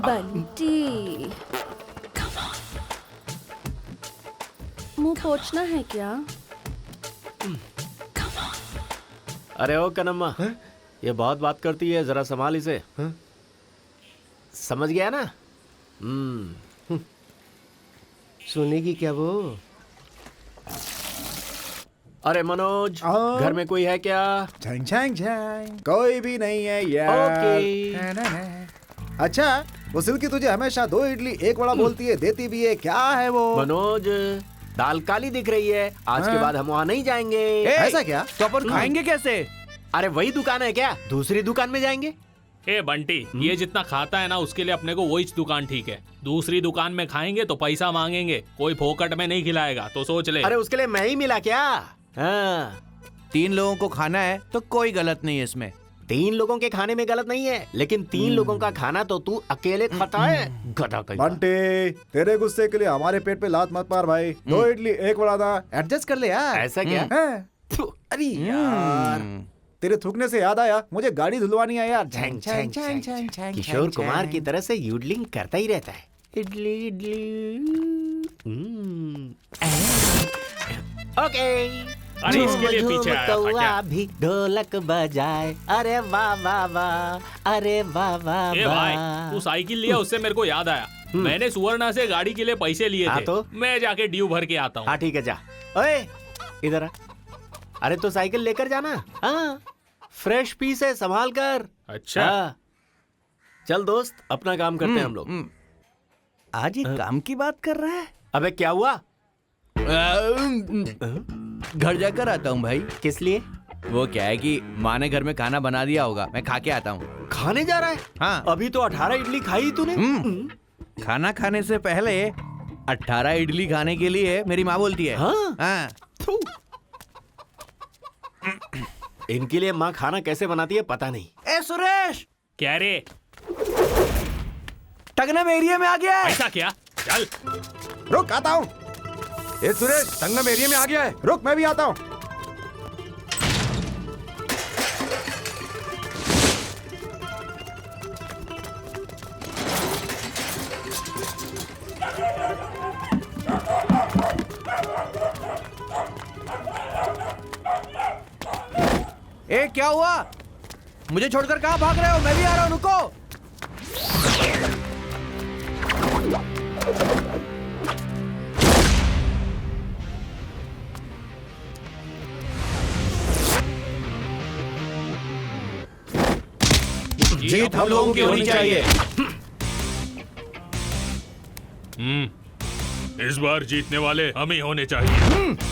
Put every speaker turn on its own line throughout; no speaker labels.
बंटी, मुंह पोंछना है क्या?
अरे ओ कनम्मा, ये बहुत बात करती है, जरा संभाल इसे। समझ गया ना?
सुनेगी क्या वो?
अरे मनोज, घर में कोई है क्या?
झंग झंग झंग, कोई भी नहीं है यार।
ओके।
अच्छा, वो सिल्की तुझे हमेशा 2 इडली 1 वड़ा बोलती है, देती भी है, क्या है वो?
मनोज, दाल काली दिख रही है, आज के बाद हम वहाँ नहीं जाएंगे।
ऐसा क्या?
तो अपन खाएंगे कैसे?
अरे वही दुकान है क्या? दूसरी दुकान में जाएंगे।
ए बंटी, ये जितना खाता है ना उसके लिए अपने को वही दुकान ठीक है। दूसरी दुकान में खाएंगे तो पैसा मांगेंगे, कोई फोकट में नहीं खिलाएगा, तो सोच ले।
अरे उसके लिए मैं ही मिला क्या? हाँ।
3 लोगों को खाना है तो कोई गलत नहीं है इसमें।
3 लोगों के खाने में गलत नहीं है, लेकिन 3 लोगों का खाना तो तू अकेले खाता है, गधा कहीं का।
बंटी, तेरे गुस्से के लिए हमारे पेट पे लात मत मार भाई। 2 इडली 1 वड़ा था, एडजस्ट कर ले यार।
ऐसा क्या?
हैं? अरे यार, तेरे थूकने से याद आया, मुझे गाड़ी धुलवानी है यार।
झंग, झंग, झंग, झंग। किशोर कुमार की तरह से यूडलिंग करता ही रहता है। इडली इडली। ओके।
अरे इसके लिए पीछे आया था क्या?
भी ढोलक बजाए, अरे वाह वाह वाह, अरे वाह वाह
ए भाई, तू साइकिल लिया, उससे मेरे को याद आया, मैंने सुवर्णा से गाड़ी के लिए पैसे लिए
हाँ
थे।
तो?
मैं जाके ड्यू भर के आता हूँ।
हाँ ठीक है, जा। ओए इधर आ। अरे तो साइकिल लेकर जाना। हाँ, फ्रेश पीस है, संभाल कर।
अच्छा।
हाँ। चल दोस्त, अपना काम करते हैं हम लोग।
आज ये काम की बात कर रहा है।
अबे क्या हुआ?
घर जाकर आता हूँ भाई।
किस लिए?
वो क्या है कि माँ ने घर में खाना बना दिया होगा, मैं खा के आता हूँ।
खाने जा रहा है?
हाँ।
अभी तो 18 इडली खाई तूने।
खाना खाने से पहले 18 इडली खाने के लिए मेरी माँ बोलती है।
हाँ?
हाँ।
थू। इनके लिए माँ खाना कैसे बनाती है पता नहीं।
ए सुरेश,
क्या रे?
टगनम एरिया में आ गया है।
ऐसा क्या? चल।
रुक, आता हूँ।
ए सुरेश, संगम एरिया में आ गया है।
रुक, मैं भी आता हूँ।
ए क्या हुआ? मुझे छोड़कर कहाँ भाग रहे हो? मैं भी आ रहा हूँ, रुको।
जीत हम लोगों की होनी चाहिए। इस बार जीतने वाले हम ही होने चाहिए।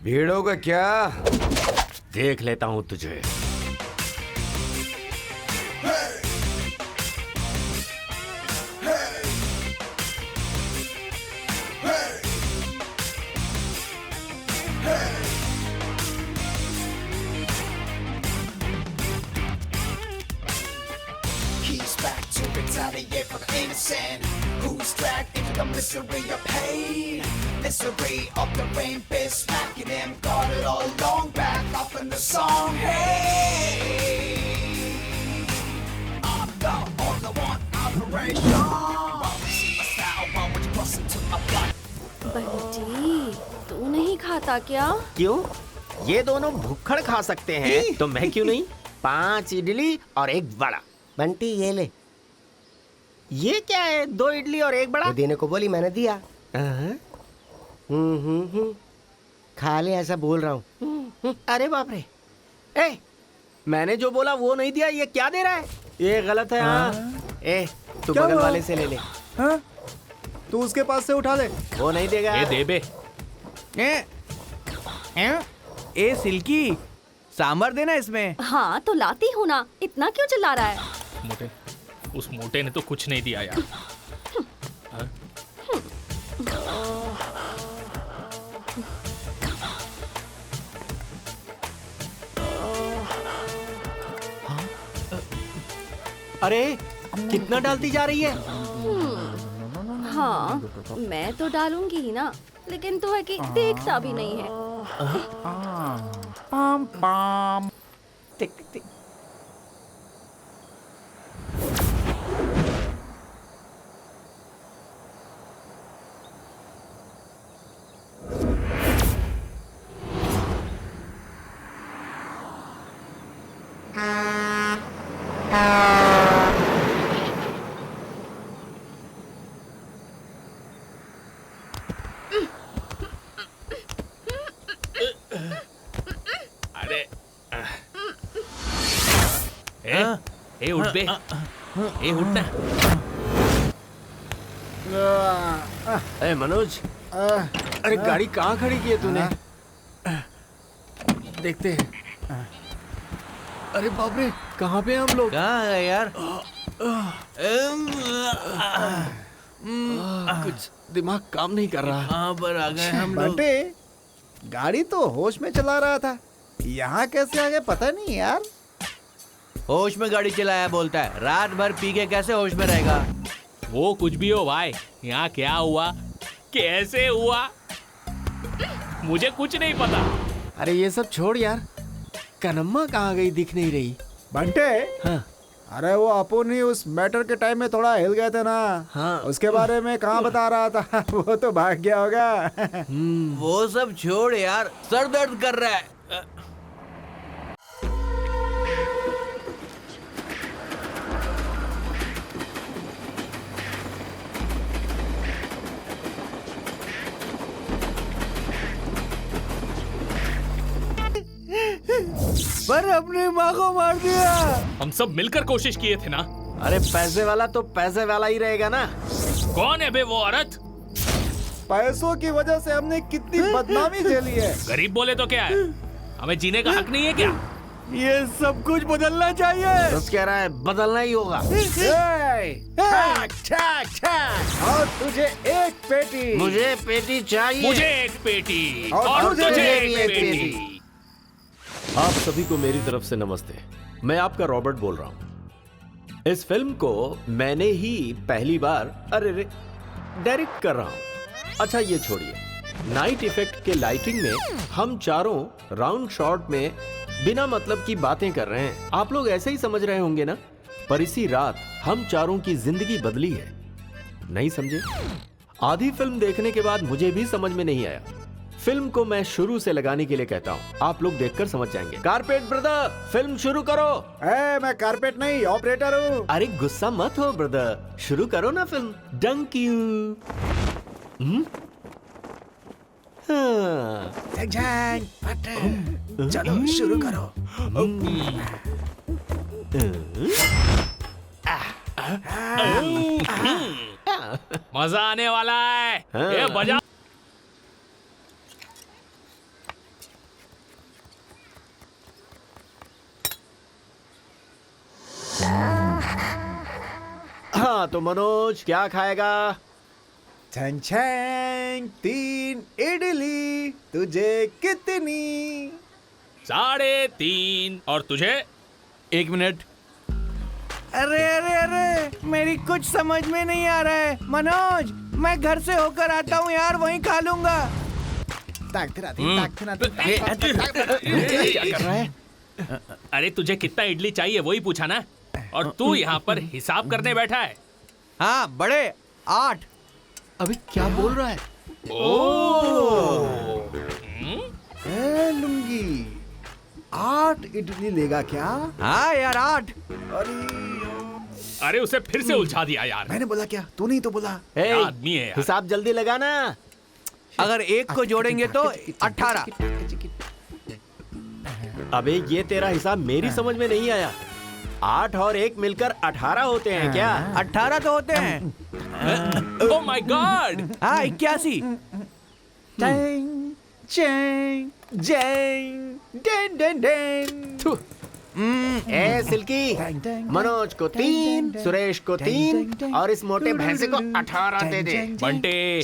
भीड़ों का क्या?
देख लेता हूँ तुझे।
He's back to retaliate for the innocent who's dragged into the misery of pain. Misery of the rain been smacking him. Got it all along back up in the song. Hey, I'm the only one operation. While you see my style, why would you cross into my blood?
Bunty, तू नहीं खाता क्या?
क्यों? ये दोनों भुक्खड़ खा सकते हैं, तो मैं क्यों नहीं? 5 इडली और 1 वड़ा।
बंटी ये ले।
ये क्या है? 2 इडली और 1 वड़ा?
वो देने को बोली, मैंने दिया।
हाँ?
खा ले, ऐसा बोल रहा हूँ।
अरे बाप रे। ए, मैंने जो बोला वो नहीं दिया, ये क्या दे रहा है? ये गलत है। हाँ। ए, तू
क्या
बगल
हुआ?
वाले से ले ले।
हाँ? तू उसके पास से उठा ले।
वो नहीं देगा।
ए दे बे।
ए सिल्की, सांभर देना इसमें।
हाँ तो लाती हूँ ना, इतना क्यों चिल्ला रहा है?
मोटे, उस मोटे ने तो कुछ नहीं दिया यार।
अरे कितना डालती जा रही है?
हाँ, मैं तो डालूंगी ही ना, लेकिन तो है कि देखता भी नहीं है।
पाम पाम। टिक टिक।
अरे ए उठ बे, ए उठ ना।
अरे मनोज, अरे गाड़ी कहाँ खड़ी की है तूने? देखते हैं। अरे बाप रे, कहाँ पे हैं हम लोग?
कहाँ गए यार?
कुछ दिमाग काम नहीं कर रहा।
कहाँ पर आ गए हम लोग?
बंटे, गाड़ी तो होश में चला रहा था, यहाँ कैसे आ गए पता नहीं यार।
होश में गाड़ी चलाया बोलता है, रात भर पी के कैसे होश में रहेगा?
वो कुछ भी हो भाई, यहाँ क्या हुआ, कैसे हुआ, मुझे कुछ नहीं पता।
अरे ये सब छोड़ यार, कनम्मा कहाँ गई, दिख नहीं रही।
बंटे,
हाँ
अरे वो अपुन ही उस मैटर के टाइम में थोड़ा हिल गए थे ना।
हाँ।
उसके बारे में कहाँ बता रहा था। वो तो भाग गया होगा।
वो सब छोड़ यार, सर दर्द कर रहा है।
पर अपनी माँ को मार दिया।
हम सब मिलकर कोशिश किए थे ना।
अरे पैसे वाला तो पैसे वाला ही रहेगा ना।
कौन है बे वो औरत?
पैसों की वजह से हमने कितनी बदनामी झेली है।
गरीब बोले तो क्या है, हमें जीने का हक नहीं है क्या?
ये सब कुछ बदलना चाहिए। बस कह रहा है बदलना ही होगा।
और तुझे एक पेटी।
मुझे पेटी चाहिए।
मुझे एक पेटी
और
तुझे
तुझे
एक
एक
पेटी।
आप सभी को मेरी तरफ से नमस्ते। मैं आपका रॉबर्ट बोल रहा हूं। इस फिल्म को मैंने ही पहली बार डायरेक्ट कर रहा हूं। अच्छा ये छोड़िए, नाइट इफेक्ट के लाइटिंग में हम चारों राउंड शॉट में बिना मतलब की बातें कर रहे हैं। आप लोग ऐसे ही समझ रहे होंगे ना, पर इसी रात हम चारों की जिंदगी बदली है। नहीं समझे? आधी फिल्म देखने के बाद मुझे भी समझ में नहीं आया। फिल्म को मैं शुरू से लगाने के लिए कहता हूँ, आप लोग देखकर समझ जाएंगे। कारपेट ब्रदर, फिल्म शुरू करो।
मैं कारपेट नहीं, ऑपरेटर हूँ।
अरे गुस्सा मत हो ब्रदर, शुरू करो ना फिल्म। डंक यू। हाँ।
चलो शुरू करो।
मजा आने वाला है। ये बजा।
हाँ तो मनोज क्या खाएगा?
छंग छंग 3 इडली। तुझे कितनी?
3.5 और तुझे?
1 मिनट।
अरे अरे अरे, मेरी कुछ समझ में नहीं आ रहा है। मनोज, मैं घर से होकर आता हूँ यार, वहीं खा लूंगा।
ताक
क्या कर रहा है?
अरे तुझे कितना इडली चाहिए वही पूछा ना, और तू यहाँ पर हिसाब करने बैठा है।
हाँ बड़े 8।
अभी क्या बोल रहा है?
ए लुंगी, 8 इडली लेगा क्या?
हाँ यार 8।
अरे उसे फिर से उलझा दिया यार।
मैंने बोला क्या? तू नहीं तो बोला।
ए,
आदमी है यार।
हिसाब जल्दी लगाना।
अगर 1 को जोड़ेंगे तो 18।
अबे ये तेरा हिसाब मेरी समझ में नहीं आया। 8 और 1 मिलकर 18 होते हैं क्या?
18 तो होते हैं।
Oh my God.
हाँ 81।
Chang Chang जैंग Dane Dane Dane.
थू। ए सिल्की, मनोज को 3, सुरेश को 3 और इस मोटे भैंसे को 18 दे दे।
बंटे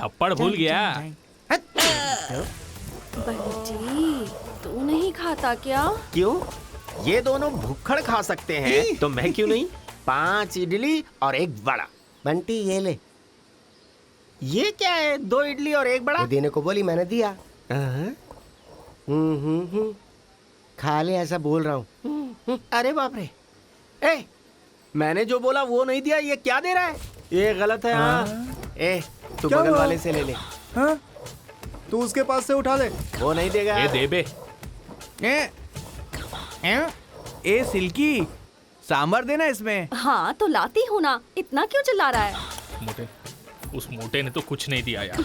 थप्पड़ भूल गया।
बंटी, तू नहीं खाता क्या?
क्यों?
ये दोनों भुक्खड़ खा सकते हैं तो मैं क्यों नहीं? 5 इडली और एक बड़ा।
बंटी ये ले।
ये क्या है? 2 इडली और एक बड़ा?
वो देने को बोली, मैंने दिया।
हाँ?
खा ले, ऐसा बोल रहा हूँ।
अरे बाप रे। ए, मैंने जो बोला वो नहीं दिया, ये क्या दे रहा है? ये गलत है। हाँ। ए, तू
क्या
बगल
हुआ?
वाले से ले ले।
हाँ? तू उसके पास से उठा ले।
वो नहीं देगा।
ये दे बे।
ए सिल्की, सांभर देना इसमें।
हाँ तो लाती हूँ ना, इतना क्यों चिल्ला रहा है?
मोटे, उस मोटे ने तो कुछ नहीं दिया यार।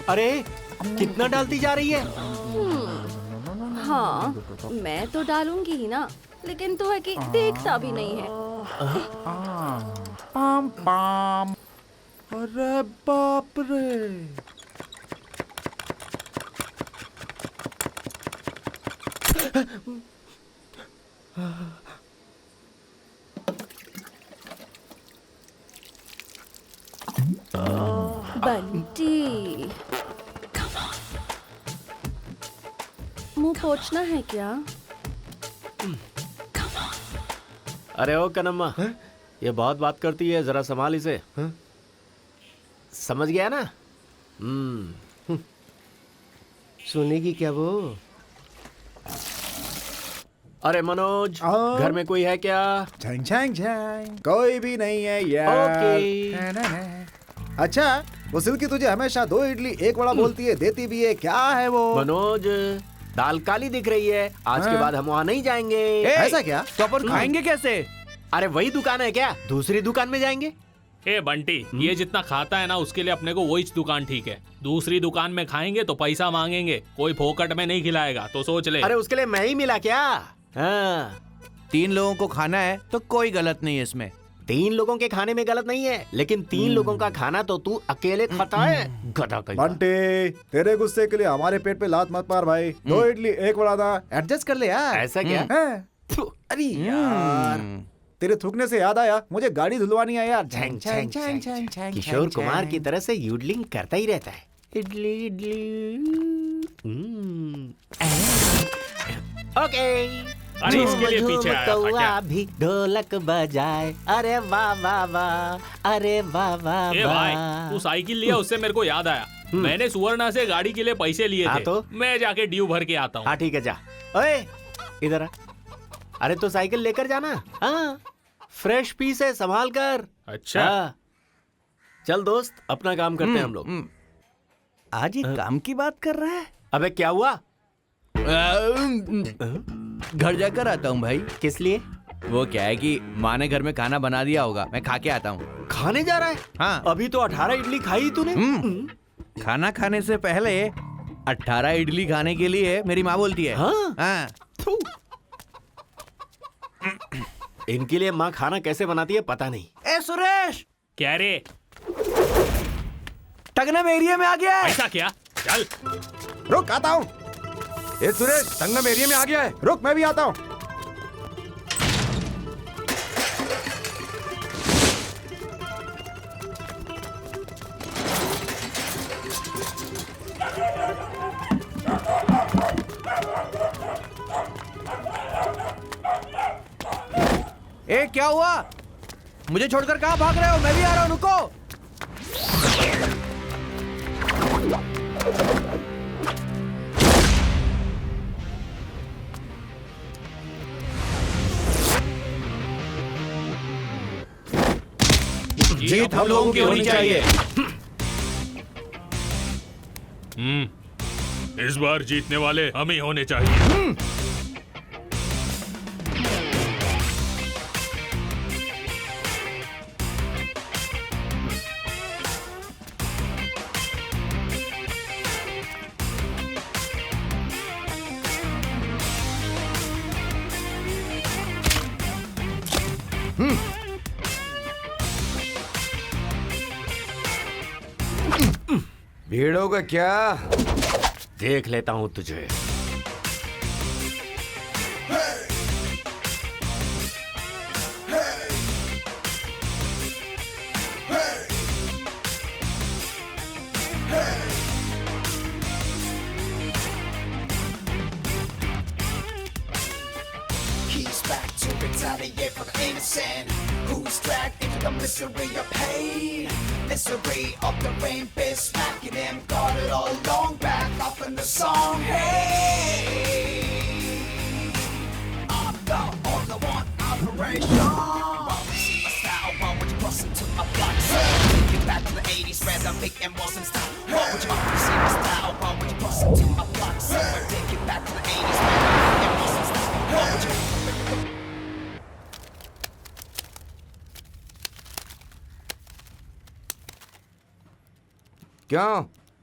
अरे कितना डालती जा रही है?
हाँ मैं तो डालूंगी ही ना, लेकिन तो है कि देखता भी नहीं है।
पाम पाम। अरे बाप रे।
बंटी, मुंह पोंछना है क्या?
अरे ओ कनम्मा, ये बहुत बात करती है, जरा संभाल इसे। समझ गया ना?
सुनेगी क्या वो?
अरे मनोज,
हाँ?
घर में कोई है क्या?
झंग झंग झंग, कोई भी नहीं है यार।
ओके।
अच्छा, वो सिल्की तुझे हमेशा 2 इडली एक बड़ा बोलती है, देती भी है, क्या है वो?
मनोज, दाल काली दिख रही है, आज के
हाँ?
बाद हम वहाँ नहीं जाएंगे।
ऐसा क्या?
तो अपन खाएंगे कैसे?
अरे वही दुकान है क्या? दूसरी दुकान में जाएंगे।
ए बंटी, ये जितना खाता है ना उसके लिए अपने को वही दुकान ठीक है। दूसरी दुकान में खाएंगे तो पैसा मांगेंगे, कोई फोकट में नहीं खिलाएगा, तो सोच ले।
अरे उसके लिए मैं ही मिला क्या? हाँ।
3 लोगों को खाना है तो कोई गलत नहीं है इसमें।
3 लोगों के खाने में गलत नहीं है, लेकिन 3 लोगों का खाना तो तू अकेले खाता है। गधा कहीं का।
बंटी, तेरे गुस्से के लिए हमारे पेट पे लात मत मार भाई। 2 इडली एक बड़ा था, एडजस्ट कर ले यार।
ऐसा क्या?
हाँ?
थू,
अरे यार, तेरे थूकने से याद आया, मुझे गाड़ी धुलवानी है यार। झंग झंग झंग झंग झंग।
किशोर कुमार की तरह से यूडलिंग करता ही रहता है। इडली इडली। ओके।
अरे इसके लिए पीछे आया था क्या?
भी ढोलक बजाए। अरे वाह वाह वाह, अरे वाह वाह
ए भाई, तू साइकिल लिया उससे मेरे को याद आया, मैंने सुवर्णा से गाड़ी के लिए पैसे लिए
हाँ
थे।
तो?
मैं जाके ड्यू भर के आता हूँ।
हाँ ठीक है, जा। ओए इधर आ। अरे तो साइकिल लेकर जाना। हाँ, फ्रेश पीस है, संभाल कर।
अच्छा।
हाँ। चल दोस्त, अपना काम करते हैं हम लोग।
आज ये काम की बात कर रहा है?
अबे क्या हुआ?
घर जाकर आता हूँ भाई।
किस लिए?
वो क्या है कि माँ ने घर में खाना बना दिया होगा, मैं खा के आता हूँ।
खाने जा रहा है?
हाँ।
अभी तो 18 इडली खाई तूने।
खाना खाने से पहले 18 इडली खाने के लिए मेरी माँ बोलती है।
हाँ?
हाँ।
थू। इनके लिए माँ खाना कैसे बनाती है पता नहीं।
ए सुरेश,
क्या रे?
टगनम एरिया में आ गया है।
ऐसा क्या? चल।
रुक, आता हूँ।
ए सुरेश, संगम एरिया में आ गया है।
रुक, मैं भी आता हूँ।
ए क्या हुआ? मुझे छोड़कर कहाँ भाग रहे हो? मैं भी आ रहा हूँ, रुको।
जीत हम लोगों की होनी चाहिए। इस बार जीतने वाले हम ही होने चाहिए।
भीड़ों का क्या?
देख लेता हूँ तुझे।
retaliate for the innocent who's dragged into the misery of pain. Misery of the rain been smacking him. Got it all long back up in the song. Hey, I'm the only one operation. Want to see my style? Why would you bust into my block? Take it back to the 80s where the big M wasn't style. Why would you want to see my style? Why would you bust into my block? Take it back to the 80s where the big M wasn't style. Why would you?
क्यों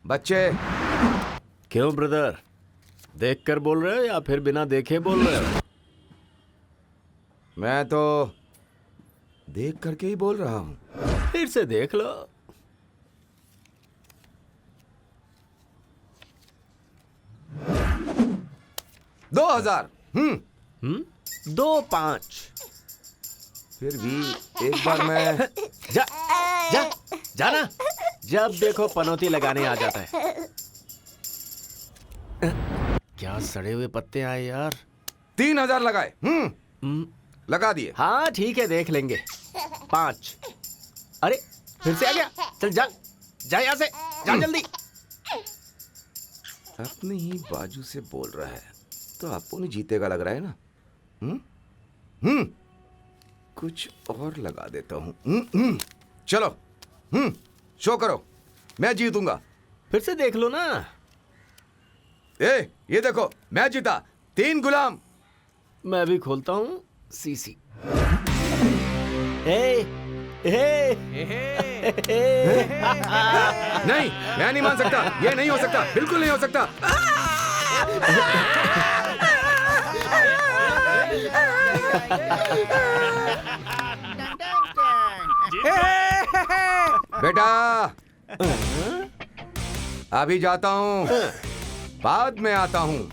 बच्चे?
क्यों brother, देख कर बोल रहे हो या फिर बिना देखे बोल रहे हो?
मैं तो देख करके ही बोल रहा हूँ।
फिर से देख लो।
दो 2000।
2-5।
फिर भी एक बार मैं
जा जा जाना। जब देखो पनौती लगाने आ जाता है। क्या सड़े हुए पत्ते आए यार।
3000 लगाए। लगा दिए।
हाँ ठीक है, देख लेंगे। 5। अरे फिर से आ गया। चल जा जा यहाँ से, जा जल्दी।
अपनी ही बाजू से बोल रहा है तो आपको नहीं जीतेगा लग रहा है ना। कुछ और लगा देता हूँ। चलो शो करो, मैं जीतूंगा।
फिर से देख लो ना।
ये देखो, मैं जीता। 3 गुलाम।
मैं भी खोलता हूँ सीसी। ए, ए,
नहीं, मैं नहीं मान सकता। ये नहीं हो सकता, बिल्कुल नहीं हो सकता। बेटा अभी जाता हूँ, बाद में आता हूँ।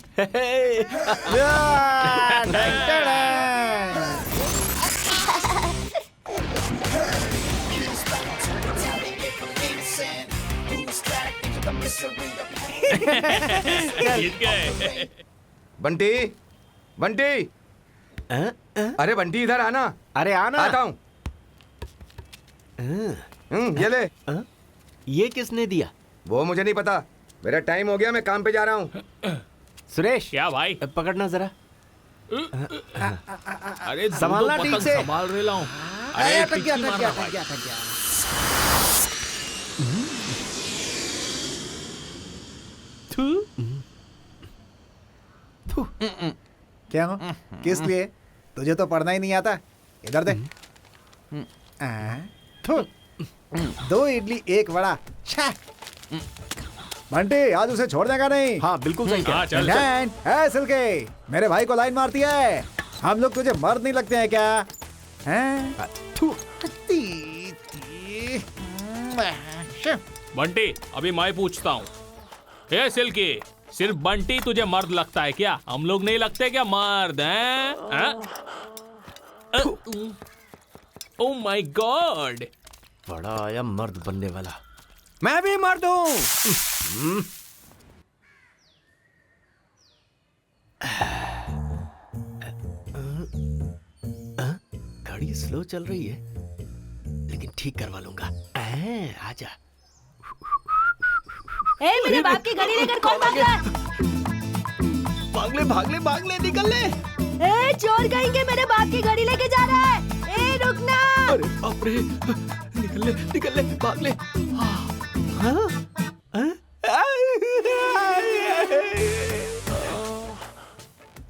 जीत गए।
बंटी, बंटी, अरे बंटी इधर आना।
अरे आना।
आता हूँ। ये ले।
ये किसने दिया?
वो मुझे नहीं पता, मेरा टाइम हो गया, मैं काम पे जा रहा हूँ।
सुरेश
क्या भाई?
पकड़ना जरा।
अरे
संभालना ठीक से।
संभाल रहा हूँ। अरे
अटक गया,
टिक्की
अटक गया,
मारना
अटक गया, अटक गया।
क्या हो? किस लिए? तुझे तो पढ़ना ही नहीं आता। इधर दे। थू। 2 इडली 1 वड़ा। बंटी आज उसे छोड़ने का नहीं।
हाँ बिल्कुल सही कहा।
हाँ, चल, चल।
डैन, है सिल्के, मेरे भाई को लाइन मारती है। हम लोग तुझे मर्द नहीं लगते हैं क्या? हैं? थू।
बंटी अभी मैं पूछता हूँ। ए सिल्की, सिर्फ बंटी तुझे मर्द लगता है क्या? हम लोग नहीं लगते क्या मर्द हैं? ओह माय गॉड,
बड़ा आया मर्द बनने वाला।
मैं भी मर्द हूँ।
घड़ी स्लो चल रही है लेकिन ठीक करवा लूंगा। आजा।
ए, मेरे बाप की घड़ी लेकर कौन भाग रहा है?
भाग ले निकल ले।
ए, चोर कहेंगे, मेरे बाप की घड़ी लेके जा रहा है। ए, रुकना।
अरे बाप रे, निकल ले भाग ले।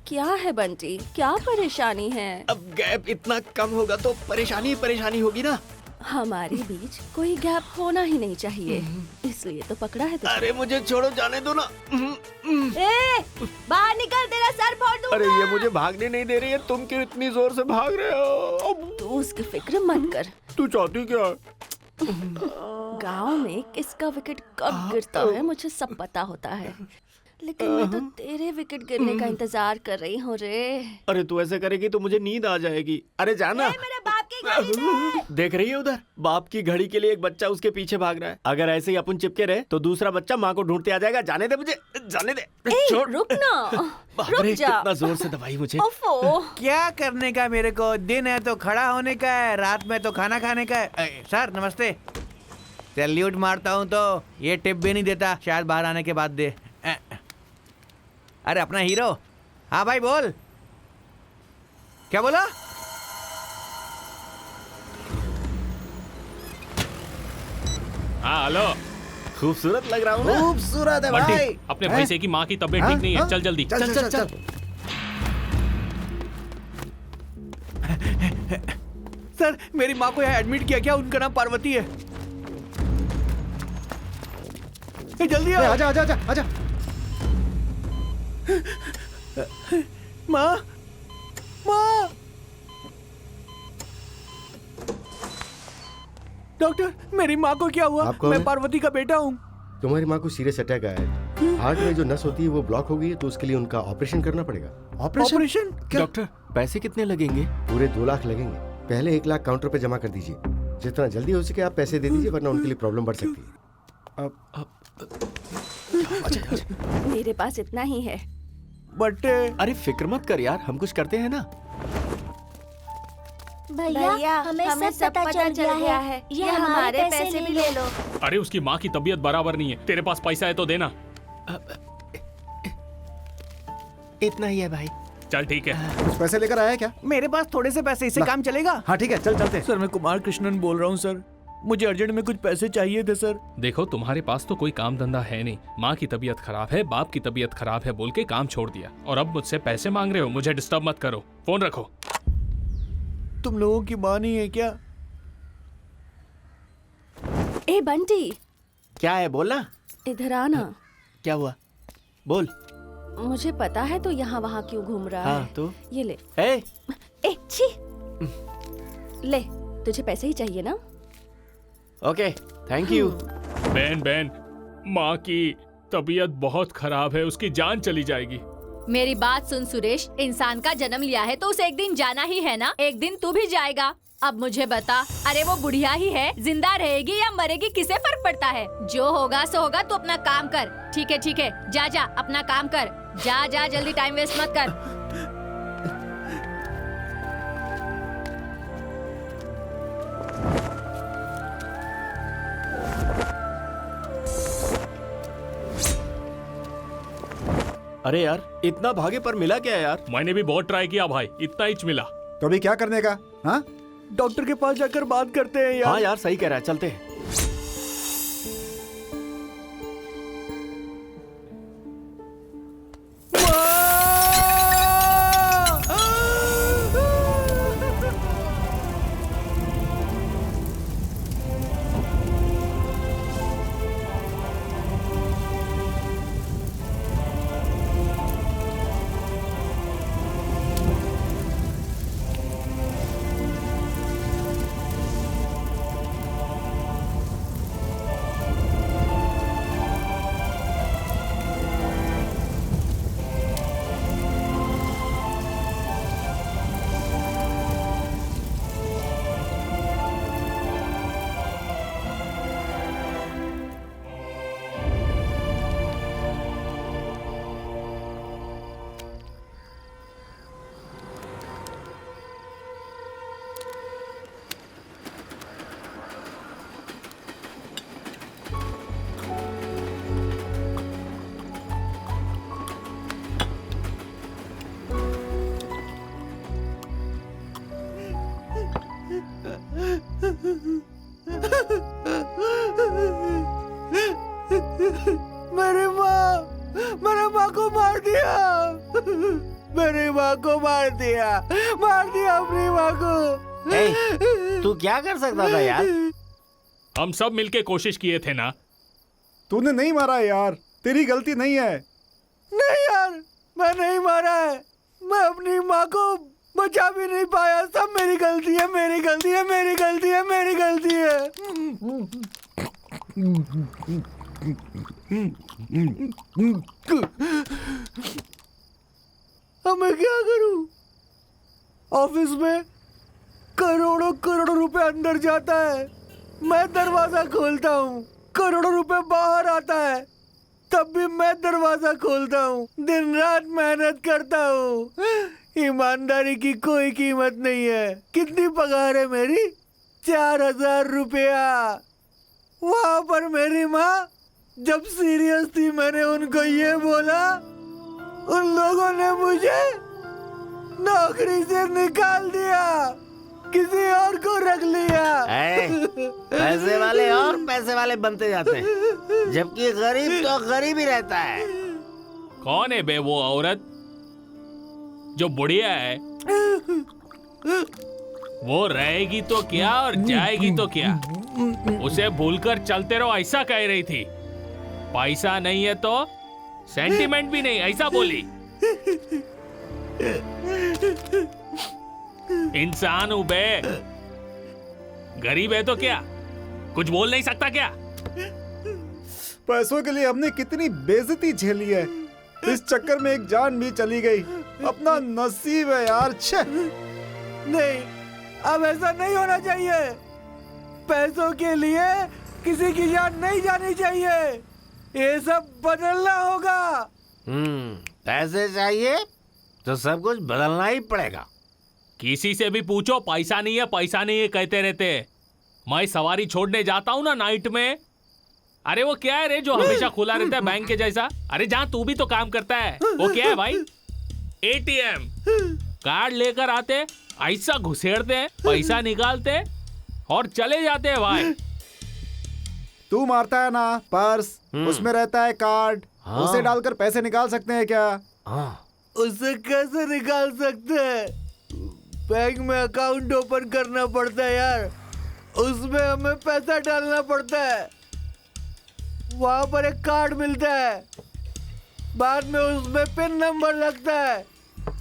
क्या है बंटी, क्या परेशानी है?
अब गैप इतना कम होगा तो परेशानी होगी ना।
हमारे बीच कोई गैप होना ही नहीं चाहिए, इसलिए तो पकड़ा है तुझे।
अरे मुझे छोड़ो, जाने दो ना।
ए, बाहर निकल, तेरा सर फोड़ दूंगा।
अरे ये मुझे भागने नहीं दे रही है, तुम क्यों इतनी जोर से भाग रहे हो?
तू उसकी फिक्र मत कर।
तू चाहती क्या?
गांव में किसका विकेट कब गिरता है मुझे सब पता होता है, लेकिन मैं तो तेरे विकेट गिरने का इंतजार कर रही हूँ रे।
अरे तू ऐसे करेगी तो मुझे नींद आ जाएगी। अरे जाना।
मेरे बाप की घड़ी में।
देख रही है उधर, बाप की घड़ी के लिए एक बच्चा उसके पीछे भाग रहा है। अगर ऐसे ही अपन चिपके रहे तो दूसरा बच्चा माँ को ढूंढते आ जाएगा। जाने दे मुझे, जाने दे।
ए,
छोड़।
रुक ना,
बाप
रुक
रे,
जा।
कितना जोर से दबाई मुझे।
ओफो।
क्या करने का मेरे को? दिन है तो खड़ा होने का है, रात में तो खाना खाने का है। सर नमस्ते। सैल्यूट मारता हूँ तो ये टिप भी नहीं देता, शायद बाहर आने के बाद दे। अरे अपना हीरो। हाँ भाई बोल, क्या बोला?
हाँ हेलो।
खूबसूरत लग रहा हूँ ना?
खूबसूरत है भाई।
बंटी, अपने भैंसे की माँ की तबीयत ठीक नहीं है, चल जल्दी।
चल चल चल।
सर मेरी माँ को यहाँ एडमिट किया क्या? उनका नाम पार्वती है। जल्दी आओ।
आजा आजा आजा आजा।
माँ, माँ। डॉक्टर मेरी माँ को क्या हुआ?
आप कौन
मैं
है?
पार्वती का बेटा हूँ।
तुम्हारी माँ को सीरियस अटैक आया है। हार्ट में जो नस होती है वो ब्लॉक हो गई है, तो उसके लिए उनका ऑपरेशन करना पड़ेगा।
ऑपरेशन?
डॉक्टर पैसे कितने लगेंगे?
पूरे 2 लाख लगेंगे। पहले 1 लाख काउंटर पे जमा कर दीजिए। जितना जल्दी हो सके आप पैसे दे दीजिए, वरना उनके लिए प्रॉब्लम बढ़ सकती है।
मेरे पास इतना ही है।
बट
अरे फिक्र मत कर यार, हम कुछ करते हैं ना।
भैया हमें सब पता चल गया है। ये हमारे पैसे भी ले लो।
अरे उसकी माँ की तबीयत बराबर नहीं है, तेरे पास पैसा है तो देना।
इतना ही है भाई।
चल ठीक है।
कुछ पैसे लेकर आया है क्या?
मेरे पास थोड़े से पैसे, इससे काम चलेगा?
हाँ ठीक है, चल चलते।
सर मैं कुमार कृष्णन बोल रहा हूँ सर, मुझे अर्जेंट में कुछ पैसे चाहिए थे सर।
देखो तुम्हारे पास तो कोई काम धंधा है नहीं, माँ की तबीयत खराब है, बाप की तबीयत खराब है बोल के काम छोड़ दिया और अब मुझसे पैसे मांग रहे हो। मुझे डिस्टर्ब मत करो, फोन रखो।
तुम लोगों की माँ नहीं है क्या?
ए बंटी,
क्या है बोलना?
इधर आना।
क्या हुआ? बोल।
मुझे पता है तो यहाँ वहाँ क्यों घूम रहा
हाँ,
है।
तो?
ये ले।
ए,
छी। ले, तुझे पैसे ही चाहिए ना?
Okay thank you.
बहन बहन, माँ की तबीयत बहुत खराब है, उसकी जान चली जाएगी।
मेरी बात सुन सुरेश, इंसान का जन्म लिया है तो उसे एक दिन जाना ही है ना। एक दिन तू भी जाएगा। अब मुझे बता, अरे वो बुढ़िया ही है, जिंदा रहेगी या मरेगी किसे फर्क पड़ता है? जो होगा सो होगा, तू अपना काम कर। ठीक है, जा जा अपना काम कर। जा जा जल्दी, टाइम वेस्ट मत कर।
अरे यार इतना भागे पर मिला क्या यार?
मैंने भी बहुत ट्राई किया भाई, इतना ही मिला।
तो अभी क्या करने का? हाँ
डॉक्टर के पास जाकर बात करते हैं यार।
हाँ यार सही कह रहा है, चलते हैं।
मेरे माँ को मार दिया। मेरी माँ को मार दिया अपनी माँ को।
तू क्या कर सकता था यार?
हम सब मिलके कोशिश किए थे ना।
तूने नहीं मारा यार, तेरी गलती नहीं है।
नहीं यार, मैं नहीं मारा है। मैं अपनी माँ को बचा भी नहीं पाया। सब मेरी गलती है, मेरी गलती है, मेरी गलती है, मेरी गलती है। अब मैं क्या करूं? ऑफिस में करोड़ों करोड़ों रुपए अंदर जाता है, मैं दरवाजा खोलता हूँ, करोड़ों रुपए बाहर आता है, तब भी मैं दरवाजा खोलता हूँ, दिन रात मेहनत करता हूँ। ईमानदारी की कोई कीमत नहीं है। कितनी पगार है मेरी? 4000 रुपया। वहां पर मेरी माँ जब सीरियस थी, मैंने उनको ये बोला, उन लोगों ने मुझे नौकरी से निकाल दिया, किसी और को रख लिया।
पैसे वाले और पैसे वाले बनते जाते हैं, जबकि गरीब तो गरीब ही रहता है।
कौन है बे वो औरत जो बुढ़िया है? वो रहेगी तो क्या और जाएगी तो क्या? उसे भूलकर चलते रहो ऐसा कह रही थी। पैसा नहीं है तो सेंटिमेंट भी नहीं, ऐसा बोली। इंसान हूं बे, गरीब है तो क्या कुछ बोल नहीं सकता क्या?
पैसों के लिए हमने कितनी बेइज्जती झेली है, इस चक्कर में एक जान भी चली गई। अपना नसीब है यार। छे
नहीं, अब ऐसा नहीं होना चाहिए। पैसों के लिए किसी की जान नहीं जानी चाहिए। ये सब बदलना होगा।
पैसे चाहिए तो सब कुछ बदलना ही पड़ेगा।
किसी से भी पूछो पैसा नहीं है, पैसा नहीं है कहते रहते। मैं सवारी छोड़ने जाता हूँ ना नाइट में, अरे वो क्या है रे जो हमेशा खुला रहता है बैंक के जैसा? अरे जहाँ तू भी तो काम करता है, वो क्या है भाई? एटीएम कार्ड लेकर आते, ऐसा घुसेड़ते हैं, पैसा निकालते और चले जाते हैं भाई।
तू मारता है ना पर्स, उसमें रहता है कार्ड, उसे डालकर पैसे निकाल सकते हैं क्या?
उसे कैसे निकाल सकते हैं? बैंक में अकाउंट ओपन करना पड़ता है यार, उसमें हमें पैसा डालना पड़ता है, वहां पर एक कार्ड मिलता है, बाद में उसमें पिन नंबर लगता है।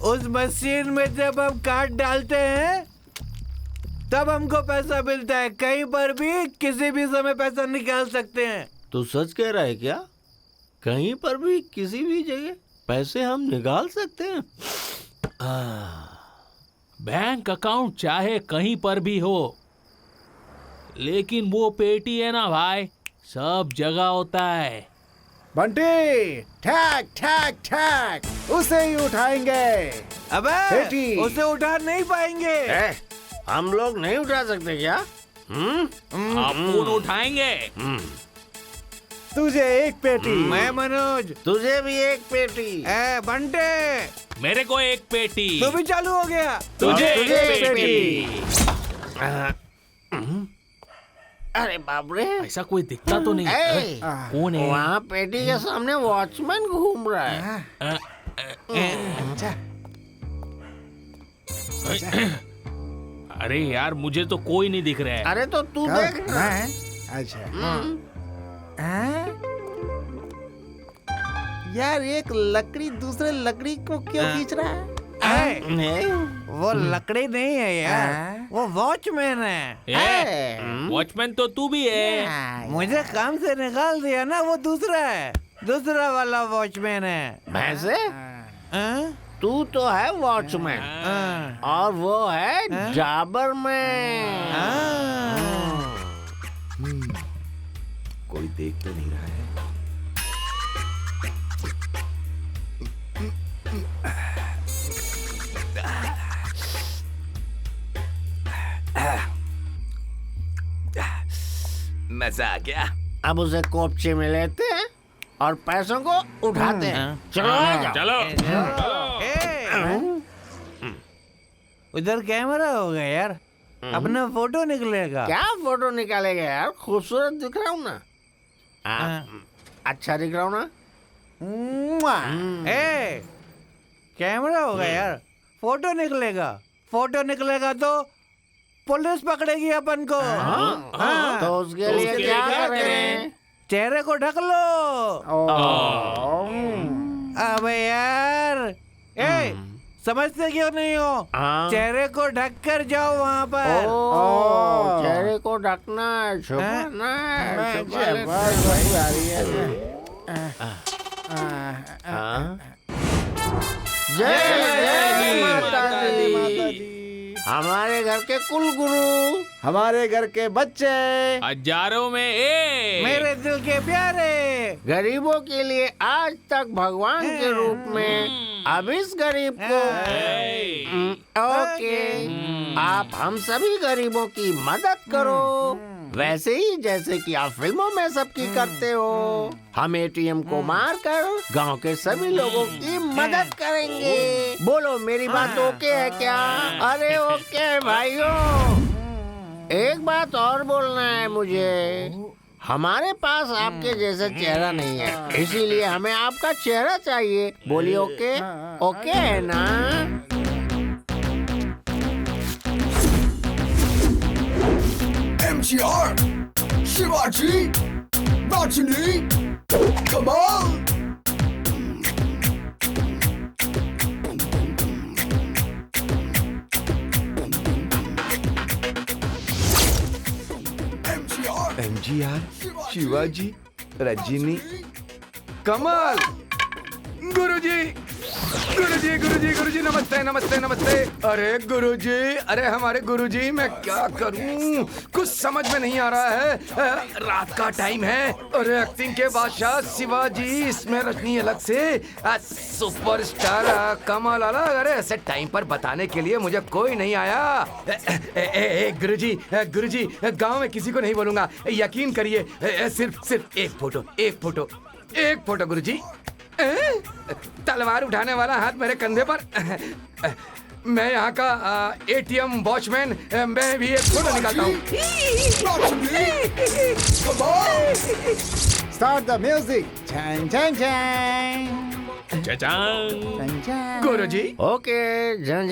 उस मशीन में जब हम कार्ड डालते हैं तब हमको पैसा मिलता है। कहीं पर भी किसी भी समय पैसा निकाल सकते हैं।
तू सच कह रहा है क्या? कहीं पर भी किसी भी जगह पैसे हम निकाल सकते हैं?
बैंक अकाउंट चाहे कहीं पर भी हो, लेकिन वो पेटी है ना भाई, सब जगह होता है।
बंटी, ठैक ठैक ठैक, उसे ही उठाएंगे।
अबे
पेटी।
उसे उठा नहीं पाएंगे।
हम लोग नहीं उठा सकते क्या?
अपन उठाएंगे।
तुझे एक पेटी।
मैं मनोज।
तुझे भी एक पेटी।
बंटे,
मेरे को एक पेटी।
तू भी चालू हो गया।
तुझे
एक
पेटी।
अरे बाप रे,
ऐसा कोई दिखता तो नहीं है। कौन है?
वहाँ पेटी के सामने वॉचमैन घूम रहा है।
अरे यार मुझे तो कोई नहीं दिख रहा है।
अरे तो तू देख ना।
अच्छा
यार एक लकड़ी दूसरे लकड़ी को क्यों खींच रहा है? वो लकड़ी नहीं है यार, वो वॉचमैन है।
वॉचमैन तो तू भी है।
मुझे काम से निकाल दिया ना, वो दूसरा है, दूसरा वाला वॉचमैन है।
भैंसे, तू तो है वॉचमैन और वो है जाबर मैन।
कोई देख तो नहीं रहा है। मजा आ गया।
अब उसे कोपचे में लेते हैं और पैसों को उठाते हैं। चलो आ जाओ।
चलो।
उधर कैमरा होगा यार, अपना फोटो निकलेगा।
क्या फोटो निकालेगा यार? खूबसूरत दिख रहा हूँ ना? अच्छा दिख रहा हूँ ना?
कैमरा होगा यार, फोटो निकलेगा। फोटो निकलेगा तो पुलिस पकड़ेगी अपन को।
तो उसके लिए क्या करें?
चेहरे को ढक लो। अबे यार, समझते क्यों नहीं हो? चेहरे को ढक कर जाओ वहाँ पर।
चेहरे को ढकना है, छुपाना है। जय माता दी। हमारे घर के कुल गुरु,
हमारे घर के बच्चे,
हजारों में एक।
मेरे दिल के प्यारे,
गरीबों के लिए आज तक भगवान के रूप में, अब इस गरीब को ओके, आप हम सभी गरीबों की मदद करो, वैसे ही जैसे कि आप फिल्मों में सबकी करते हो। हम एटीएम को मारकर गांव के सभी लोगों की मदद करेंगे। बोलो मेरी बात ओके है क्या? अरे ओके भाइयों, एक बात और बोलना है मुझे। हमारे पास आपके जैसा चेहरा नहीं है, इसीलिए हमें आपका चेहरा चाहिए। बोलिए ओके? ओके है ना?
MGR, Shivaji, Rajini, Kamal.
MGR, Shivaji, Rajni, कमाल। गुरुजी, गुरुजी, गुरुजी, गुरुजी, नमस्ते, नमस्ते, नमस्ते। अरे गुरुजी, अरे हमारे गुरुजी, मैं क्या करूं, कुछ समझ में नहीं आ रहा है। रात का टाइम है। अरे एक्टिंग के बादशाह शिवाजी, इसमें रजनी अलग से, सुपरस्टार कमाल अलग। अरे ऐसे टाइम पर बताने के लिए मुझे कोई नहीं आया। गुरुजी, गुरुजी, गांव में किसी को नहीं बोलूंगा, यकीन करिए। सिर्फ एक फोटो, एक फोटो, एक फोटो गुरुजी। तलवार उठाने वाला हाथ मेरे कंधे पर। मैं यहाँ का एटीएम वॉचमैन, मैं भी एक फोटो निकालता हूँ।
Start the music. चैन चैन चैन
चचांग।
गुरुजी,
ओके जन।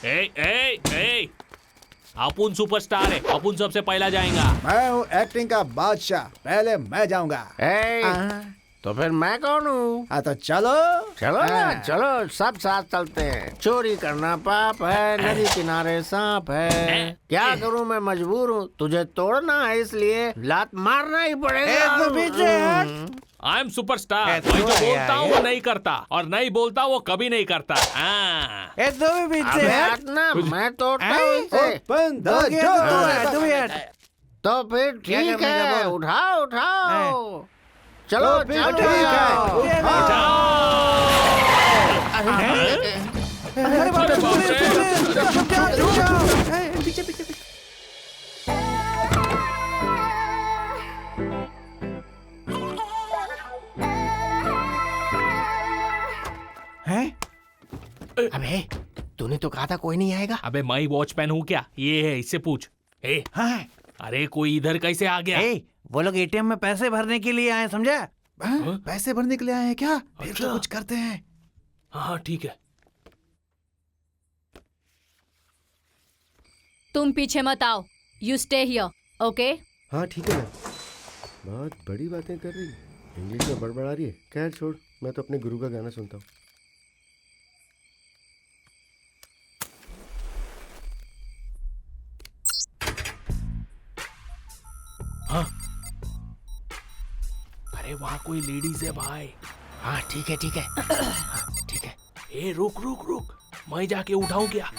ए, अपुन सुपरस्टार है, अपुन सबसे पहला जाएगा।
मैं हूँ एक्टिंग का बादशाह, पहले मैं जाऊंगा।
तो फिर मैं कौन हूँ?
हाँ तो चलो
चलो ना, चलो सब साथ चलते हैं। चोरी करना पाप है, नदी किनारे सांप है। क्या करूँ, मैं मजबूर हूँ, तुझे तोड़ना है इसलिए लात मारना ही पड़ेगा।
I am superstar. मैं जो बोलता हूँ वो नहीं करता, और नहीं बोलता वो कभी नहीं करता।
मैं तोड़ता हूँ इसे। तो फिर ठीक है, उठाओ उठाओ, चलो चलो।
अबे तूने तो कहा था कोई नहीं आएगा।
अबे मैं वॉचमैन हूँ क्या? ये है, इससे पूछ।
हाँ।
अरे कोई इधर कैसे आ गया?
वो लोग एटीएम में पैसे भरने के लिए आए, समझा?
पैसे भरने के लिए आए हैं क्या? फिर तो कुछ करते हैं।
हाँ ठीक है।
तुम पीछे मत आओ, यू स्टे हियर, ओके?
हाँ ठीक है मैम। बहुत बड़ी बातें कर रही है, इंग्लिश में बड़बड़ा रही है। खैर छोड़, मैं तो अपने गुरु का गाना सुनता हूँ।
हाँ? अरे वहाँ कोई लेडीज है भाई।
हाँ ठीक है ठीक है। हाँ, ठीक है।
ए रुक रुक रुक, मैं जाके उठाऊं क्या?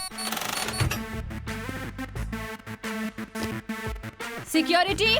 सिक्योरिटी।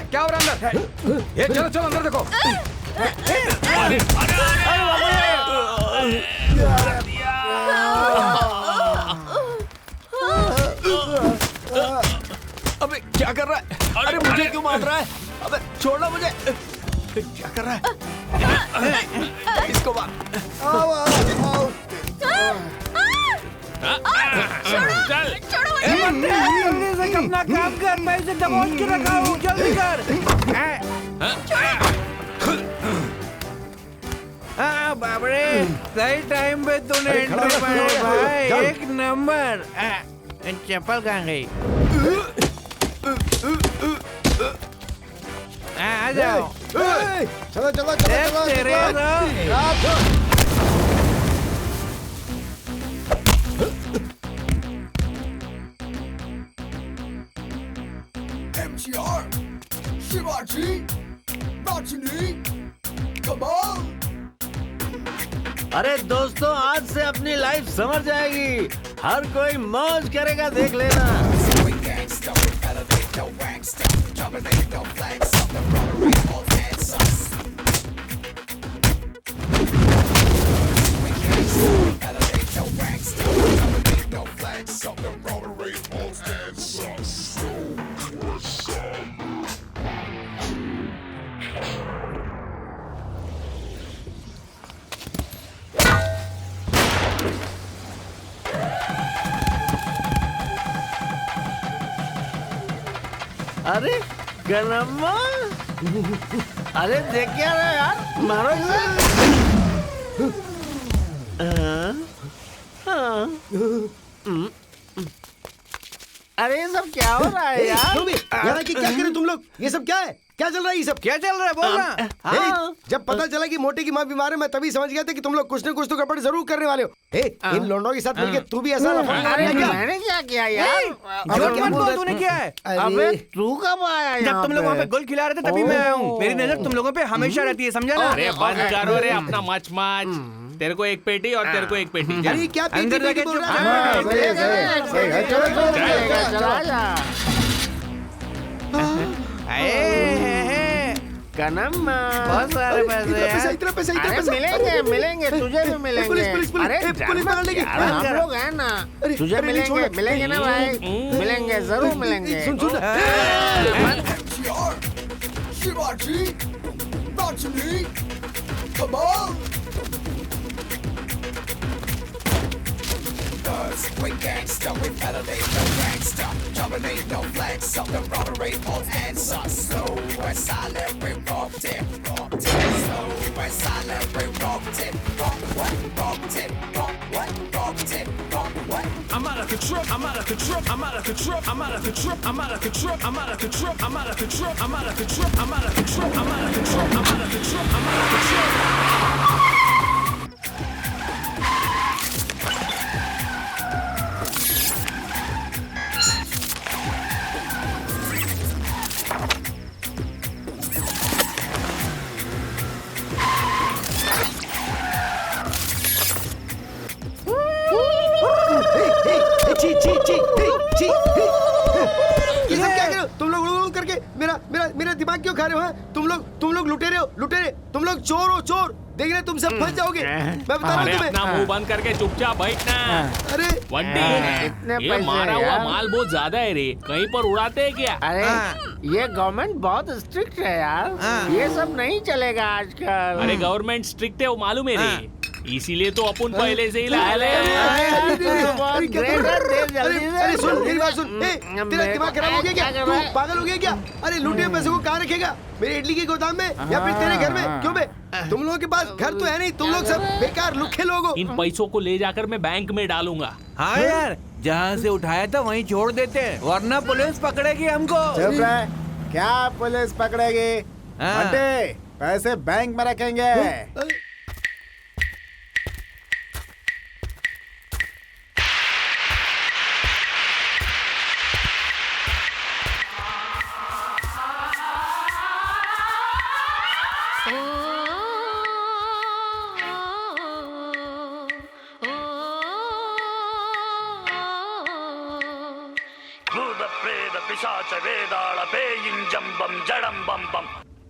क्या हो रहा है अंदर? ये चलो चलो अंदर देखो।
अबे क्या कर रहा है? अरे मुझे क्यों मार रहा है? अबे छोड़ना मुझे। क्या कर रहा है? इसको मार।
चल
जल्दी से अपना काम कर, मैं इसे दबोच के रखा हूँ, जल्दी कर। बाबरे, सही टाइम पे तूने एंट्री मारी भाई, एक नंबर। चप्पल कहाँ गई? आ जाओ।
चलो चलो चलो
तेरे
MGR, Shivaji, Rajini, come on!
अरे दोस्तों, आज से अपनी लाइफ समझ जाएगी, हर कोई मौज करेगा, देख लेना। अरे गनम्मा, अरे देख क्या रहा है यार, मारो इसे। अरे ये सब क्या हो रहा है यार?
यहाँ की क्या करें तुम लोग? ये सब क्या है? क्या चल रहा है ये सब?
क्या चल रहा है बोलना?
जब पता चला कि मोटे की माँ बीमार है, मैं तभी समझ गया था कि तुम लोग कुछ न कुछ तो गड़बड़ जरूर करने वाले हो। इन लोंडों के साथ मिलके तू भी ऐसा
अरे मैंने क्या किया यार?
तूने क्या है?
अबे तू कब आया?
जब तुम लोग वहाँ पे गोल खिला रहे थे तभी मैं आया हूँ। मेरी नजर तुम लोगों पे हमेशा रहती है, समझा ना?
अरे बंद करो रे अपना मच मच। तेरे को एक पेटी और तेरे को एक पेटी। जा।
अरे क्या
अंदर जाके
बोल रहा है?
कनम्मा,
बहुत सारे पैसे।
इतना पैसा
अरे मिलेंगे मिलेंगे, तुझे भी मिलेंगे।
पुलिस
अरे
पुलिस पकड़ लेगी।
हम लोग हैं ना, तुझे मिलेंगे मिलेंगे ना भाई, मिलेंगे जरूर मिलेंगे।
सुन सुन
MGR, Shivaji, Rajini, come on! Cause we gangsta, we elevate no gangsta, dominate no flex, up the robbery, all hands up, slow and silent, we robbed it, slow and silent, we robbed it, robbed it,
I'm out of control, I'm out of control, I'm out of control, I'm out of control, I'm out of control, I'm out of control, I'm out of control, I'm out of control, I'm out of control, I'm out of control, I'm out of control, I'm out of control.
ये सब क्या कर रहे हो? तुम लोग उड़ करके मेरा मेरा मेरा दिमाग क्यों खा रहे हो? तुम लोग लुटेरे हो, लुटेरे। तुम लोग चोर हो, चोर। देख रहे तुम सब फंस जाओगे। मैं बता रहा हूँ
अरे
तुम्हें।
अपना मुंह बंद करके चुपचाप बैठना।
अरे
वंटी, ये मारा हुआ माल बहुत ज्यादा है रे, कहीं पर उड़ाते हैं क्या?
अरे ये गवर्नमेंट बहुत स्ट्रिक्ट है यार, ये सब नहीं चलेगा आजकल।
अरे गवर्नमेंट स्ट्रिक्ट है वो मालूम है रे, इसीलिए तो अपन पहले से ही लाए ले।
अरे सुन, मेरी बात सुन। तेरा दिमाग खराब हो गया क्या? तू पागल हो गया क्या? अरे लूटे पैसे को कहाँ रखेगा? मेरी इडली की गोदाम में या फिर तेरे घर में? क्यों बे? तुम लोगों के पास घर तो है नहीं, तुम लोग सब बेकार लुखे लोग हो।
इन पैसों को ले जाकर मैं बैंक में डालूंगा।
हाँ यार, जहाँ से उठाया था वहीं छोड़ देते हैं, वरना पुलिस पकड़ेगी हमको।
चुप रहे, क्या पुलिस पकड़ेगी? हटे, पैसे बैंक में रखेंगे।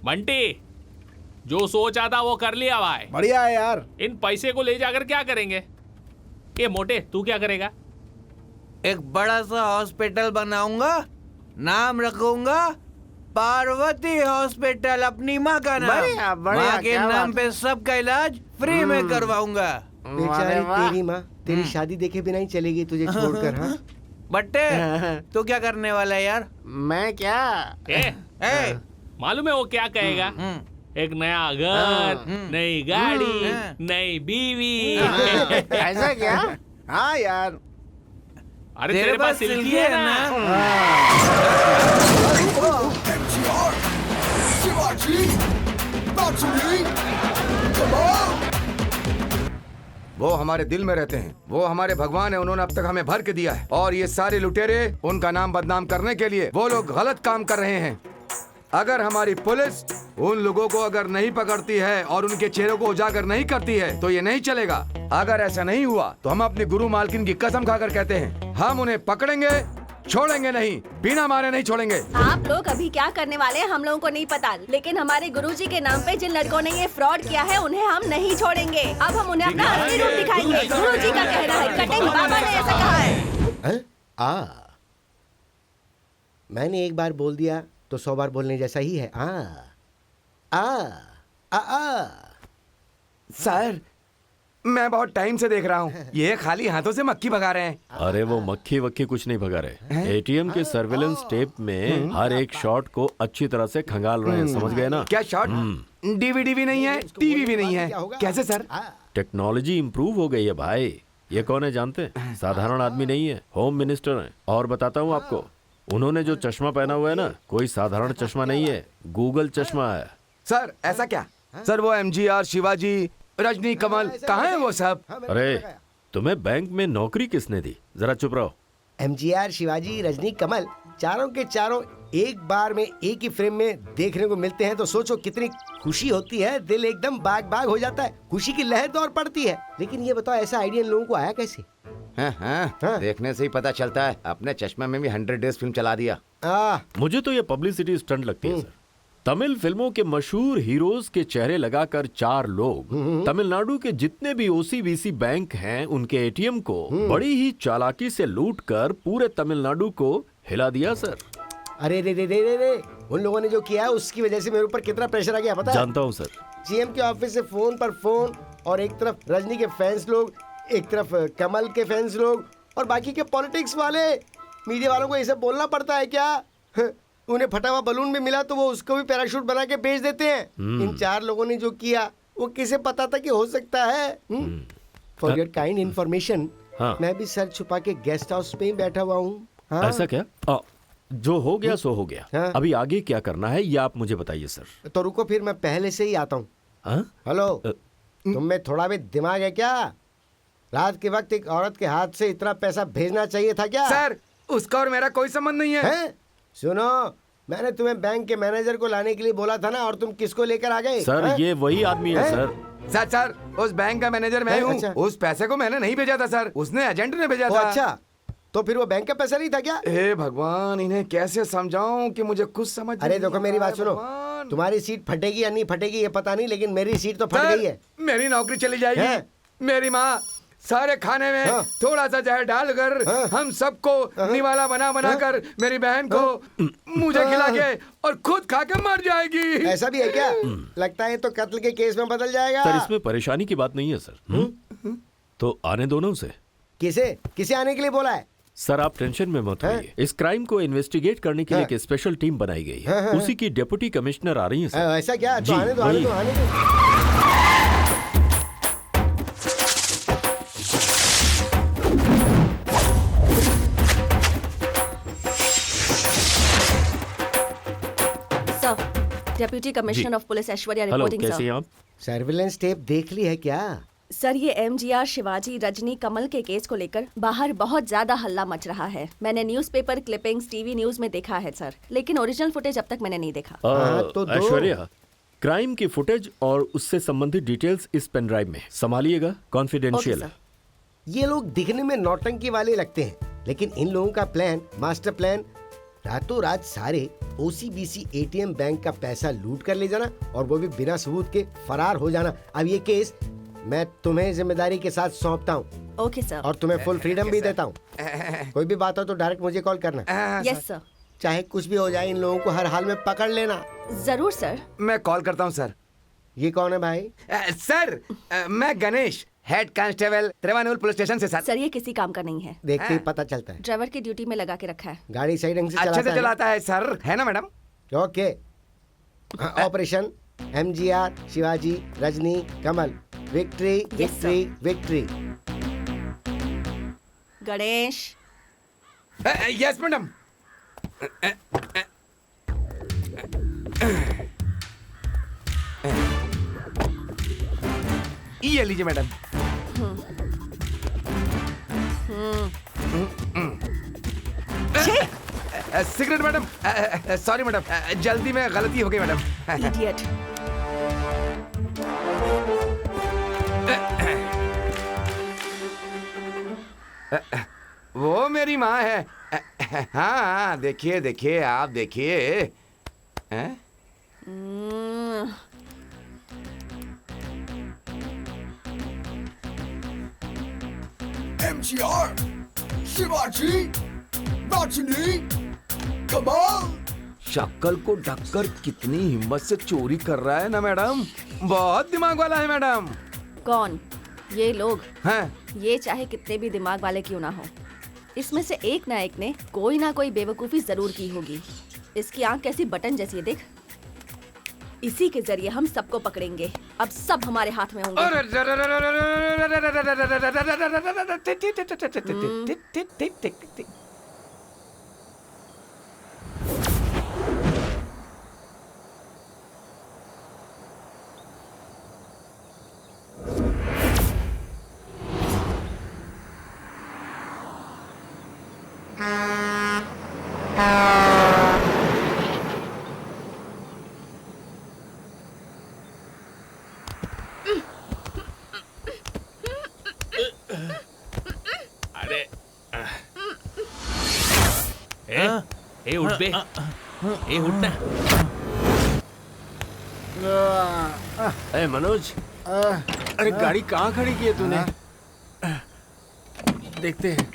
बंटी, जो सोचा था वो कर लिया भाई।
बढ़िया है यार।
इन पैसे को ले जाकर क्या करेंगे? ये मोटे, तू क्या करेगा?
एक बड़ा सा हॉस्पिटल बनाऊंगा, नाम रखूंगा पार्वती हॉस्पिटल, अपनी माँ का नाम।
बढ़िया, बढ़िया,
माँ के
क्या
नाम
बात।
पे सबका इलाज फ्री में करवाऊंगा।
बेचारी तेरी माँ तेरी शादी देखे बिना ही चलेगी तुझे छोड़कर। हाँ
बट्टे तू क्या करने वाला है यार?
मैं क्या
ए,
मालूम है वो क्या कहेगा? एक नया घर, नई गाड़ी, नई बीवी।
ऐसा क्या?
हाँ यार,
अरे तेरे पास सिल्की है ना?
MTR, शिवाजी, बाचुरी, कमाल।
वो हमारे दिल में रहते हैं, वो हमारे भगवान है, उन्होंने अब तक हमें भर के दिया है। और ये सारे लुटेरे उनका नाम बदनाम करने के लिए वो लोग गलत काम कर रहे हैं। अगर हमारी पुलिस उन लोगों को अगर नहीं पकड़ती है और उनके चेहरों को उजागर नहीं करती है तो ये नहीं चलेगा। अगर ऐसा नहीं हुआ तो हम अपनी गुरु मालकिन की कसम खाकर कहते हैं, हम उन्हें पकड़ेंगे, छोड़ेंगे नहीं, बिना मारे नहीं छोड़ेंगे।
आप लोग अभी क्या करने वाले हैं हम लोगों को नहीं पता, लेकिन हमारे गुरुजी के नाम पे जिन लड़कों ने ये फ्रॉड किया है उन्हें हम नहीं छोड़ेंगे। अब हम उन्हें अपना असली रूप दिखाएंगे। गुरुजी का कहना है, कटिंग बाबा ने ऐसा कहा है।
मैंने एक बार बोल दिया तो 100 बार बोलने जैसा ही है।
सर मैं बहुत टाइम से देख रहा हूँ, ये खाली हाथों से मक्खी भगा रहे हैं।
अरे वो मक्खी वक्खी कुछ नहीं भगा रहे। एटीएम के सर्वेलेंस टेप में हर एक शॉट को अच्छी तरह से खंगाल रहे हैं, समझ गए ना?
क्या शॉट? डीवीडी भी नहीं है, टीवी भी नहीं है, कैसे सर?
टेक्नोलॉजी इम्प्रूव हो गई है भाई। ये कौन है जानते हैं? साधारण आदमी नहीं है, होम मिनिस्टर हैं। और बताता हूँ आपको, उन्होंने जो चश्मा पहना हुआ है ना, कोई साधारण चश्मा नहीं है, गूगल चश्मा है।
सर ऐसा क्या? सर वो MGR, शिवाजी, रजनी, कमल कहाँ है वो सब?
अरे तुम्हें बैंक में नौकरी किसने दी? जरा चुप रहो।
MGR, शिवाजी, रजनी, कमल चारों के चारों एक बार में एक ही फ्रेम में देखने को मिलते हैं तो सोचो कितनी खुशी होती है। दिल एकदम बाग बाग हो जाता है, खुशी की लहर तो और पड़ती है। लेकिन ये बताओ ऐसा आइडिया इन लोगों को आया कैसे?
हाँ, देखने से ही पता चलता है। अपने चश्मे में भी 100 डेज फिल्म चला दिया।
मुझे तो ये पब्लिसिटी स्टंट लगती है सर। तमिल फिल्मों के मशहूर हीरोज के चेहरे लगाकर 4 लोग तमिलनाडु के जितने भी OCBC बैंक हैं उनके एटीएम को बड़ी ही चालाकी से लूटकर पूरे तमिलनाडु को हिला दिया सर।
अरे रे रे रे रे रे, उन लोगों ने जो किया उसकी वजह से मेरे ऊपर कितना प्रेशर आ गया पता है?
जानता हूँ सर।
GM के ऑफिस से फोन पर फोन, और एक तरफ रजनी के फैंस लोग, एक तरफ कमल के फैंस लोग, और बाकी के पॉलिटिक्स वाले। मीडिया वालों को ये सब बोलना पड़ता है क्या? उन्हें फटा हुआ बलून भी मिला तो वो उसको भी पैराशूट बना के बेच देते हैं। इन 4 लोगों ने जो किया वो किसे पता था कि हो सकता है? फॉर योर काइंड इन्फॉर्मेशन, मैं भी सर छुपा के गेस्ट हाउस में ही बैठा हुआ हूँ।
ऐसा क्या? जो हो गया सो हो गया। अभी आगे क्या करना है ये आप मुझे बताइए सर।
तो रुको फिर, मैं पहले से ही आता हूँ। हेलो, तुम में थोड़ा भी दिमाग है क्या? रात के वक्त एक औरत के हाथ से इतना पैसा भेजना चाहिए था क्या?
सर उसका और मेरा कोई संबंध नहीं है।
सुनो, मैंने तुम्हें बैंक के मैनेजर को लाने के लिए बोला था ना, और तुम किसको लेकर आ गए?
सर ये वही आदमी है सर।
सर उस बैंक का मैनेजर मैं हूँ। अच्छा। उस पैसे को मैंने नहीं भेजा था सर, उसने एजेंट ने भेजा था।
अच्छा, तो फिर वो बैंक का पैसा नहीं था क्या?
हे भगवान, इन्हें कैसे समझाऊं कि मुझे कुछ समझ।
अरे देखो मेरी बात सुनो, तुम्हारी सीट फटेगी या नहीं फटेगी ये पता नहीं, लेकिन मेरी सीट तो फट गई है।
मेरी नौकरी चली जाएगी। मेरी माँ सारे खाने में थोड़ा सा जहर डालकर हम सबको निवाला बना कर मेरी बहन को मुझे खिला के और खुद खा के मर जाएगी।
ऐसा भी है क्या? लगता है तो कत्ल के केस में बदल जाएगा।
सर इसमें परेशानी की बात नहीं है सर। तो आने दो ना उसे।
किसे आने के लिए बोला है?
सर आप टेंशन में मत होइए। इस क्राइम को इन्वेस्टिगेट करने के लिए एक स्पेशल टीम बनाई गई है। उसी की डेप्यूटी कमिश्नर आ रही है सर।
ऐसा क्या? तो आने दो।
Deputy commissioner of police Aishwarya reporting sir.
कैसे हैं आप?
सर्विलेंस टेप देख ली है क्या?
सर ये MGR, शिवाजी, रजनी, कमल के केस को लेकर बाहर बहुत ज्यादा हल्ला मच रहा है। मैंने न्यूज़पेपर क्लिपिंग्स, टीवी न्यूज में देखा है सर, लेकिन ओरिजिनल फुटेज अब तक मैंने नहीं देखा।
तो
ऐश्वर्या, क्राइम की फुटेज और उससे संबंधित डिटेल्स इस पेन ड्राइव में संभालिएगा, कॉन्फिडेंशियल है।
ये लोग दिखने में नौटंकी वाले लगते हैं, लेकिन इन लोगों का प्लान, मास्टर प्लान, रातों रात सारे OCBC ATM बैंक का पैसा लूट कर ले जाना और वो भी बिना सबूत के फरार हो जाना। अब ये केस मैं तुम्हें जिम्मेदारी के साथ सौंपता हूँ।
Okay sir.
और तुम्हें फुल फ्रीडम भी देता हूँ। कोई भी बात हो तो डायरेक्ट मुझे कॉल करना।
Yes sir.
चाहे कुछ भी हो जाए, इन लोगों को हर हाल में पकड़ लेना।
जरूर सर।
मैं कॉल करता हूँ सर।
ये कौन है भाई?
सर मैं गणेश, हेड कांस्टेबल त्रिवानुल पुलिस स्टेशन से सर।
सर ये किसी काम का नहीं है।
देखते ही पता चलता है।
ड्राइवर की ड्यूटी में लगा के रखा है।
गाड़ी सही ढंग से
अच्छे से
चलाता
चलाता है सर, है ना मैडम?
है। Okay. Operation MGR, Shivaji, Rajni, Kamal, victory, victory, victory.
Ganesh.
Yes madam. ये लीजिए madam. Cigarette madam. Sorry madam, जल्दी में गलती हो गई मैडम।
इडियट।
वो मेरी माँ है। हाँ देखिए देखिए, आप देखिए। हैं?
MGR, शिवाजी, रजनी, कमाल।
शक्ल को ढककर कितनी हिम्मत से चोरी कर रहा है ना मैडम। बहुत दिमाग वाला है मैडम।
कौन? ये लोग
हैं?
ये चाहे कितने भी दिमाग वाले क्यों ना हो, इसमें से एक ना एक ने कोई ना कोई बेवकूफी जरूर की होगी। इसकी आंख कैसी बटन जैसी है देख। इसी के जरिए हम सबको पकड़ेंगे। अब सब हमारे हाथ में होंगे।
ए उठ बे, ए उठ ना।
अरे मनोज, अरे गाड़ी कहाँ खड़ी की है तूने? देखते हैं।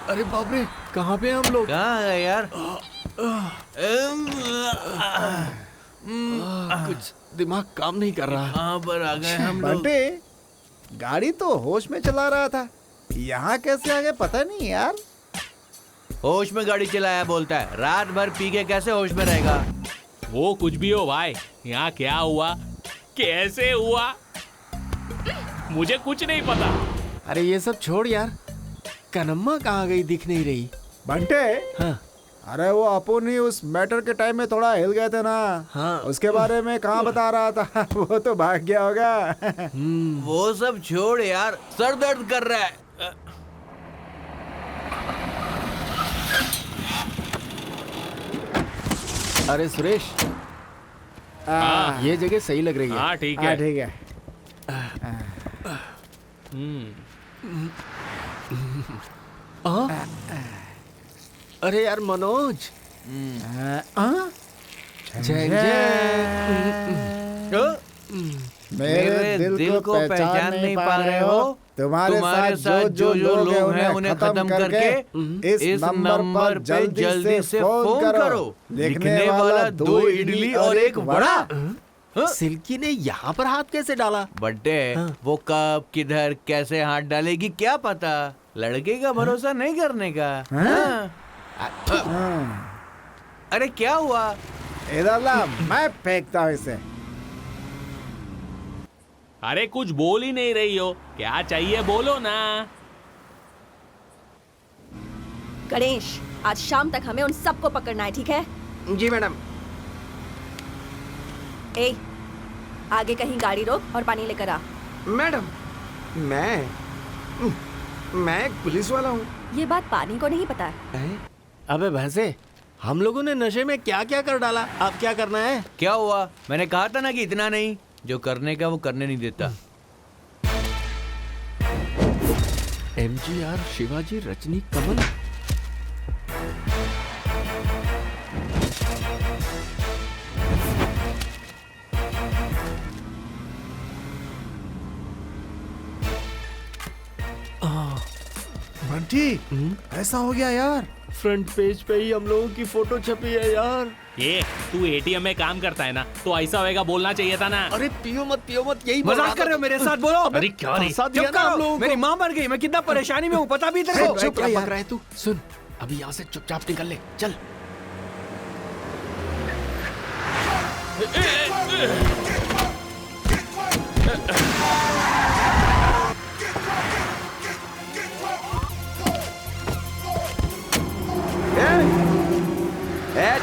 अरे बाप रे, कहाँ पे हैं हम लोग?
कहाँ गए यार?
कुछ दिमाग काम नहीं कर रहा।
कहाँ पर आ गए हम लोग?
बंटे, गाड़ी तो होश में चला रहा था, यहाँ कैसे आ गए पता नहीं यार।
होश में गाड़ी चलाया बोलता है, रात भर पी के कैसे होश में रहेगा?
वो कुछ भी हो भाई, यहाँ क्या हुआ, कैसे हुआ, मुझे कुछ नहीं पता।
अरे ये सब छोड़ यार, कनम्मा कहाँ गई, दिख नहीं रही।
बंटे,
हाँ
अरे वो अपन ही उस मैटर के टाइम में थोड़ा हिल गए थे ना।
हाँ।
उसके बारे में कहाँ बता रहा था। वो तो भाग गया होगा।
वो सब छोड़ यार, सर दर्द कर रहा है।
अरे सुरेश, ये जगह सही लग रही है।
हाँ ठीक है।
ठीक है।
अरे यार मनोज, जय जय।
मेरे दिल को पहचान नहीं पा रहे हो? तुम्हारे साथ जो लोग हैं उन्हें खत्म करके इस नंबर पे जल्दी से फोन करो। लिखने वाला 2 इडली और 1 वड़ा।
सिल्की ने यहाँ पर हाथ कैसे डाला?
बड्डे, वो कब किधर कैसे हाथ डालेगी क्या पता। लड़के का भरोसा नहीं करने का। अरे क्या हुआ?
इधर ला, मैं फेंकता हूँ इसे।
अरे कुछ बोल ही नहीं रही हो, क्या चाहिए बोलो ना।
गणेश, आज शाम तक हमें उन सबको पकड़ना है, ठीक है?
जी मैडम।
ए, आगे कहीं गाड़ी रोक और पानी लेकर आ।
मैडम, मैं एक पुलिस वाला हूँ।
ये बात पानी को नहीं पता है।
अबे भैंसे, हम लोगों ने नशे में क्या क्या कर डाला, अब क्या करना है?
क्या हुआ? मैंने कहा था ना कि इतना नहीं, जो करने का वो करने नहीं देता।
MGR, शिवाजी, रजनी, कमल।
बंटी, ऐसा हो गया यार।
फ्रंट पेज पे ही हम लोगों की फोटो छपी है यार।
ये तू एटीएम में काम करता है ना, तो ऐसा होएगा बोलना चाहिए था ना।
अरे पियो मत, यही
मजाक कर रहे हो मेरे साथ? बोलो।
अरे क्या रे?
चुप करो, मेरी माँ मर गई, मैं कितना परेशानी में हूँ पता भी तेरे को?
चुप क्या पक रहा है तू? सुन, अभी यहाँ से चुपचाप निकल ले, चल।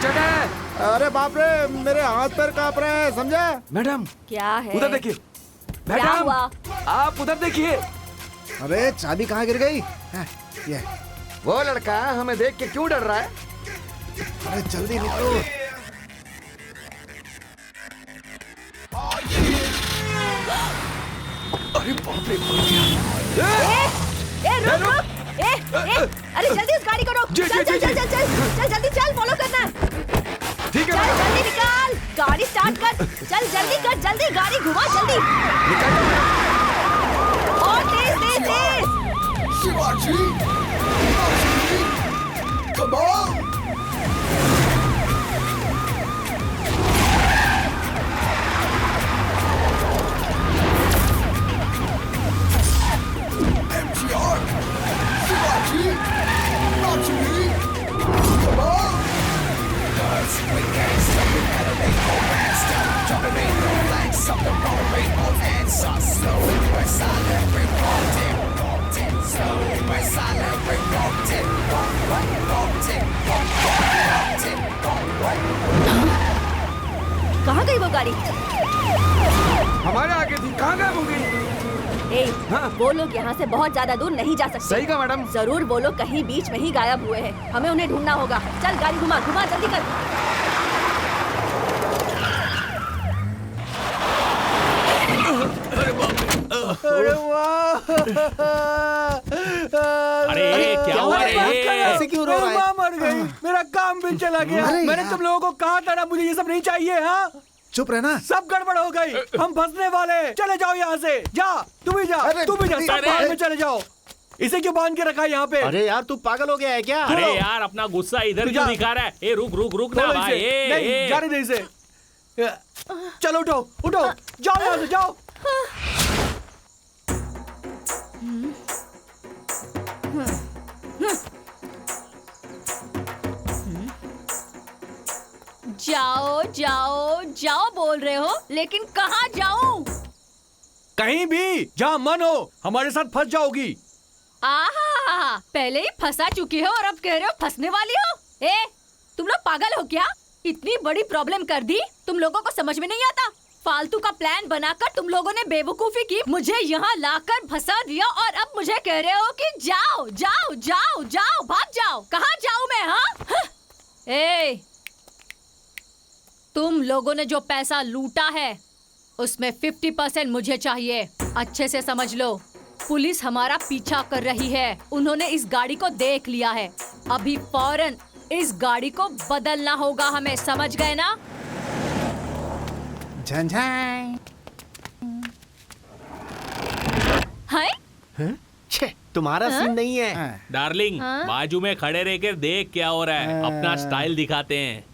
छोटे,
अरे बाप रे, मेरे हाथ पैर कांप रहे हैं, समझा?
मैडम
क्या है?
उधर देखिए।
क्या
मैडम
हुआ?
आप उधर देखिए।
अरे चाबी कहाँ गिर गई? ये
वो लड़का हमें देख के क्यों डर रहा है?
अरे जल्दी निकलो।
अरे बाप रे, मर गया।
रुक। अरे जल्दी उस गाड़ी को रोक। चल जल्दी चल, फॉलो करना।
ठीक है,
चल जल्दी निकाल, गाड़ी स्टार्ट कर। चल जल्दी कर, जल्दी गाड़ी घुमा, जल्दी। और तेज।
Shivaji, come on! MTR, Shivaji, Rajini, come on! 'Cause we can't stop, we gotta make no rest. Jumping in the flanks of the rolling on answers. Slow, we're silent, we're walked in. Slow, we're silent, we're walked in.
कहाँ गई वो गाड़ी?
हमारे आगे थी, कहाँ गायब हो गई?
ए, वो लोग यहाँ से बहुत ज्यादा दूर नहीं जा सकते।
सही कहा मैडम।
जरूर वो लोग कहीं बीच में ही गायब हुए हैं। हमें उन्हें ढूंढना होगा। चल गाड़ी घुमा जल्दी कर।
अरे वाह!
अरे क्या हुआ रे?
ऐसे क्यों रो रहा है?
मेरी माँ मर गई, मेरा काम भी चला गया।
अरे
मैंने
यार।
तुम लोगों को कहा था ना, मुझे ये सब नहीं चाहिए। हाँ,
चुप रहना।
सब गड़बड़ हो गई, हम फंसने वाले। चले जाओ यहाँ से, जा तू भी जा,
अरे,
तू भी जा, सब बाहर में चले जाओ। इसे क्यों बांध के रखा है यहाँ पे?
अरे यार तू पागल हो गया है क्या?
अरे यार अपना गुस्सा इधर क्यों दिखा रहा है? ए रुक ना
बोलो
भाई।
इसे। नहीं, जाने दे इसे। चलो उठो, जाओ यहाँ से, जाओ।
जाओ बोल रहे हो, लेकिन कहाँ जाऊं?
कहीं भी जहाँ मन हो, हमारे साथ फंस जाओगी।
आहा, पहले ही फंसा चुकी हो और अब कह रहे हो फंसने वाली हो। ए, तुम लोग पागल हो क्या? इतनी बड़ी प्रॉब्लम कर दी, तुम लोगों को समझ में नहीं आता? फालतू का प्लान बनाकर तुम लोगों ने बेवकूफी की, मुझे यहाँ लाकर फंसा दिया और अब मुझे कह रहे हो कि जाओ, भाग जाओ। कहाँ जाऊँ मैं? हाँ? ए, तुम लोगों ने जो पैसा लूटा है उसमें 50% मुझे चाहिए। अच्छे से समझ लो, पुलिस हमारा पीछा कर रही है। उन्होंने इस गाड़ी को देख लिया है। अभी फौरन इस गाड़ी को बदलना होगा हमें, समझ गए ना?
झंझाई।
हाय?
छे, तुम्हारा सीन नहीं है।
डार्लिंग, बाजू में खड़े रह कर देख क्या हो रहा है, अपना स्टाइल दिखाते हैं।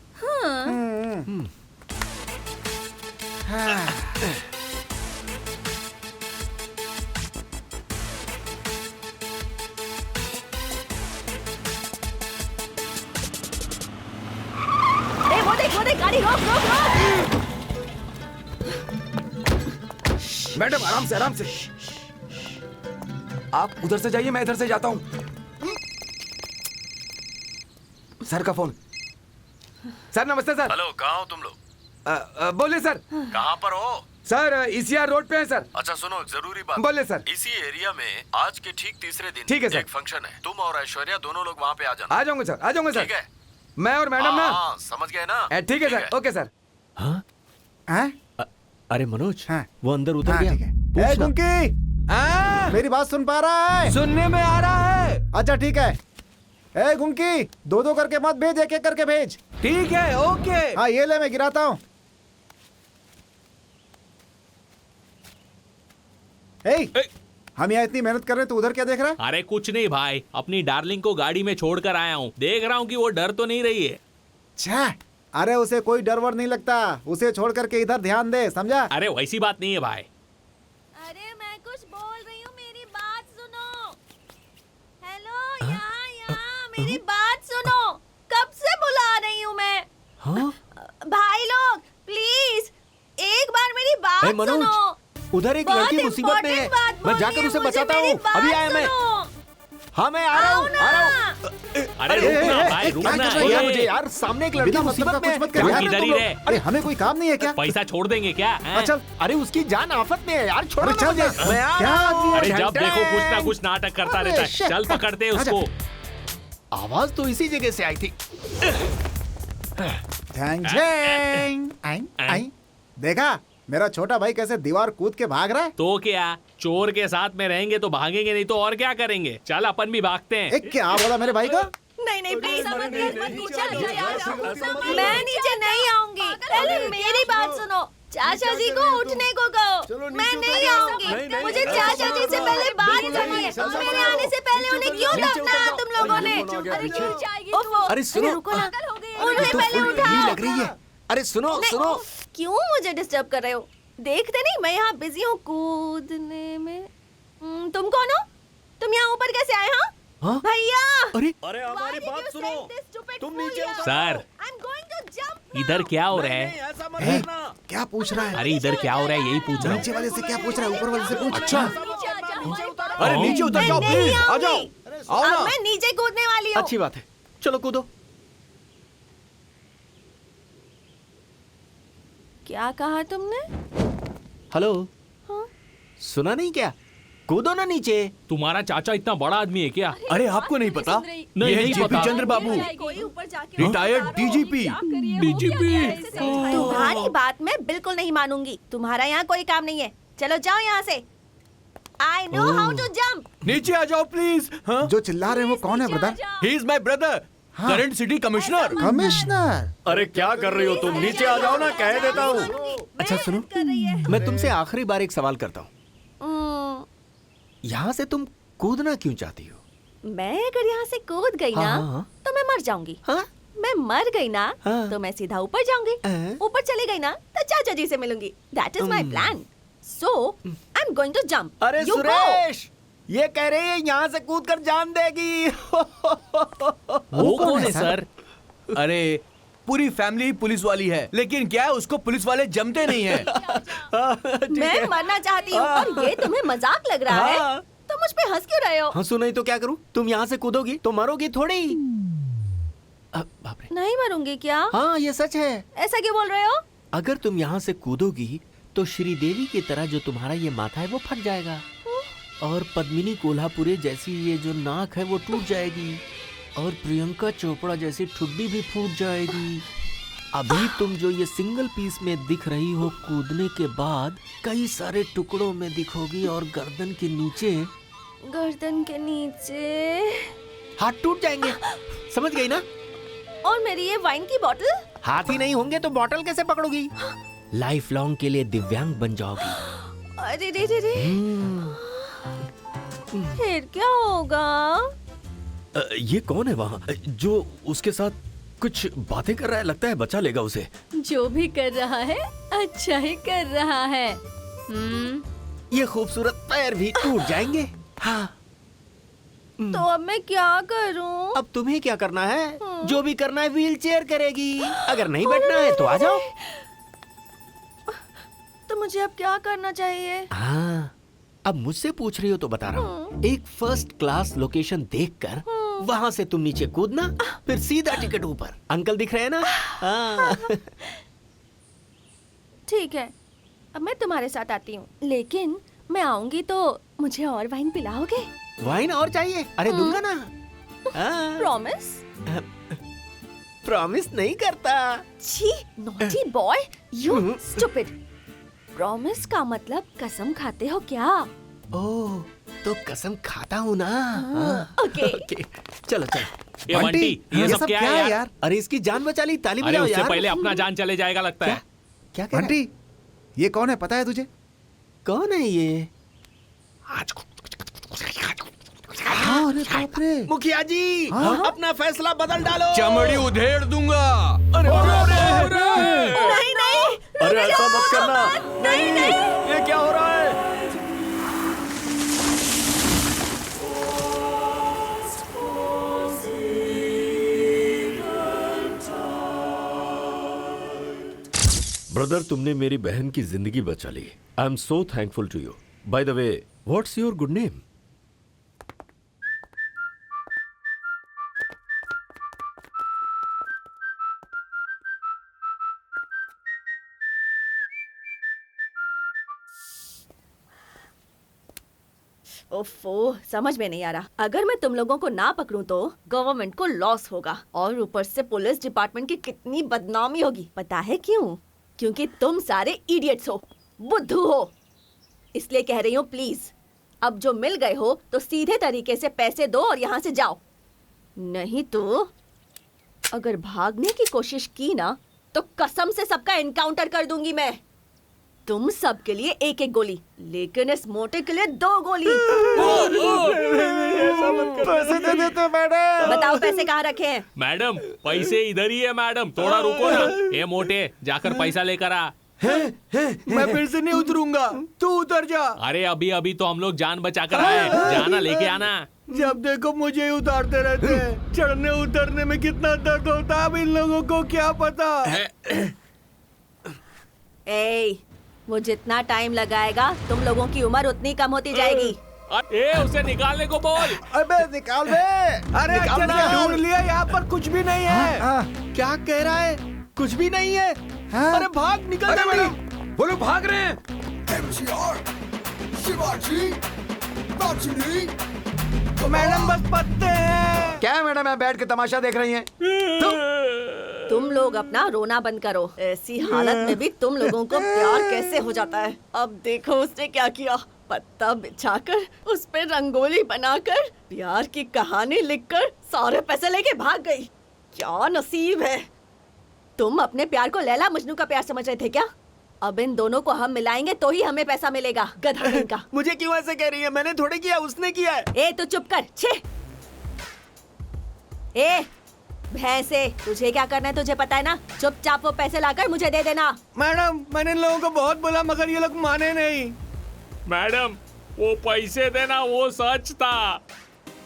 वो देख गाड़ी रोक।
मैडम आराम से। आप उधर से जाइए, मैं इधर से जाता हूँ। सर का फोन। सर नमस्ते सर।
हेलो, कहाँ हो तुम लोग?
बोलिए सर।
कहाँ पर हो?
सर ईसीआर रोड पे है सर।
अच्छा सुनो, जरूरी बात।
बोलिए सर।
इसी एरिया में आज के ठीक तीसरे दिन
ठीक है सर।
एक फंक्शन है। तुम और ऐश्वर्या दोनों लोग वहाँ पे आ जाना।
आ जाऊंगा सर।
ठीक है,
मैं और मैडम ना।
हाँ, समझ गए ना?
ठीक है सर, ओके सर।
हाँ?
अरे मनोज,
हाँ।
वो अंदर उतर
हाँ,
गया।
ठीक है।
पूछना।
गुंकी, मेरी बात सुन पा रहा है?
सुनने में आ रहा है।
अच्छा ठीक है। ए गुंकी, दो करके मत भेज, एक करके भेज।
ठीक है, ओके।
हाँ ये ले, मैं गिराता हूँ। हम यहाँ इतनी मेहनत कर रहे हैं, तो उधर क्या देख रहा है?
अरे कुछ नहीं भाई, अपनी डार्लिंग को गाड़ी में छोड़कर आया हूँ। देख रहा हूँ कि वो डर तो नहीं रही है।
छा, अरे उसे कोई डर वर नहीं लगता, उसे छोड़ करके इधर ध्यान दे, समझा?
अरे वैसी बात नहीं है भाई।
अरे मैं कुछ बोल रही हूँ, मेरी बात सुनो। हेलो, यहाँ मेरी बात सुनो। कब से बुला रही हूँ मैं?
हाँ?
भाई लोग प्लीज एक बार मेरी
ए,
बात
मनोज,
सुनो।
उधर एक
बहुत
लड़की मुसीबत में है।
important बात
मैं
बोलनी
जाकर
है
उसे
मुझे,
बचाता
मेरी
हूँ।
बात
अभी आया मैं।
सुनो।
हाँ, मैं आ रहा हूँ, आ रहा हूँ।
अरे रुकना भाई, रुकना।
क्या कर रहा है मुझे यार? सामने एक लड़की
बिना मतलब
मुसीबत
का
में
कुछ
है।
मत कर
क्या
यार,
कर
इधर
तुम
ही
लोग?
रहे।
अरे हमें कोई काम नहीं है क्या?
पैसा छोड़ देंगे क्या? हैं?
चल, अरे उसकी जान आफत में है यार, छोड़ो
अरे
ना
चल
मुझे।
यार,
मैं आ
क्या
रहा
आदमी
हूँ।
है?
अरे जब
झंडे।
देखो कुछ ना कुछ नाटक करता
अरे
रहता है।
shit।
चल पकड़ते हैं
आजा।
उसको।
आवाज तो इसी जगह से आई थी।
झैंग झैंग। आई, आई। देखा मेरा छोटा भाई कैसे दीवार कूद के भाग रहा है?
तो क्या, चोर के साथ में रहेंगे तो भागेंगे, नहीं तो और क्या करेंगे। चल अपन भी भागते हैं।
एक क्या बोला मेरे भाई का?
नहीं प्लीज मैं नीचे नहीं आऊंगी। पहले मेरी बात सुनो। चाचा जी को उठने को कहो। मैं नहीं आऊंगी। मुझे चाचा जी से पहले बात करनी है। मेरे आने से पहले उन्हें क्यों दफनाया तुम लोगों ने? ओफो,
अरे सुनो,
रुको ना।
ये
उन्हें
तो
पहले
फुल
उठाओ।
भीड़ लग रही है। अरे सुनो
नहीं,
सुनो।
क्यों मुझे डिस्टर्ब कर रहे हो? देखते नहीं मैं यहाँ बिजी हूँ कूदने में। तुम कौन हो? तुम यहाँ ऊपर कैसे आए? हाँ भैया।
अरे हमारी बात सुनो, तुम नीचे उतरो।
सर इधर क्या हो रहा है?
ऐसा मत
ए,
करना।
क्या पूछ रहा है?
अरे इधर क्या हो रहा है, यही पूछ रहा हूँ।
नीचे वाले से क्या पूछ रहा है? ऊपर वाले से पूछ।
अच्छा, अरे
हाँ।
नीचे उतर जाओ
मैं नहीं
प्लीज, आ
आऊंगी।
जाओ, आओ
अब
ना।
मैं नीचे कूदने वाली हूँ।
अच्छी बात है, चलो कूदो।
क्या कहा तुमने?
हेलो,
हाँ?
सुना नहीं क्या? कूदो ना नीचे।
तुम्हारा चाचा इतना बड़ा आदमी है क्या?
अरे आपको नहीं पता?
नहीं,
ये है
नहीं
जेपी
पता।
चंद्र बाबू,
कोई ऊपर जाके
रिटायर्ड डीजीपी।
डीजीपी।
तुम्हारी बात मैं बिल्कुल नहीं मानूंगी। तुम्हारा यहाँ कोई काम नहीं है। चलो जाओ यहाँ से। I know how to jump.
नीचे आ जाओ प्लीज। हाँ,
जो चिल्ला रहे हैं वो कौन है brother?
He is my brother, current city commissioner.
Commissioner.
अरे क्या कर रही हो तुम? नीचे आ जाओ ना, कह देता हूँ। अच्छा सुनो, मैं तुमसे आखिरी बार एक सवाल करता हूँ। यहाँ से तुम कूदना क्यों चाहती हो?
मैं अगर यहाँ से कूद गई ना
हाँ।
तो मैं मर जाऊंगी।
हाँ?
मैं मर गई ना
हाँ।
तो मैं सीधा ऊपर जाऊंगी। ऊपर चली गई ना तो चाचा जी से मिलूंगी। That is my plan. So I am going to jump.
अरे सुरेश, ये कह रही है यहाँ से कूद कर जान देगी।
वो कौन है सर?
अरे पूरी फैमिली पुलिस वाली है, लेकिन क्या है उसको पुलिस वाले जमते नहीं है।
मैं मरना चाहती हूँ और ये तुम्हें मजाक लग रहा है? तो मुझ पे हंस क्यों रहे हो?
हंसू नहीं तो क्या करूँ? तुम यहाँ से कूदोगी तो मरोगी थोड़ी। बाप रे।
नहीं मरूंगी क्या?
हाँ ये सच है।
ऐसा क्यों बोल रहे हो?
अगर तुम यहाँ से कूदोगी तो श्रीदेवी की तरह जो तुम्हारा ये माथा है वो फट जाएगा, और पद्मिनी कोल्हापुरे जैसी ये जो नाक है वो टूट जाएगी, और प्रियंका चोपड़ा जैसी ठुड्डी भी फूट जाएगी। अभी तुम जो ये सिंगल पीस में दिख रही हो, कूदने के बाद कई सारे टुकड़ों में दिखोगी, और गर्दन के नीचे हाथ टूट जाएंगे। समझ गई ना?
और मेरी ये वाइन की बोतल?
हाथ ही नहीं होंगे तो बोतल कैसे पकड़ोगी? लाइफ लॉन्ग के लिए दिव्यांग बन जाओगी।
अरे रे रे रे। फिर क्या होगा?
ये कौन है वहाँ जो उसके साथ कुछ बातें कर रहा है? लगता है बचा लेगा उसे।
जो भी कर रहा है अच्छा ही कर रहा है।
ये खूबसूरत पैर भी टूट जाएंगे। हाँ।
तो अब मैं क्या करूं?
अब तुम्हें क्या करना है? जो भी करना है व्हील चेयर करेगी। अगर नहीं बैठना है तो आ जाओ।
तो मुझे अब क्या करना चाहिए?
हाँ, अब मुझसे पूछ रही हो तो बता रहा हूँ। एक फर्स्ट क्लास लोकेशन देखकर वहाँ से तुम नीचे कूदना, फिर सीधा टिकट ऊपर। अंकल दिख रहे हैं ना? हाँ।
ठीक है, अब मैं तुम्हारे साथ आती हूँ, लेकिन मैं आऊंगी तो मुझे और वाइन पिलाओगे?
वाइन और चाहिए? अरे दूंगा ना।
प्रॉमिस?
प्रॉमिस नहीं करता।
छी, naughty boy, you stupid. Promise का मतलब कसम खाते हो क्या?
ओह, तो कसम खाता हूँ ना।
ओके।
चलो चलो।
ये बंटी, ये सब क्या है यार?
अरे इसकी जान बचा ली, ताली
अरे
बजाओ
उससे
यार।
पहले अपना जान चले जाएगा लगता है।
क्या कह रहा है?
बंटी, ये कौन है पता है तुझे?
कौन है ये?
आज
अरे बाप रे।
मुखिया जी अपना फैसला बदल डालो।
चमड़ी उधेड़ दूंगा।
नहीं नहीं,
अरे ऐसा मत करना।
नहीं नहीं।
ये क्या हो रहा है? ब्रदर, तुमने मेरी बहन की जिंदगी बचा ली। I am so thankful to you. By the way, what's your good name?
ओफो, समझ में नहीं आ रहा। अगर मैं तुम लोगों को ना पकड़ूं तो गवर्नमेंट को लॉस होगा और ऊपर से पुलिस डिपार्टमेंट की कितनी बदनामी होगी। पता है क्यों? क्योंकि तुम सारे इडियट्स हो, बुद्धू हो। इसलिए कह रही हूँ प्लीज, अब जो मिल गए हो तो सीधे तरीके से पैसे दो और यहाँ से जाओ। नहीं तो अगर भागने की कोशिश की ना तो कसम से सबका एनकाउंटर कर दूंगी मैं। तुम सब के लिए एक एक गोली, लेकिन इस मोटे के लिए 2 गोली।
पैसे दे देते मैडम।
बताओ पैसे कहाँ रखे हैं?
मैडम पैसे इधर ही है मैडम, थोड़ा रुको ना। ये मोटे, जाकर पैसा लेकर आ।
मैं फिर से नहीं उतरूंगा, तू उतर जा।
अरे अभी अभी तो हम लोग जान बचा कर आए, जाना लेके आना।
जब देखो मुझे ही उतारते रहते हैं। चढ़ने उतरने में कितना दर्द होता है अब इन लोगों को क्या पता।
ए, वो जितना टाइम लगाएगा तुम लोगों की उम्र उतनी कम होती जाएगी।
ए, उसे निकालने को बोल।
अबे निकाल बे।
अरे अच्छा ढूंढ लिया, यहाँ पर कुछ भी नहीं है। क्या कह रहा है? कुछ भी नहीं है। अरे भाग, निकल जा मैडम।
वो लोग भाग रहे हैं।
MGR, शिवाजी, बाचुनी।
मैडम बस पत्ते हैं।
क्या है मैडम, यहाँ बैठ के तमाशा देख रही हैं?
तुम लोग अपना रोना बंद करो। ऐसी हालत में भी तुम लोगों को प्यार कैसे हो जाता है। अब देखो उसने क्या किया। पत्ता बिछाकर उस पे रंगोली बनाकर प्यार की कहानी लिखकर सारे पैसे लेके भाग गई। क्या नसीब है। तुम अपने प्यार को लैला मजनू का प्यार समझ रहे थे क्या? अब इन दोनों को हम मिलाएंगे तो ही हमें पैसा मिलेगा। गधा का।
मुझे क्यों ऐसे कह रही है? मैंने थोड़े किया, उसने किया है।
ए तू चुप कर। छे। ए भैंसे, तुझे क्या करना है तुझे पता है ना। चुपचाप वो पैसे लाकर मुझे दे देना।
मैडम मैंने इन लोगों को बहुत बोला मगर ये लोग माने नहीं।
मैडम वो पैसे देना वो सच था,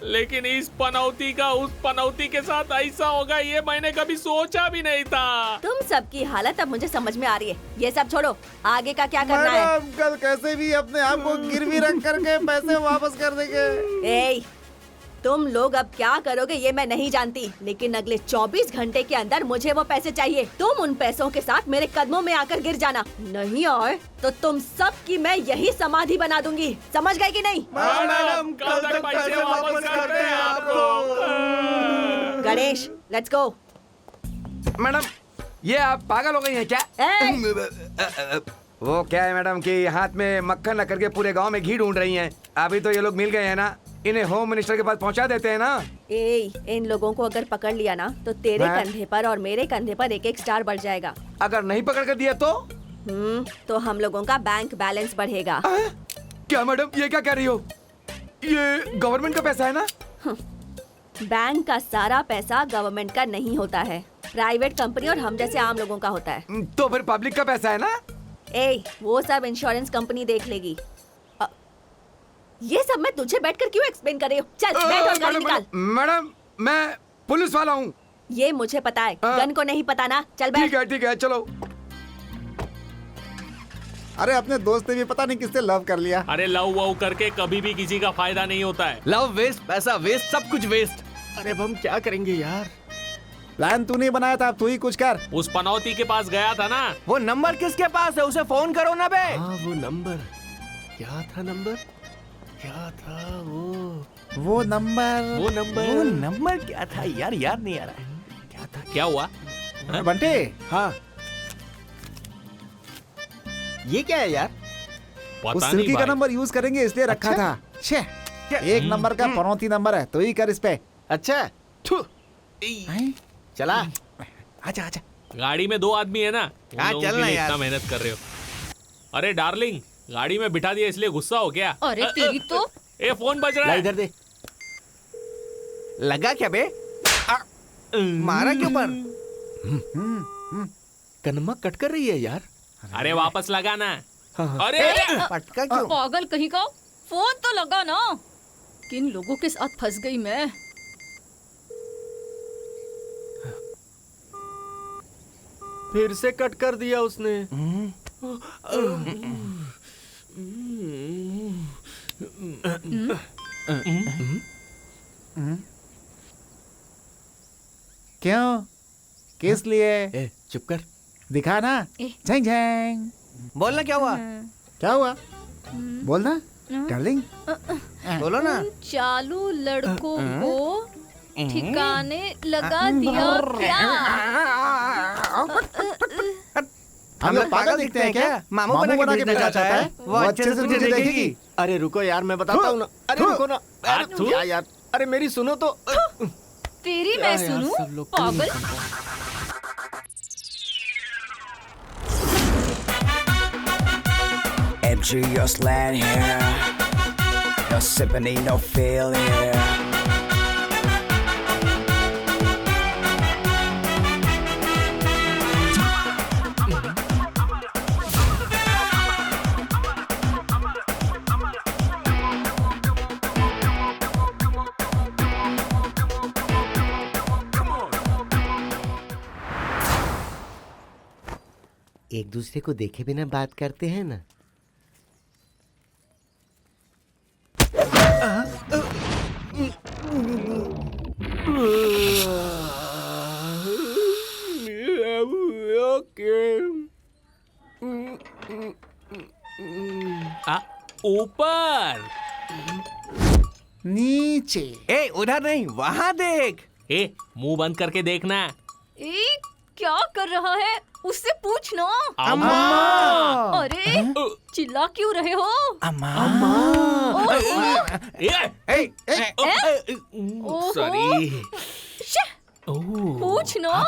लेकिन इस पनौती का उस पनौती के साथ ऐसा होगा ये मैंने कभी सोचा भी नहीं था।
तुम सबकी हालत अब मुझे समझ में आ रही है। ये सब छोड़ो, आगे का क्या करना है?
मैडम कल कैसे भी अपने आप को गिरवी रख करके पैसे वापस कर देंगे।
ए, तुम लोग अब क्या करोगे ये मैं नहीं जानती, लेकिन अगले 24 घंटे के अंदर मुझे वो पैसे चाहिए। तुम उन पैसों के साथ मेरे कदमों में आकर गिर जाना, नहीं और तो तुम सब की मैं यही समाधि बना दूंगी। समझ गए कि नहीं?
मैडम कल तक पैसे वापस करते हैं आपको।
Ganesh, let's go.
मैडम ये आप पागल हो गई हैं क्या? वो क्या है मैडम कि हाथ में मक्खन रख करके पूरे गांव में घी ढूंढ रही हैं। अभी तो ये लोग मिल गए हैं ना, इन्हें होम मिनिस्टर के पास पहुंचा देते हैं ना।
ए, इन लोगों को अगर पकड़ लिया ना तो तेरे कंधे पर और मेरे कंधे पर एक एक स्टार बढ़ जाएगा।
अगर नहीं पकड़ कर दिया तो
तो हम लोगों का बैंक बैलेंस बढ़ेगा।
क्या मैडम ये क्या कह रही हो? ये गवर्नमेंट का पैसा है ना?
बैंक का सारा पैसा गवर्नमेंट का नहीं होता है, प्राइवेट कंपनी और हम जैसे आम लोगों का होता है।
तो फिर पब्लिक का पैसा है ना?
ए, वो सब इंश्योरेंस कंपनी देख लेगी। ये सब मैं तुझे बैठकर क्यों एक्सप्लेन कर रही हूँ? चल बैठ और गाड़ी निकाल।
मैडम मैं पुलिस वाला हूँ।
ये मुझे पता है, गन को नहीं पता ना। चल बैठ।
ठीक है चलो।
अरे अपने दोस्त ने भी पता नहीं किससे लव कर लिया।
अरे लव वव करके कभी भी किसी का फायदा नहीं होता है।
लव वेस्ट, पैसा वेस्ट, सब कुछ वेस्ट। अरे अब हम क्या करेंगे यार?
प्लान तूने बनाया था, अब तू ही कुछ कर।
उस पनौती के पास गया था ना।
वो नंबर किसके पास है? उसे फोन करो ना बे। हाँ वो नंबर क्या था? नंबर क्या था?
वो नंबर
क्या था यार? याद नहीं आ रहा है। क्या था?
क्या हुआ?
बंटे,
हाँ ये क्या है यार?
उस
पता
सिल्की
नहीं
का
भाई।
नंबर यूज करेंगे इसलिए रखा था। छे, एक नंबर का पनौती नंबर है, तो ही कर इस पे।
अच्छा चला।
आजा आजा।
गाड़ी में 2 आदमी है ना, उन
हाँ,
लोगों के
चलना
लिए
यार।
इतना मेहनत कर रहे हो। अरे डार्लिंग, गाड़ी में बिठा दिया इसलिए गुस्सा हो गया?
अरे तेरी तो।
ए फोन बज रहा
ला
है।
इधर दे।
लगा क्या बे? मारा क्यों पर?
कन्नमा कट कर रही है यार।
अरे वापस लगाना। अरे
पटका क्यों?
पागल कहीं का, फोन तो लगा ना। किन लोगों के साथ फंस गई मैं।
फिर से कट कर दिया उसने।
क्यों? किस लिए?
ए, चुप कर।
दिखा ना। Zheng Zheng.
बोलना क्या हुआ?
क्या हुआ? बोलना डार्लिंग।
बोलो ना।
चालू लड़कों को ठिकाने लगा दिया क्या?
हम लोग पागल दिखते हैं क्या?
मामू बना के भेजना चाहता है, वो अच्छे से तुझे देखेगी।
अरे रुको यार, मैं बताता हूँ ना। अरे रुको ना। अरे क्या यार, अरे मेरी सुनो तो।
तेरी मैं सुनूं? पागल।
MG, you're slant here. No sympathy, no failure.
एक दूसरे को देखे बिना बात करते हैं ना।
ऊपर
नीचे।
ए उधर नहीं, वहाँ देख।
ए मुंह बंद करके देखना।
ए क्या कर रहा है? उससे पूछ ना।
अम्मा।
अरे चिल्ला क्यों रहे हो?
अम्मा।
सॉरी।
पूछ ना।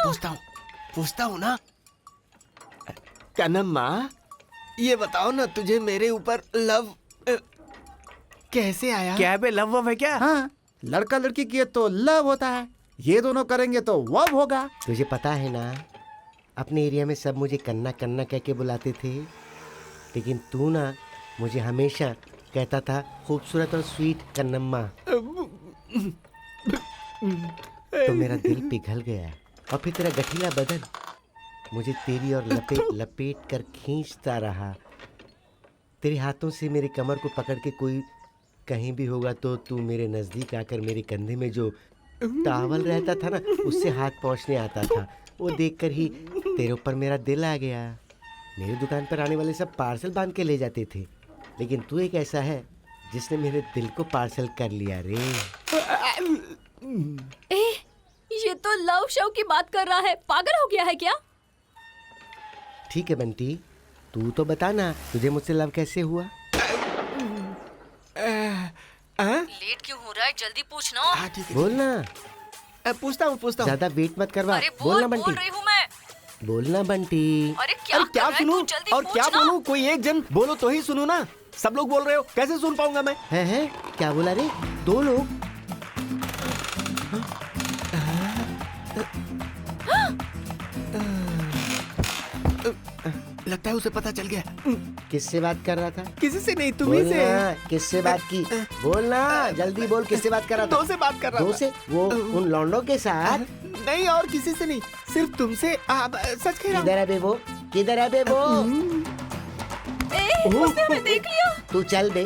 पूछता हूँ ना। कन्नमा, ये बताओ ना, तुझे मेरे ऊपर लव कैसे आया?
क्या बे, लव वव है क्या?
हाँ, लड़का लड़की किए तो लव होता है, ये दोनों करेंगे तो वव होगा।
तुझे पता है ना, अपने एरिया में सब मुझे कन्ना कन्ना कह के बुलाते थे, लेकिन तू ना मुझे हमेशा कहता था खूबसूरत और स्वीट कन्नम्मा। तो मेरा दिल पिघल गया और फिर तेरा गठीला बदन मुझे तेरी और लपेट लपेट कर खींचता रहा। तेरे हाथों से मेरे कमर को पकड़ के कोई कहीं भी होगा तो तू मेरे नजदीक आकर मेरे कंधे में जो टावल रहता था ना, उससे हाथ पहुंचने आता था। वो देखकर ही तेरे ऊपर मेरा दिल आ गया। मेरी दुकान पर आने वाले सब पार्सल बांध के ले जाते थे, लेकिन तू एक ऐसा है जिसने मेरे दिल को पार्सल कर लिया रे।
ये तो लव शव की बात कर रहा है, पागल हो गया है क्या?
ठीक है बंटी, तू तो बता ना, तुझे मुझसे लव कैसे हुआ?
लेट क्यों हो रहा है? जल्दी पूछना।
बोलना।
पूछता हूँ।
ज्यादा वेट मत करवा। बोलना बंटी।
बोल रही हूँ मैं।
बोलना बंटी।
अरे क्या
सुनूं और क्या बोलूं? कोई एक जन बोलो तो ही सुनूं ना। सब लोग बोल रहे हो, कैसे सुन पाऊंगा मैं?
है क्या बोला रे? दो लोग?
लगता है उसे पता चल गया।
किससे बात कर रहा था?
किसी से नहीं, तुम्ही से।
किससे बात की? बोलना, जल्दी बोल, किससे बात कर रहा था?
दो से बात कर रहा था।
दो से? वो उन लौंडों के साथ?
नहीं, और किसी से नहीं, सिर्फ तुमसे। सच कह रहा हूँ।
किधर है बे वो? किधर है बे वो?
उसने हमें देख लिया।
तू चल बे।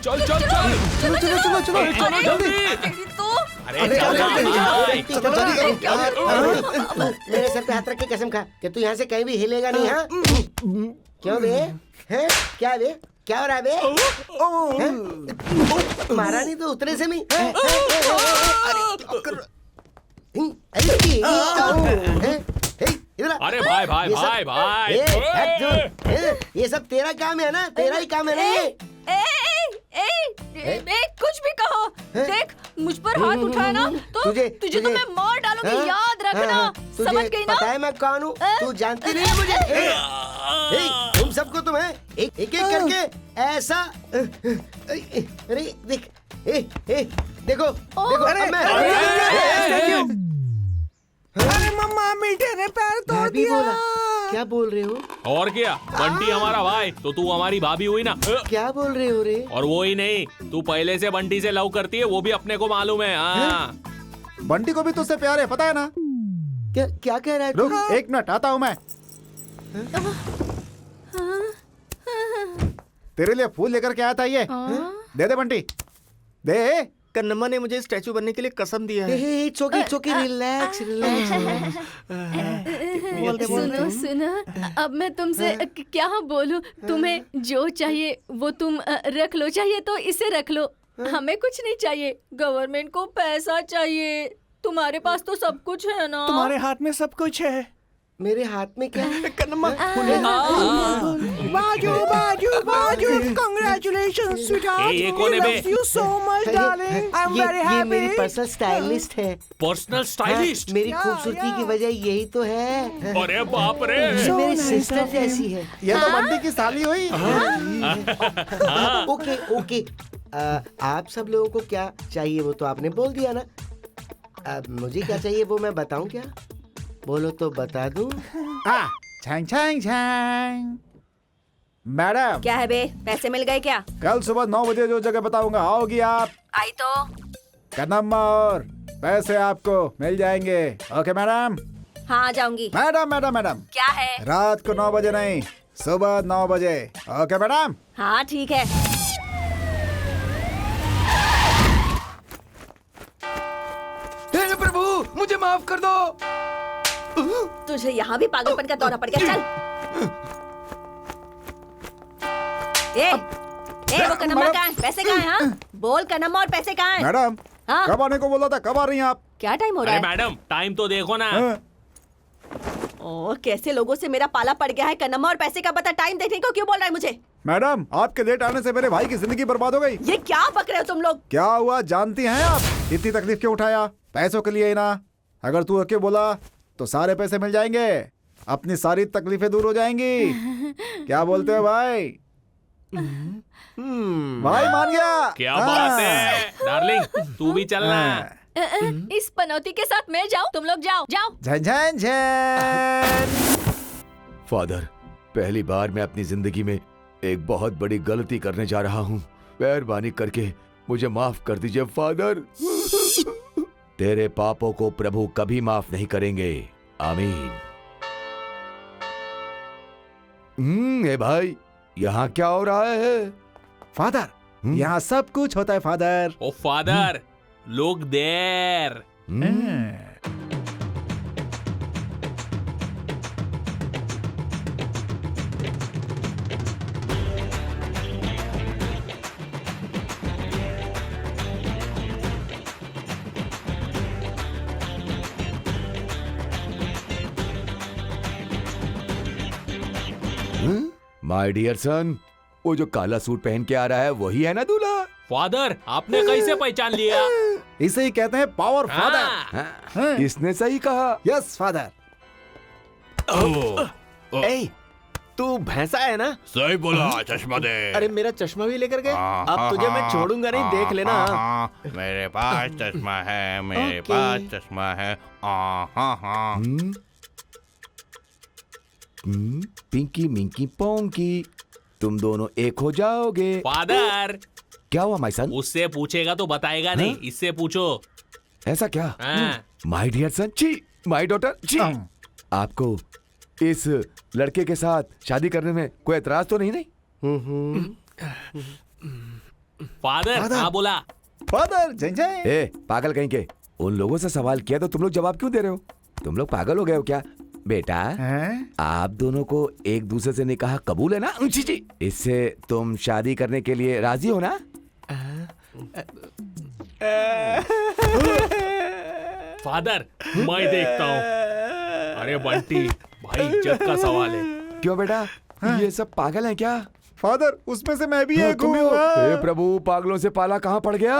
चल
मेरे सर पे हाथ रख के कसम खा कि तू यहाँ से कहीं भी हिलेगा नहीं। हाँ क्यों बे? हैं क्या बे? क्या हो रहा है बे? मारा नहीं तो उतरे से नहीं।
अरे भाई
ये सब तेरा काम है ना, तेरा ही काम है ना।
कुछ भी कहो, देख मुझ पर हाथ उठाया ना तो तुझे तो मैं मार डालूंगी, याद रखना। समझ गई ना?
पता है मैं कौन हूँ? तू जानती नहीं है मुझे। तुम सबको तुम्हें एक एक करके ऐसा, अरे देख
देखो देखो
अरे,
अब मैं
अरे मम्मा मीठे ने पैर तोड़
भी
दिया।
बोला। क्या बोल रहे हो?
और क्या, बंटी हमारा भाई तो तू हमारी भाभी हुई ना।
क्या बोल रहे हो रे?
और वो ही नहीं, तू पहले से बंटी से लव करती है, वो भी अपने को मालूम है। हाँ।
बंटी को भी तुझसे प्यार है, पता है ना?
क्या क्या कह रहा है तू?
रुक, एक मिनट आता हूँ मैं। तेरे लिए फूल लेकर के आया था ये। दे दे बंटी, दे।
कन्नम्मा ने मुझे स्टैचू बनने के लिए कसम दिया है।
It's okay, relax relax.
सुनो सुनो, अब मैं तुमसे क्या बोलूं? तुम्हें जो चाहिए वो तुम रख लो, चाहिए तो इसे रख लो। हमें कुछ नहीं चाहिए, गवर्नमेंट को पैसा चाहिए। तुम्हारे पास तो सब कुछ है ना?
तुम्हारे हाथ में सब कुछ है।
मेरे हाथ में क्या है?
कन्नम्मा
बाजू बाजू बाजू, कांग्रेचुलेशंस स्वीटहार्ट,
ये कौन है बे?
You so much darling, I am very
ये मेरी
हैप्पी।
पर्सनल स्टाइलिस्ट है।
Personal stylist?
मेरी खूबसूरती की वजह यही तो है।
अरे बाप रे।
ये मेरी सिस्टर जैसी है।
ये तो बंटी की साली हुई।
ओके ओके, आप सब लोगों को क्या चाहिए वो तो आपने बोल दिया ना। अब मुझे क्या चाहिए वो मैं बताऊं क्या? बोलो तो बता दूं।
छांग छांग छांग। मैडम,
क्या है बे, पैसे मिल गए क्या?
कल सुबह 9 बजे जो जगह बताऊंगा आओगी आप?
आई तो।
कन्नम्मा और पैसे आपको मिल जाएंगे। Okay madam?
हाँ आ जाऊंगी।
मैडम मैडम मैडम,
क्या है?
रात को 9 बजे नहीं, सुबह 9 बजे। Okay madam?
हाँ ठीक है।
हे प्रभु, मुझे माफ कर दो।
तुझे यहाँ भी पागलपन का दौरा पड़ गया, चल। वो कन्नम्मा कहाँ है? पैसे कहाँ हैं? हाँ? बोल कन्नम्मा, और पैसे कहाँ हैं?
मैडम,
हाँ?
कब आने को बोला था, कब आ रही हैं आप?
क्या टाइम हो रहा
अरे
है?
मैडम, टाइम तो देखो ना।
ओह, कैसे लोगों से मेरा पाला पड़ गया है। कन्नम्मा और पैसे का पता टाइम देखने को क्यों बोल रहा है मुझे?
मैडम, आपके लेट आने से मेरे भाई की जिंदगी बर्बाद हो गई।
ये क्या बक रहे हो तुम लोग?
क्या हुआ जानती हैं आप? इतनी तकलीफ क्यों उठाया? पैसों के लिए ही ना। अगर तू ओके बोला तो सारे पैसे मिल जाएंगे, अपनी सारी तकलीफें दूर हो जाएंगी। क्या बोलते हो भाई? भाई मान गया।
क्या बात है डार्लिंग, तू भी चलना।
इस पनौती के साथ मैं जाऊं? तुम लोग जाओ जाओ।
झन झन झन।
फादर, पहली बार मैं अपनी जिंदगी में एक बहुत बड़ी गलती करने जा रहा हूँ। मेहरबानी करके मुझे माफ कर दीजिए फादर। तेरे पापों को प्रभु कभी माफ नहीं करेंगे। आमीन। ए भाई, यहाँ क्या हो रहा है?
फादर, यहाँ सब कुछ होता है फादर।
ओ फादर, लोग देर।
माय डियर सन, वो जो काला सूट पहन के आ रहा है वही है ना दूल्हा?
फादर, आपने कैसे पहचान लिया?
इसे ही कहते हैं पावर फादर।
इसने सही कहा।
Yes father.
ए, तू भैंसा है ना?
सही बोला, चश्मा दे।
अरे मेरा चश्मा भी लेकर गए। अब तुझे मैं छोड़ूंगा नहीं, देख लेना।
मेरे पास चश्मा है, मेरे पास चश्मा है।
पिंकी मिंकी पोंकी, तुम दोनों एक हो जाओगे।
फादर,
क्या हुआ माय सन?
उससे पूछेगा तो बताएगा नहीं, इससे पूछो।
ऐसा क्या?
हाँ।
माय डियर सन, छी, माय डॉटर, छी। आपको इस लड़के के साथ शादी करने में कोई एतराज तो नहीं?
फादर, हाँ बोला।
फादर, जय जय।
ए पागल कहीं के, उन लोगों से सवाल किया तो तुम लोग जवाब क्यों दे रहे हो? तुम लोग पागल हो गए हो क्या? बेटा, आप दोनों को एक दूसरे से निकाह कबूल है ना? जी, इससे तुम शादी करने के लिए राजी हो ना?
फादर, मैं देखता हूँ। अरे बंटी, भाई इज्जत का सवाल है।
क्यों बेटा, ये सब पागल हैं क्या?
फादर, उसमें से मैं भी एक
तुम भी हो?
हूँ।
हे प्रभु, पागलों से पाला कहाँ पड़ गया?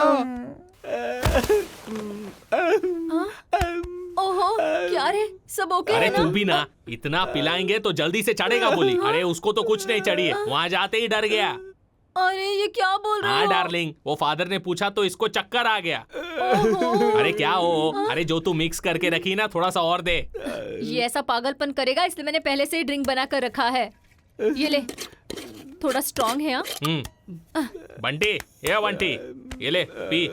ओहो, क्या रे, सब ओके
अरे
है
तू
ना?
भी ना, इतना पिलाएंगे तो जल्दी से चढ़ेगा बोली। अरे उसको तो कुछ नहीं चढ़ी है, वहाँ जाते ही डर गया।
अरे ये क्या बोल रहे
हाँ
हो?
डार्लिंग, वो फादर ने पूछा तो इसको चक्कर आ गया।
ओहो।
अरे क्या हो? अरे जो तू मिक्स करके रखी ना, थोड़ा सा और दे।
ये ऐसा पागलपन करेगा, इसलिए मैंने पहले से ही ड्रिंक बना कर रखा है। ये ले, थोड़ा स्ट्रॉन्ग है।
बंटी, ये बंटी, ये ले पी,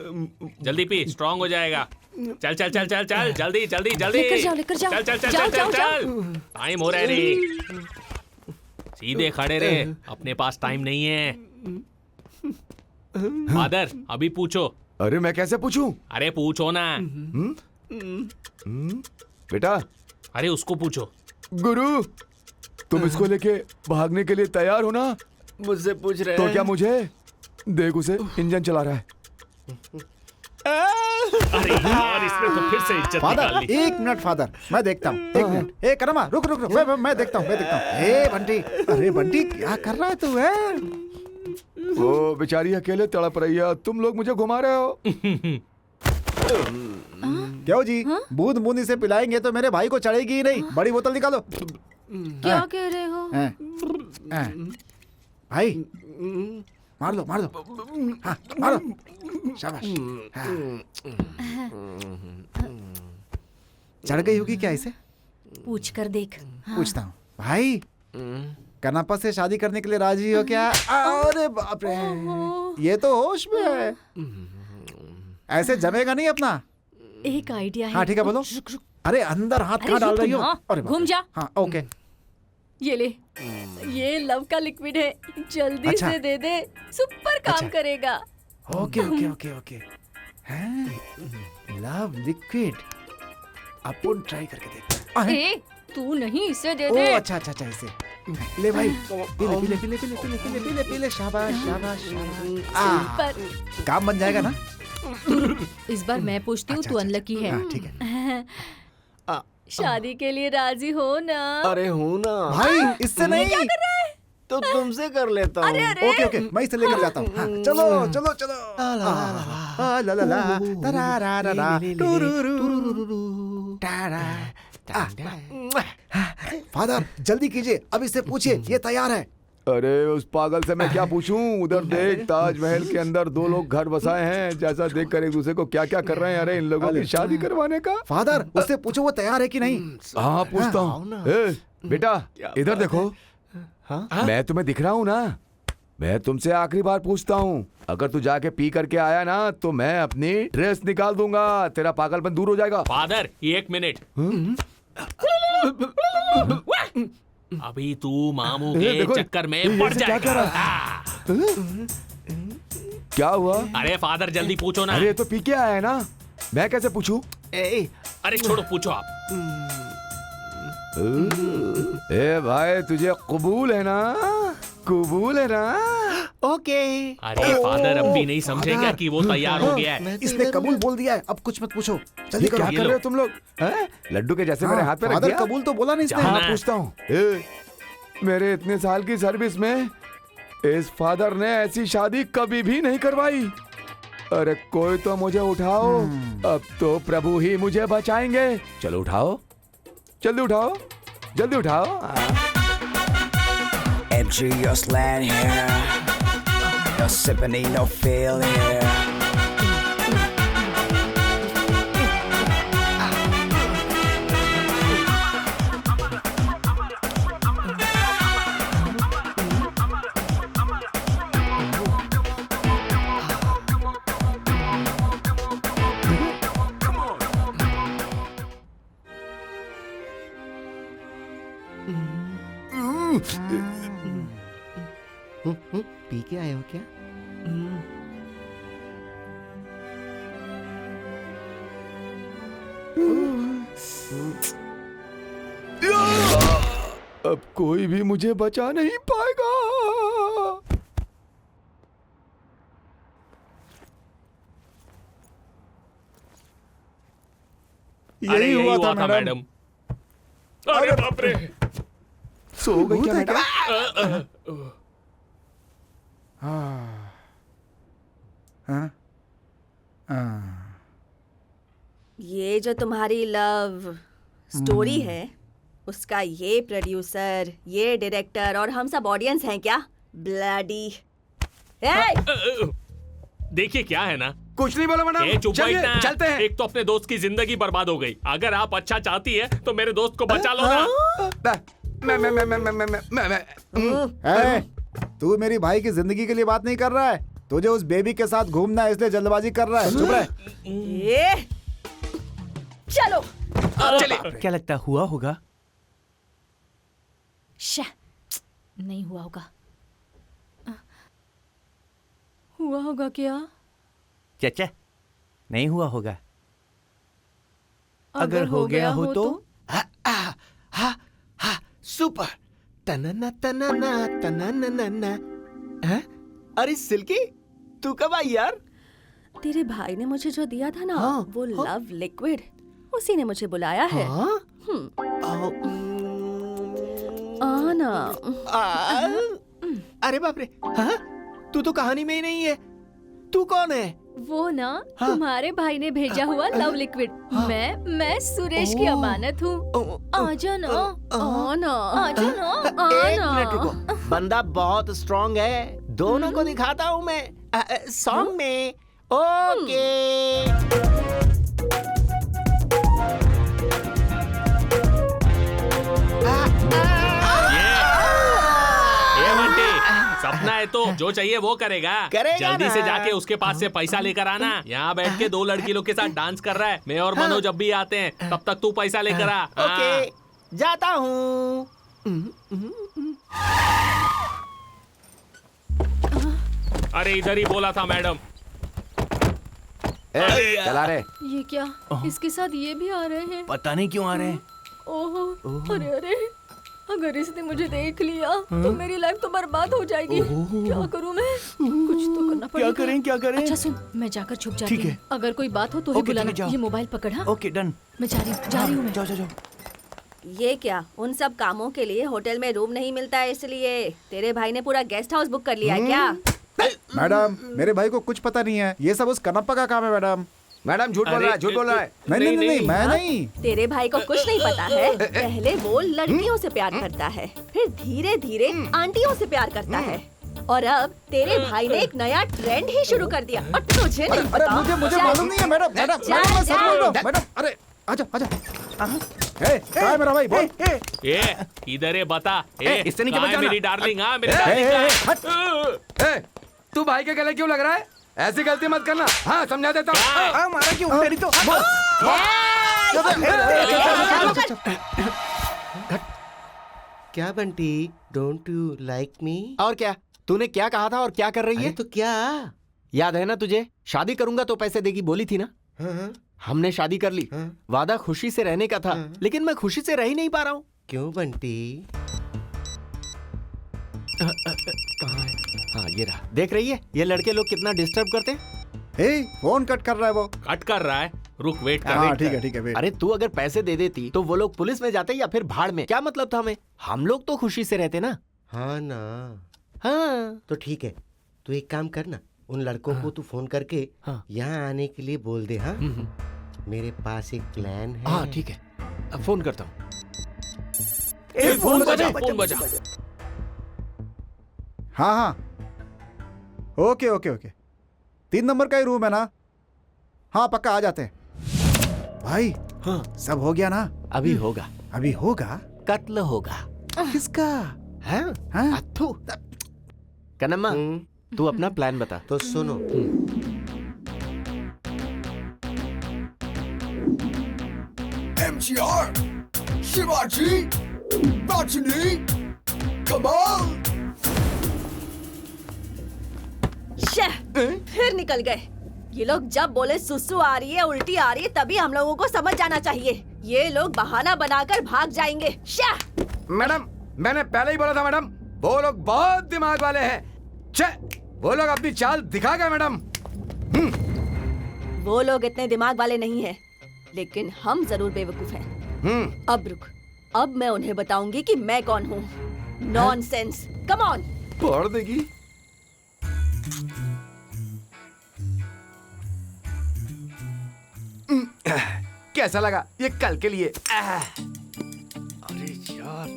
जल्दी पी, स्ट्रांग हो जाएगा। चल चल चल चल चल, जल्दी जल्दी जल्दी,
लेकर जाओ।
चल चल चल
जाओ,
चल
जाओ,
चल, टाइम हो रहा है रे। सीधे खड़े रहे, अपने पास टाइम नहीं है। फादर अभी पूछो।
अरे मैं कैसे पूछूं?
अरे पूछो ना।
बेटा,
अरे उसको पूछो।
गुरु, तुम इसको लेके भागने के लिए तैयार हो ना?
मुझसे पूछ रहे
तो
हैं?
क्या मुझे देख, उसे इंजन चला रहा है।
अरे यार, इसने तो फिर से इज्जत निकाल
फादर,
ली।
1 मिनट फादर, मैं देखता हूँ। 1 मिनट। ए करमा, रुक रुक रुक, मैं देखता हूँ। ए बंटी, अरे बंटी क्या कर रहा है तू? है
वो बेचारी अकेले तड़प रही है, तुम लोग मुझे घुमा रहे हो।
क्यों जी? बूंद बूंदी से पिलाएंगे तो मेरे भाई को चढ़ेगी ही नहीं। बड़ी बोतल निकालो।
क्या कह रहे हो?
भाई मार दो। हाँ, मारो। शाबाश। हाँ। चढ़ गई होगी क्या इसे?
पूछ कर देख।
पूछता हूँ। भाई, कनापा से शादी करने के लिए राजी हो क्या? अरे बाप रे, ये तो होश में है। ऐसे जमेगा नहीं अपना।
एक आइडिया है।
हाँ ठीक है, बोलो। अरे अंदर हाथ कहाँ डाल रही हो? अरे
घूम जा।
हाँ ओके।
ये ले, ये लव का लिक्विड है, जल्दी
अच्छा।
से दे दे, सुपर काम करेगा।
Okay okay okay okay. Love liquid, अपन ट्राई करके देखते हैं।
ए, तू नहीं, इसे दे
ओ
दे।
अच्छा अच्छा अच्छा, इसे ले भाई। पीले। शाबाश शाबाश शाबाश।
पर
काम बन जाएगा ना?
इस बार मैं पूछती हूँ, तू अनलकी है।
हाँ, ठीक है।
शादी के लिए राजी हो ना?
अरे हूँ ना
भाई, इससे नहीं।
क्या कर रहा है?
तो तुमसे कर लेता हूँ।
ओके ओके, मैं इसे लेकर जाता हूँ। हाँ, चलो चलो चलो। ला ला ला, तरारारा, टुरुरुरु, टारा। फादर जल्दी कीजिए, अब इससे पूछिए, ये तैयार है।
अरे उस पागल से मैं क्या पूछूं? उधर देख, ताजमहल के अंदर 2 लोग घर बसाए हैं, जैसा देखकर एक दूसरे को क्या क्या कर रहे हैं। अरे इन लोगों की शादी करवाने का।
फादर, उससे पूछो वो तैयार है कि नहीं।
हाँ पूछता हूँ। बेटा इधर देखो। मैं तुम्हें दिख रहा हूँ ना? मैं तुमसे आखिरी बार पूछता हूँ, अगर तू जाके पी करके आया ना तो मैं अपनी ड्रेस निकाल दूंगा, तेरा पागलपन दूर हो जाएगा।
Father 1 minute. अभी तू मामू के चक्कर में पड़ जाएगा।
क्या हुआ?
अरे फादर जल्दी पूछो ना।
अरे तो पी के आया है ना, मैं कैसे पूछूं?
अरे छोड़ो, पूछो आप।
ए भाई, तुझे कबूल है ना? कबूल है ना?
ओके।
अरे फादर अब भी नहीं समझेगा कि वो तैयार हो गया है।
इसने कबूल बोल दिया है, अब कुछ मत पूछो, जल्दी
क्या
करो।
कर रहे हो तुम लोग? लड्डू के जैसे मेरे हाथ पे रख
फादर
दिया।
कबूल तो बोला नहीं इसने।
हाँ पूछता हूँ। मेरे इतने साल की सर्विस में इस फादर ने ऐसी शादी कभी भी नहीं करवाई। अरे कोई तो मुझे उठाओ, अब तो प्रभु ही मुझे बचाएंगे। चलो उठाओ, जल्दी उठाओ, जल्दी उठाओ।
MG, you're slant here. You're sipping, ain't no feel here.
P के आए हो क्या?
अब कोई भी मुझे बचा नहीं पाएगा।
यही हुआ था मैडम। अरे बाप रे,
सो गई क्या मैडम?
ये जो तुम्हारी लव स्टोरी है, उसका ये प्रोड्यूसर, ये डायरेक्टर और हम सब ऑडियंस हैं क्या? ब्लडी
देखिए क्या है ना,
कुछ नहीं बोला मैडम,
चुप
चलिए
बैठना।
चलते हैं।
एक तो अपने दोस्त की जिंदगी बर्बाद हो गई, अगर आप अच्छा चाहती है तो मेरे दोस्त को बचा लो ना।
तू मेरी भाई की जिंदगी के लिए बात नहीं कर रहा है, तुझे उस बेबी के साथ घूमना है इसलिए जल्दबाजी कर रहा है। चुप रह।
चलो
चलिए। क्या लगता हुआ होगा?
नहीं हुआ होगा। हुआ होगा क्या?
चाचा नहीं हुआ होगा। अगर हो गया हो तो?
सुपर। तनना तनना तनना। हैं? अरे सिल्की, तू कब आई यार?
तेरे भाई ने मुझे जो दिया था ना, वो लव लिक्विड, उसी ने मुझे बुलाया है। आना।
अरे बाप रे, हाँ? तू तो कहानी में ही नहीं है। तू कौन है?
वो ना तुम्हारे भाई ने भेजा हुआ लव लिक्विड। मैं सुरेश की अमानत हूँ। आजा ना, आना, आजा ना,
एक
आना।
मिनट रुको, बंदा बहुत स्ट्रांग है, दोनों को दिखाता हूँ मैं सॉन्ग में। ओके।
ये बंटी, सपना है तो जो चाहिए वो करेगा। जल्दी
ना।
से जाके उसके पास से पैसा लेकर आना। यहाँ बैठ के 2 लड़की लोग के साथ डांस कर रहा है। मैं और मनोज जब भी आते हैं तब तक तू पैसा लेकर आ।
ओके, जाता हूँ।
अरे इधर ही बोला था मैडम।
चला रे।
ये क्या? इसके साथ ये भी आ रहे हैं?
पता नहीं क्यों आ रहे हैं।
ओहो, अरे अरे, अगर इसने मुझे देख लिया तो मेरी लाइफ तो बर्बाद हो जाएगी। क्या करूं मैं? कुछ तो करना पड़ेगा।
क्या करें?
अच्छा सुन, मैं जाकर छुप जाती
ठीक
हूँ।
है।
अगर कोई बात हो तो ही
ओके, ठीक है,
बुलाना।
जाओ।
ये मोबाइल पकड़। हाँ,
ओके डन।
मैं जा रही हूँ मैं।
जाओ।
ये क्या, उन सब कामों के लिए होटल में रूम नहीं मिलता है, इसलिए तेरे भाई ने पूरा गेस्ट हाउस बुक कर लिया है क्या?
मैडम, मेरे भाई को कुछ पता नहीं है, ये सब उस कनप्पा का काम है। मैडम
झूठ बोल रहा है, झूठ बोल रहा है।
नहीं, मैं नहीं।
तेरे भाई को कुछ नहीं पता है। पहले वो लड़कियों से प्यार करता है, फिर धीरे धीरे आंटियों से प्यार करता है, और अब तेरे भाई ने एक नया ट्रेंड ही शुरू कर दिया और तुझे नहीं पता।
मुझे मालूम नहीं है मैडम। मैं सच बोल रहा हूँ मैडम। अरे आजा। कहाँ है मेरा भाई? बोल।
इधर है, बता।
इससे नहीं
कहाँ है मेरी डार्लिंग? हाँ मेरी डार्लिंग।
तू भाई के गले क्यों लग रहा है? ऐसी गलती मत करना। हाँ समझा देता हूँ।
मारा क्यों? तेरी तो
क्या Bunty, don't you like me?
और क्या? तूने क्या कहा था और क्या कर रही है?
तो क्या?
याद है ना तुझे? शादी करूंगा तो पैसे देगी बोली थी ना?
हाँ।
हमने शादी कर ली। वादा खुशी से रहने का था, लेकिन मैं खुशी से रह ही नहीं पा रहा हूँ।
क्यों बंटी?
कहाँ है? हाँ ये रहा। देख रही है ये लड़के लोग कितना डिस्टर्ब करते हैं।
फोन कट कर रहा है वो।
कट कर रहा है? रुक, वेट कर।
हाँ ठीक है वेट।
अरे तू अगर पैसे दे देती तो वो लोग पुलिस में जाते या फिर भाड़ में, क्या मतलब था हमें? हम लोग तो खुशी से रहते ना।
हाँ ना।
हाँ
तो ठीक है, तू एक काम कर ना, उन लड़कों को तू फोन करके यहाँ आने के लिए बोल दे। हाँ, मेरे पास एक प्लान है।
हाँ ठीक है, अब फोन करता हूँ।
फोन बजा।
हाँ ओके 3 नंबर का ही रूम है ना? हाँ पक्का आ जाते हैं भाई।
हाँ
सब हो गया ना?
अभी होगा।
अभी होगा?
कत्ल होगा।
किसका?
हाँ? अथू। कन्नम्मा, तू अपना प्लान बता।
तो सुनो,
MGR, शिवाजी, रजनी, कमाल।
फिर निकल गए। ये लोग जब बोले सुसु आ रही है, उल्टी आ रही है, तभी हम लोगों को समझ जाना चाहिए। ये लोग बहाना बनाकर भाग जाएंगे।
मैडम, मैंने पहले ही बोला था मैडम, वो लोग बहुत दिमाग वाले हैं। वो लोग अपनी चाल दिखा गए मैडम।
वो लोग इतने दिमाग वाले नहीं हैं, लेकिन हम जरूर बेवकूफ हैं। अब रुक, अब मैं उन्हें बताऊंगी कि मैं कौन हूँ। Nonsense, come on.
पढ़ देगी। कैसा लगा ये कल के लिए? अरे यार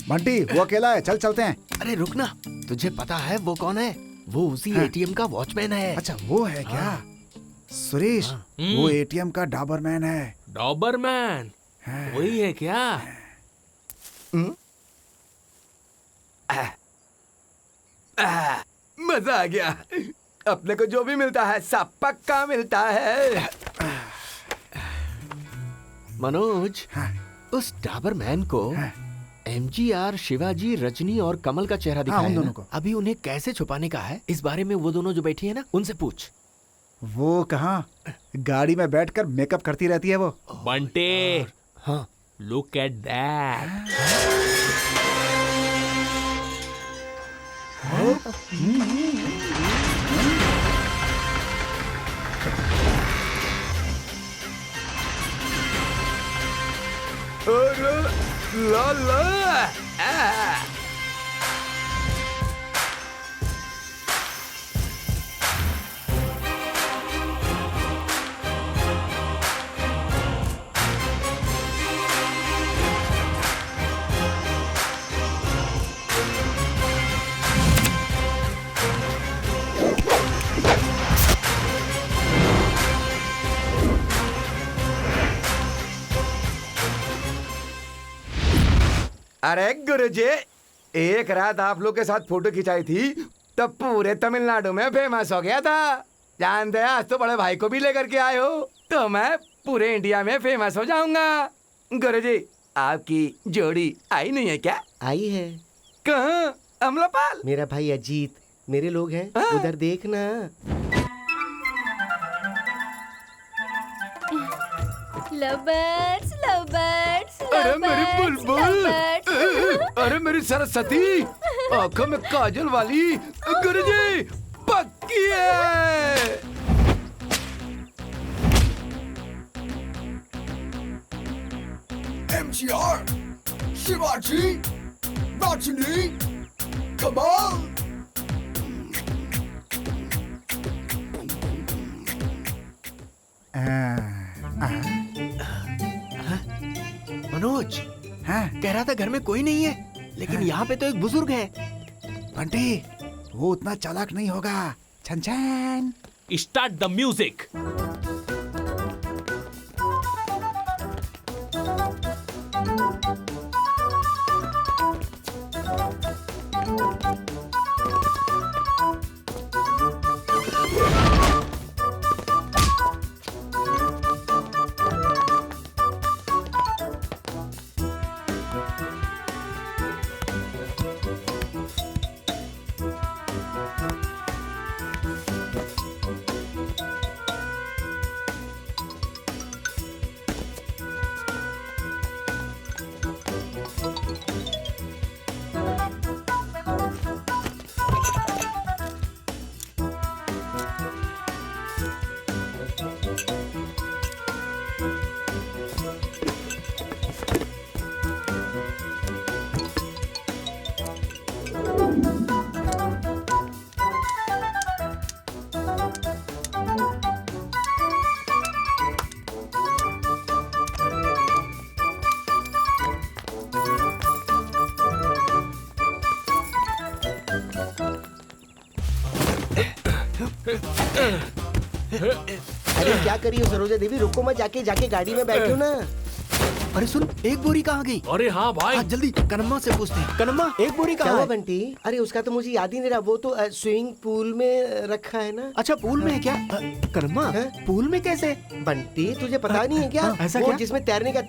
बंटी वो अकेला है, चलते हैं।
अरे रुक ना। तुझे पता है वो कौन है? वो उसी एटीएम का वॉचमैन है।
अच्छा वो है क्या? सुरेश, वो एटीएम का डॉबरमैन है।
डॉबरमैन वही है क्या?
मजा आ गया। अपने को जो भी मिलता है सब पक्का मिलता है।
मनोज, उस डॉबरमैन को एमजीआर, शिवाजी, रजनी और कमल का चेहरा दिखाया
उन
है
दोनों
ना?
को।
अभी उन्हें कैसे छुपाने का है, इस बारे में वो दोनों जो बैठी है ना, उनसे पूछ।
वो कहाँ गाड़ी में बैठकर मेकअप करती रहती है वो।
बंटे,
हाँ,
लुक एट दैट।
ला ला अरे गुरुजी, एक रात आप लोग के साथ फोटो खिंचाई थी तब पूरे तमिलनाडु में फेमस हो गया था। जानते हैं, आज तो बड़े भाई को भी लेकर के आए हो तो मैं पूरे इंडिया में फेमस हो जाऊंगा। गुरुजी, आपकी जोड़ी आई नहीं है क्या?
आई है।
कहाँ? अमलापाल?
मेरा भाई अजीत, मेरे लोग हैं, उधर देखना।
लवर्स लवर्स
अरे मेरी बुलबुल, अरे मेरी सरस्वती, आंखों में काजल वाली गुरुजी पक्की है।
MGR, Shivaji, Rajini, Kamal.
Manoj,
हाँ?
कह रहा था घर में कोई नहीं है, लेकिन यहाँ पे तो एक बुजुर्ग है।
बंटी, वो उतना चालाक नहीं होगा। छन छन।
Start the music.
अरे क्या करी हो सरोजा देवी, रुको मत, जाके जाके गाड़ी में बैठो ना।
अरे सुन, एक बोरी कहाँ गई?
अरे हाँ भाई,
जल्दी कनम्मा से पूछते हैं। कनम्मा, एक बोरी
क्या
कहाँ
हुआ
है?
बंटी? अरे उसका तो मुझे याद ही नहीं रहा, वो तो स्विमिंग पूल में रखा है ना।
अच्छा, पूल में है क्या? कनम्मा, पूल में कैसे?
बंटी, तुझे पता नहीं है क्या?
ऐसा
वो
क्या?
जिसमें तैरने का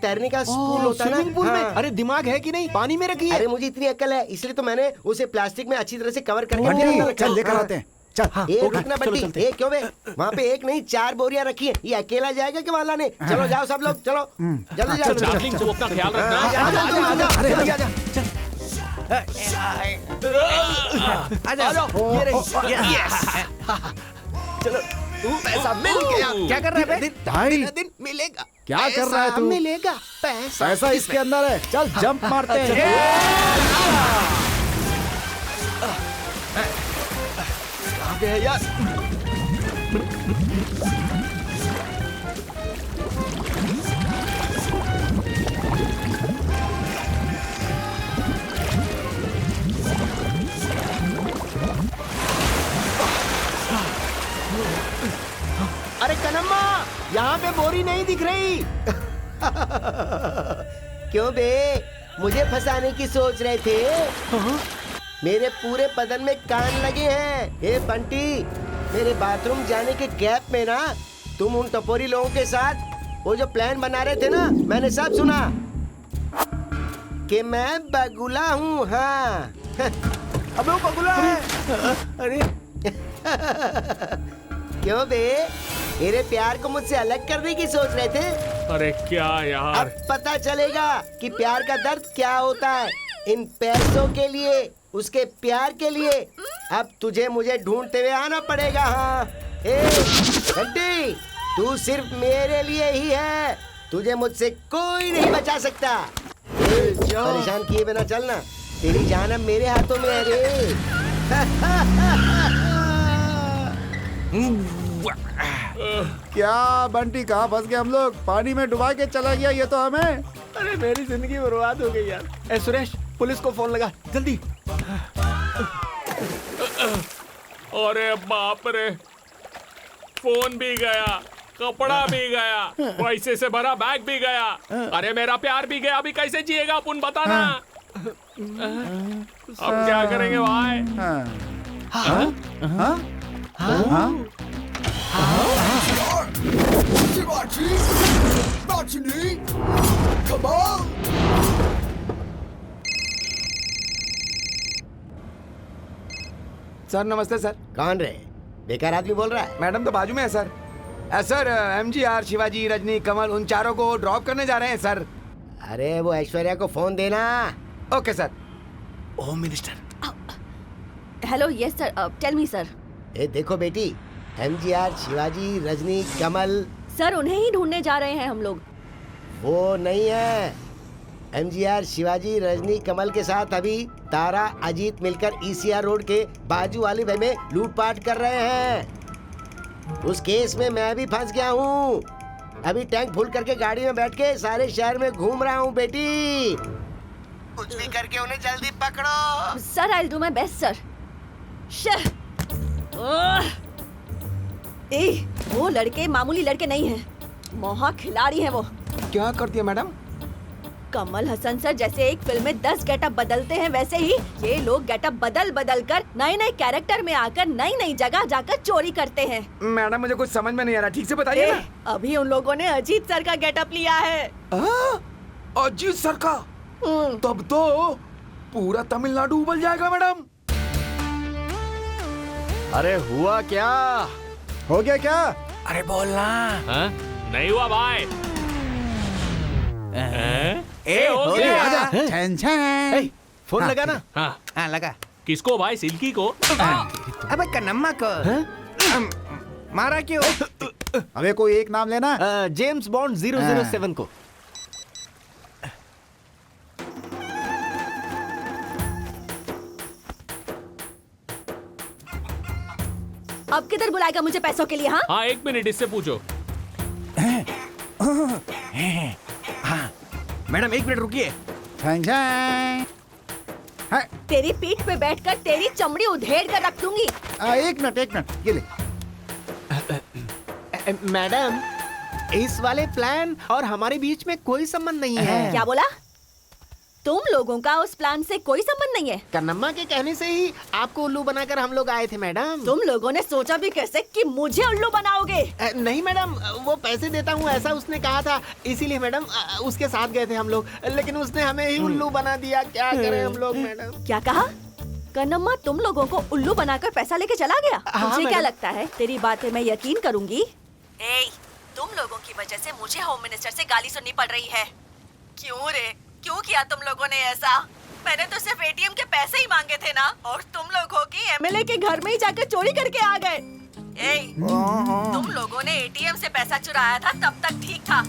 पूल होता है ना।
स्विमिंग पूल में?
हाँ।
अरे दिमाग है कि नहीं? पानी में रखी है।
अरे मुझे इतनी अक्ल है, इसलिए तो मैंने उसे प्लास्टिक में अच्छी तरह से कवर करके
बंटी,
अंदर रखा
चल
है।
लेकर
हाँ।
आते हैं। चल।
एक रुकना बंटी, एक क्यों बे? वहाँ पे एक नहीं 4 बोरियां रखी है, ये अकेला जाएगा कि वाला ने? चलो जाओ सब लोग, चलो जल्दी जाओ।
डार्लिंग, तू अपना ख्याल रखना।
अरे जल्दी आजा।
चलो, पैसा मिल गया।
क्या कर रहा है बे?
भाई,
दिन मिलेगा।
क्या कर रहा है तू?
मिलेगा पैसा।
पैसा इसके अंदर है। चल जंप मारते हैं।
कहाँ पे है यार? यहाँ पे बोरी नहीं दिख रही। क्यों बे, मुझे फंसाने की सोच रहे थे? मेरे पूरे बदन में कान लगे हैं। ए बंटी, मेरे बाथरूम जाने के गैप में ना तुम उन टपोरी लोगों के साथ वो जो प्लान बना रहे थे ना, मैंने सब सुना कि मैं बगुला हूँ। हाँ।
अबे वो बगुला है। अरे
क्यों बे, मेरे प्यार को मुझसे अलग करने की सोच रहे थे?
अरे क्या यार,
अब पता चलेगा कि प्यार का दर्द क्या होता है। इन पैसों के लिए, उसके प्यार के लिए अब तुझे मुझे ढूंढते हुए आना पड़ेगा। हाँ ए घंटी, तू सिर्फ मेरे लिए ही है, तुझे मुझसे कोई नहीं बचा सकता। परेशान किए बिना चलना, तेरी जान अब मेरे हाथों में है रे।
क्या बंटी, कहाँ फंस गए हम लोग? पानी में डुबा के चला गया ये तो हमें।
अरे मेरी जिंदगी बर्बाद हो गई यार। ए सुरेश, पुलिस को फोन लगा जल्दी।
अरे बाप रे, फोन भी गया, कपड़ा भी गया, पैसे से भरा बैग भी गया, अरे मेरा प्यार भी गया। अभी कैसे जिएगा अपन, बताना। अब क्या करेंगे भाई?
सर नमस्ते सर।
कौन रे? बेकार आदमी बोल रहा है।
मैडम तो बाजू में है sir. Sir MGR, Shivaji, Rajni, Kamal उन चारों को ड्रॉप करने जा रहे हैं सर।
अरे वो ऐश्वर्या को फोन देना।
Okay sir.
Home minister.
Hello, yes sir, tell me sir.
ए देखो बेटी, MGR, शिवाजी, रजनी, कमल।
सर उन्हें ही ढूंढने जा रहे हैं हम लोग।
वो नहीं है। MGR, शिवाजी, रजनी, कमल के साथ अभी तारा, अजीत मिलकर ECR रोड के बाजू वाली भाई में लूटपाट कर रहे हैं। उस केस में मैं भी फंस गया हूँ। अभी टैंक फुल करके गाड़ी में बैठ के सारे शहर में घूम रहा हूँ बेटी। कुछ भी करके उन्हें जल्दी पकड़ो।
Sir I will do my best sir. वो लड़के मामूली लड़के नहीं हैं, महा खिलाड़ी हैं वो।
क्या करती है मैडम?
कमल हसन सर जैसे एक फिल्म में 10 गेटअप बदलते हैं, वैसे ही ये लोग गेटअप बदल बदल कर नए नए कैरेक्टर में आकर नई नई जगह जाकर चोरी करते हैं।
मैडम मुझे कुछ समझ में नहीं आ रहा, ठीक से बताइए ना।
अभी उन लोगों ने अजीत सर का गेटअप लिया है।
अजीत सर का? तब तो पूरा तमिलनाडु उबल जाएगा मैडम।
अरे हुआ क्या?
हो गया क्या?
अरे बोलना।
हाँ? नहीं हुआ भाई।
हो गया।
आजा।
फोन लगा ना?
हाँ
लगा।
किसको भाई? सिल्की को?
अबे कन्नम्मा को। मारा क्यों?
अबे कोई एक नाम लेना।
जेम्स बॉन्ड 007 को।
अब किधर बुलाएगा मुझे पैसों के लिए? हाँ
हाँ, 1 मिनट, इससे पूछो।
हाँ मैडम 1 मिनट रुकिए।
तेरी पीठ पे बैठकर तेरी चमड़ी उधेड़ कर रख दूंगी।
एक मिनट ये ले।
मैडम, इस वाले प्लान और हमारे बीच में कोई संबंध नहीं है।
क्या बोला? तुम लोगों का उस प्लान से कोई संबंध नहीं है?
कन्नम्मा के कहने से ही आपको उल्लू बनाकर हम लोग आए थे मैडम।
तुम लोगों ने सोचा भी कैसे कि मुझे उल्लू बनाओगे?
नहीं मैडम, वो पैसे देता हूँ ऐसा उसने कहा था, इसीलिए मैडम उसके साथ गए थे हम लोग, लेकिन उसने हमें ही उल्लू बना दिया। क्या करें हम लोग मैडम?
क्या कहा? कन्नम्मा तुम लोगों को उल्लू बनाकर पैसा लेके चला गया? मुझे क्या लगता है तेरी बातें मैं यकीन करूंगी? तुम लोगों की वजह से मुझे होम मिनिस्टर से गाली सुननी पड़ रही है। क्यों रे? क्यों किया तुम लोगों ने ऐसा? मैंने तो सिर्फ ATM के पैसे ही मांगे थे ना, और तुम लोगों की MLA के घर में ही जाकर चोरी करके आ गए। तुम लोगों ने ATM से पैसा चुराया था तब तक ठीक था,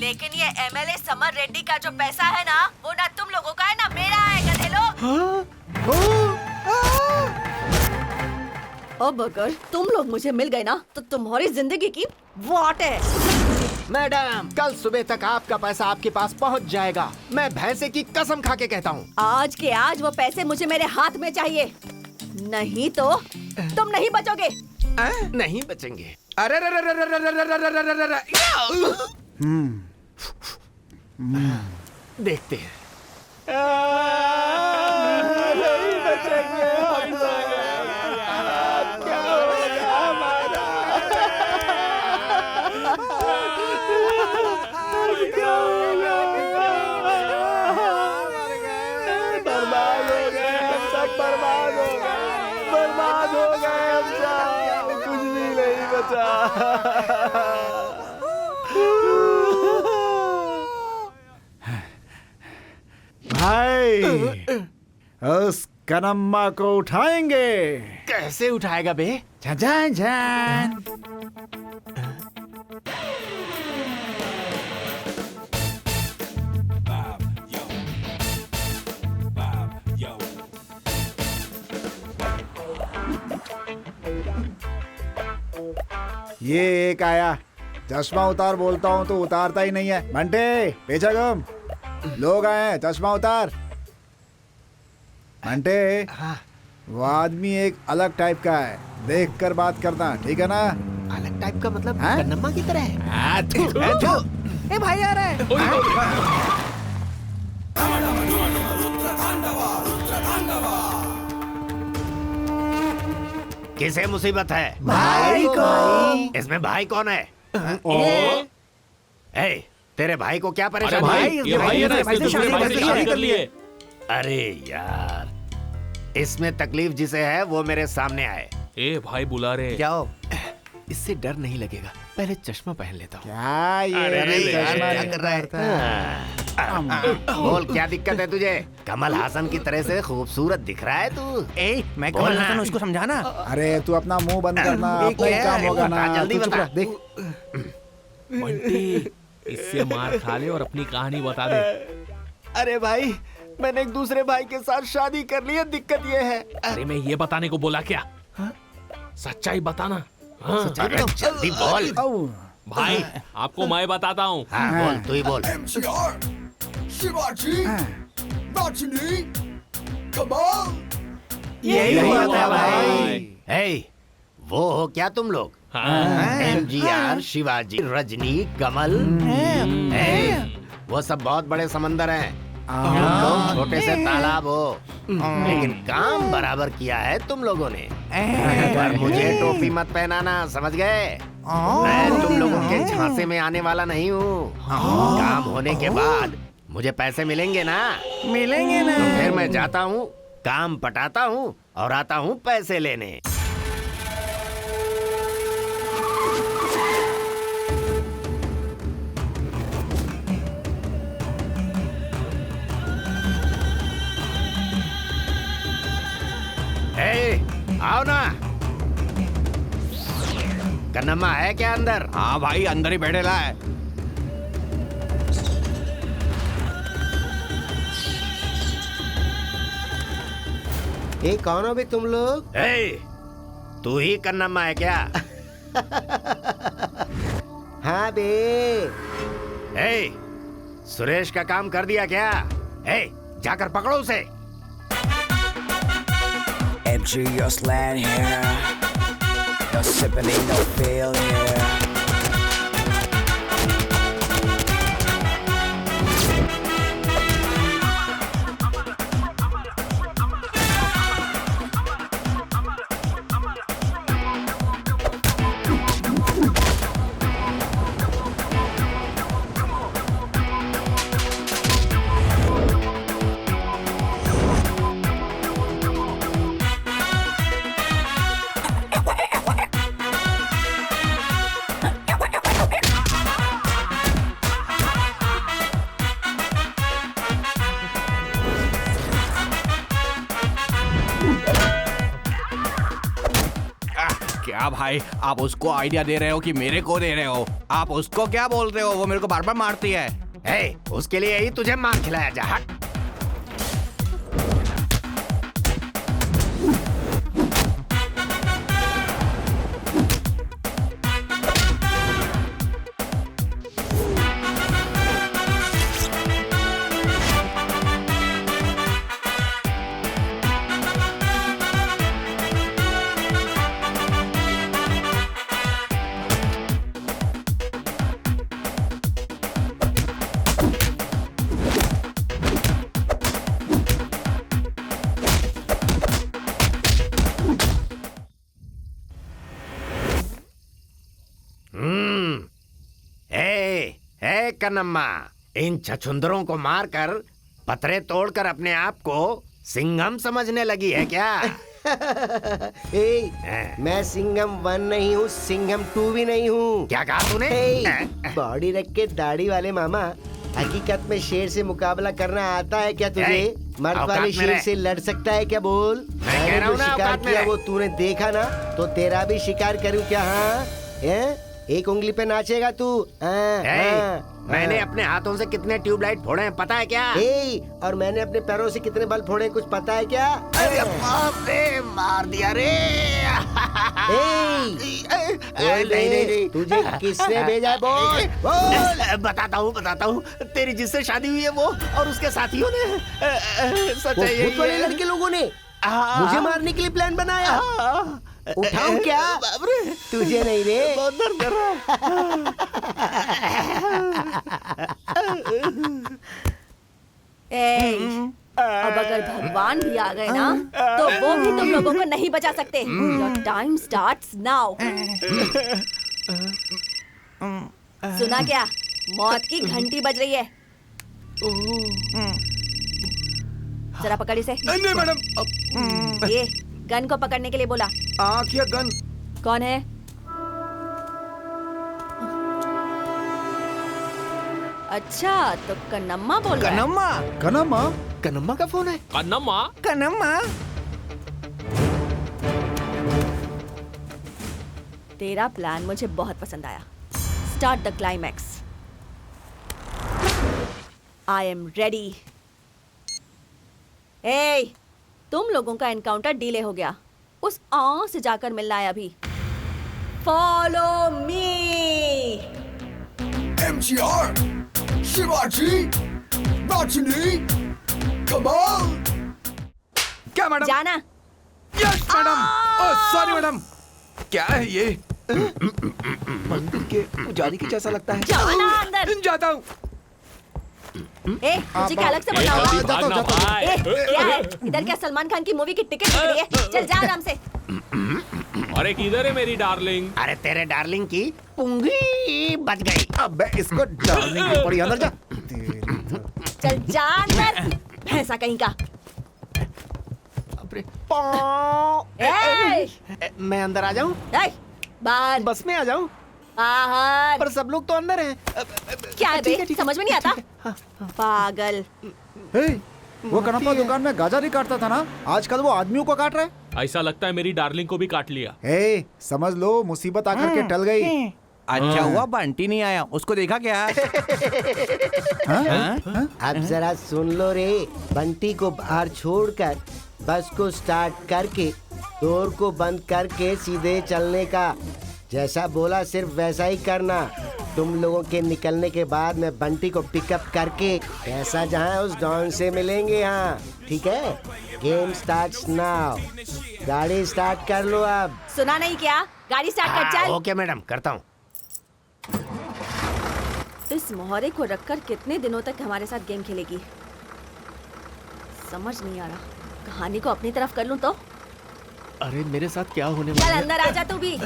लेकिन ये MLA समर रेड्डी का जो पैसा है ना, वो ना तुम लोगों का है ना मेरा है, गधे लोग। अब अगर तुम लोग मुझे मिल गए ना, तो तुम्हारी जिंदगी की वाट है।
मैडम, कल सुबह तक आपका पैसा आपके पास पहुंच जाएगा। मैं भैंसे की कसम खा के कहता हूँ।
आज के आज वो पैसे मुझे मेरे हाथ में चाहिए, नहीं तो तुम नहीं बचोगे।
नहीं बचेंगे।
अरे रे रे रे रे रे रे रे रे रे रे रे।
देखते हैं।
भाई उस कनम्मा को उठाएंगे।
कैसे उठाएगा बे?
जान जान। ये एक आया, चश्मा उतार बोलता हूँ तो उतारता ही नहीं है। बंटे पीछे घूम, लोग आए हैं, चश्मा उतार। बंटे वो आदमी एक अलग टाइप का है, देख कर बात करना, ठीक है ना?
अलग टाइप का मतलब
हाँ?
कन्नम्मा की तरह है?
ए भाई आ रहा है।
किसे मुसीबत है?
भाई को।
इसमें भाई कौन है? ए, तेरे भाई को क्या
अरे
परेशानी
भाई,
है?
ये भाई है ना, इसने दूसरे भाई से शादी कर ली है।
अरे यार, इसमें तकलीफ जिसे है वो मेरे सामने आए।
ए भाई बुला रहे।
क्या हो? इससे डर नहीं लगेगा, पहले चश्मा पहन लेता हूँ।
क्या ये
अरे यार,
चश्मा
क्या कर रहा है? बोल, क्या दिक्कत है तुझे? कमल हासन की तरह से खूबसूरत दिख रहा है तू।
मैं कमल हसन हूं, उसको समझाना।
अरे तू अपना मुंह बंद करना, अपना ही काम होगा ना।
बता, जल्दी
तू चुप
बता।
रह, देख
बंटी, इससे मार खा ले और अपनी कहानी बता दे।
अरे भाई, मैंने एक दूसरे भाई के साथ शादी कर ली है, दिक्कत ये है।
अरे मैं ये बताने को बोला क्या? सच्चाई बताना।
अरे जल्दी बोल।
भाई आपको मैं बताता हूँ।
हाँ, बोल, तू ही बोल।
MCR, शिवाजी, रजनी, कमाल।
यही
होता है भाई।
हे, वो हो क्या तुम लोग? MGR, शिवाजी, रजनी, कमल। हे, वो सब बहुत बड़े समंदर हैं। तुम लोग छोटे से तालाब हो, लेकिन काम बराबर किया है तुम लोगों ने। पर मुझे टोपी मत पहनाना, समझ गए? मैं तुम लोगों के झांसे में आने वाला नहीं हूँ। काम होने के बाद मुझे पैसे मिलेंगे ना?
मिलेंगे ना।
तो फिर मैं जाता हूँ, काम पटाता हूँ और आता हूँ पैसे लेने। आओ ना। कन्नम्मा है क्या अंदर?
हाँ भाई, अंदर ही बैठेला है।
ए, कौन हो बे तुम लोग?
तू ही कन्नम्मा है क्या?
हाँ बे।
सुरेश का काम कर दिया क्या? जाकर पकड़ो उसे।
MGR slant here. No sipping, ain't no failure.
क्या भाई, आप उसको आइडिया दे रहे हो कि मेरे को दे रहे हो? आप उसको क्या बोल रहे हो? वो मेरे को बार बार मारती है।
उसके लिए ही तुझे मार खिलाया जा। हट। कन्नम्मा, इन छछुंदरों को मारकर पतरे तोड़कर अपने आप को सिंघम समझने लगी है क्या?
मैं सिंघम 1 नहीं हूँ, सिंघम 2 भी नहीं हूँ।
क्या कहा तूने?
बॉडी रख के दाढ़ी वाले मामा, हकीकत में शेर से मुकाबला करना आता है क्या तुझे? मर्द वाले शेर से लड़ सकता है क्या? बोल। मैंने जो शिकार किया वो तूने देखा ना, तो तेरा भी शिकार करूँ क्या? हाँ, एक उंगली पे नाचेगा तू?
मैंने अपने हाथों से कितने ट्यूबलाइट फोड़े हैं पता है क्या?
और मैंने अपने पैरों से कितने बल्ब फोड़े कुछ पता है क्या?
अरे बाप रे, मार दिया रे।
नहीं, तुझे किसने भेजा है? बोल बोल।
बताता हूँ। तेरी जिससे शादी हुई है वो और उसके साथियों ने, सच है ये।
भूत वाले लड़के लोगों ने मुझे मारने के लिए प्लान बनाया। उठाऊं क्या? तुझे नहीं रे।
बहुत दर्द कर रहा
है। अब अगर भगवान भी आ गए ना, तो वो भी तुम लोगों को नहीं बचा सकते। Your time starts now. सुना क्या? मौत की घंटी बज रही है। जरा पकड़ इसे।
नहीं मैडम।
ये गन को पकड़ने के लिए बोला।
आँख या गन?
कौन है? अच्छा, तो कन्नम्मा बोल रहा है।
कन्नम्मा?
कन्नम्मा?
कन्नम्मा का फोन है?
कन्नम्मा?
तेरा प्लान मुझे बहुत पसंद आया। Start the climax. I am ready. ए, तुम लोगों का एनकाउंटर डिले हो गया। उस आँ से जाकर मिलना है अभी। Follow me.
MGR, शिवाजी, राजनी, कमाल।
क्या मैडम?
जाना।
Yes madam. Sorry madam. क्या है ये? मंदिर के पुजारी के जैसा लगता है।
जाना अंदर।
जाता हूँ।
ए, मुझे क्या अलग से बताओ। ए, क्या है? इधर क्या सलमान खान की मूवी की टिकट बिक रही है? चल जा आराम से।
अरे किधर है मेरी डार्लिंग?
अरे तेरे डार्लिंग की पुंगी बच गई।
अबे इसको डार्लिंग की पड़ी, अंदर जा।
चल जा अंदर, भैंसा कहीं का।
मैं अंदर आ जाऊं?
बाहर।
बस में आ जाऊं?
बाहर।
पर सब लोग तो अंदर हैं।
क्या है बे? समझ में नहीं आता? पागल।
वो कन्नप्पा दुकान में गाजर ही काटता था ना, आजकल वो आदमियों को काट रहा है।
ऐसा लगता है मेरी डार्लिंग को भी काट लिया।
समझ लो मुसीबत आकर के टल गई।
अच्छा हुआ बंटी नहीं आया, उसको देखा क्या?
अब जरा सुन लो रे, बंटी को बाहर छोड़कर बस को स्टार्ट करके डोर को बंद करके सीधे चलने का। जैसा बोला सिर्फ वैसा ही करना। तुम लोगों के निकलने के बाद मैं बंटी को पिकअप करके पैसा जहाँ है उस डॉन से मिलेंगे। यहाँ ठीक है? Game starts now. गाड़ी स्टार्ट कर लो अब।
सुना नहीं क्या? गाड़ी स्टार्ट कर चल।
ओके मैडम, करता हूँ।
इस मोहरे को रखकर कितने दिनों तक हमारे साथ गेम खेलेगी? समझ नहीं आ रहा। कहानी को अपनी तरफ कर लूं तो?
अरे मेरे साथ क्या होने
चल
वाला है?
अंदर आ जा तू भी।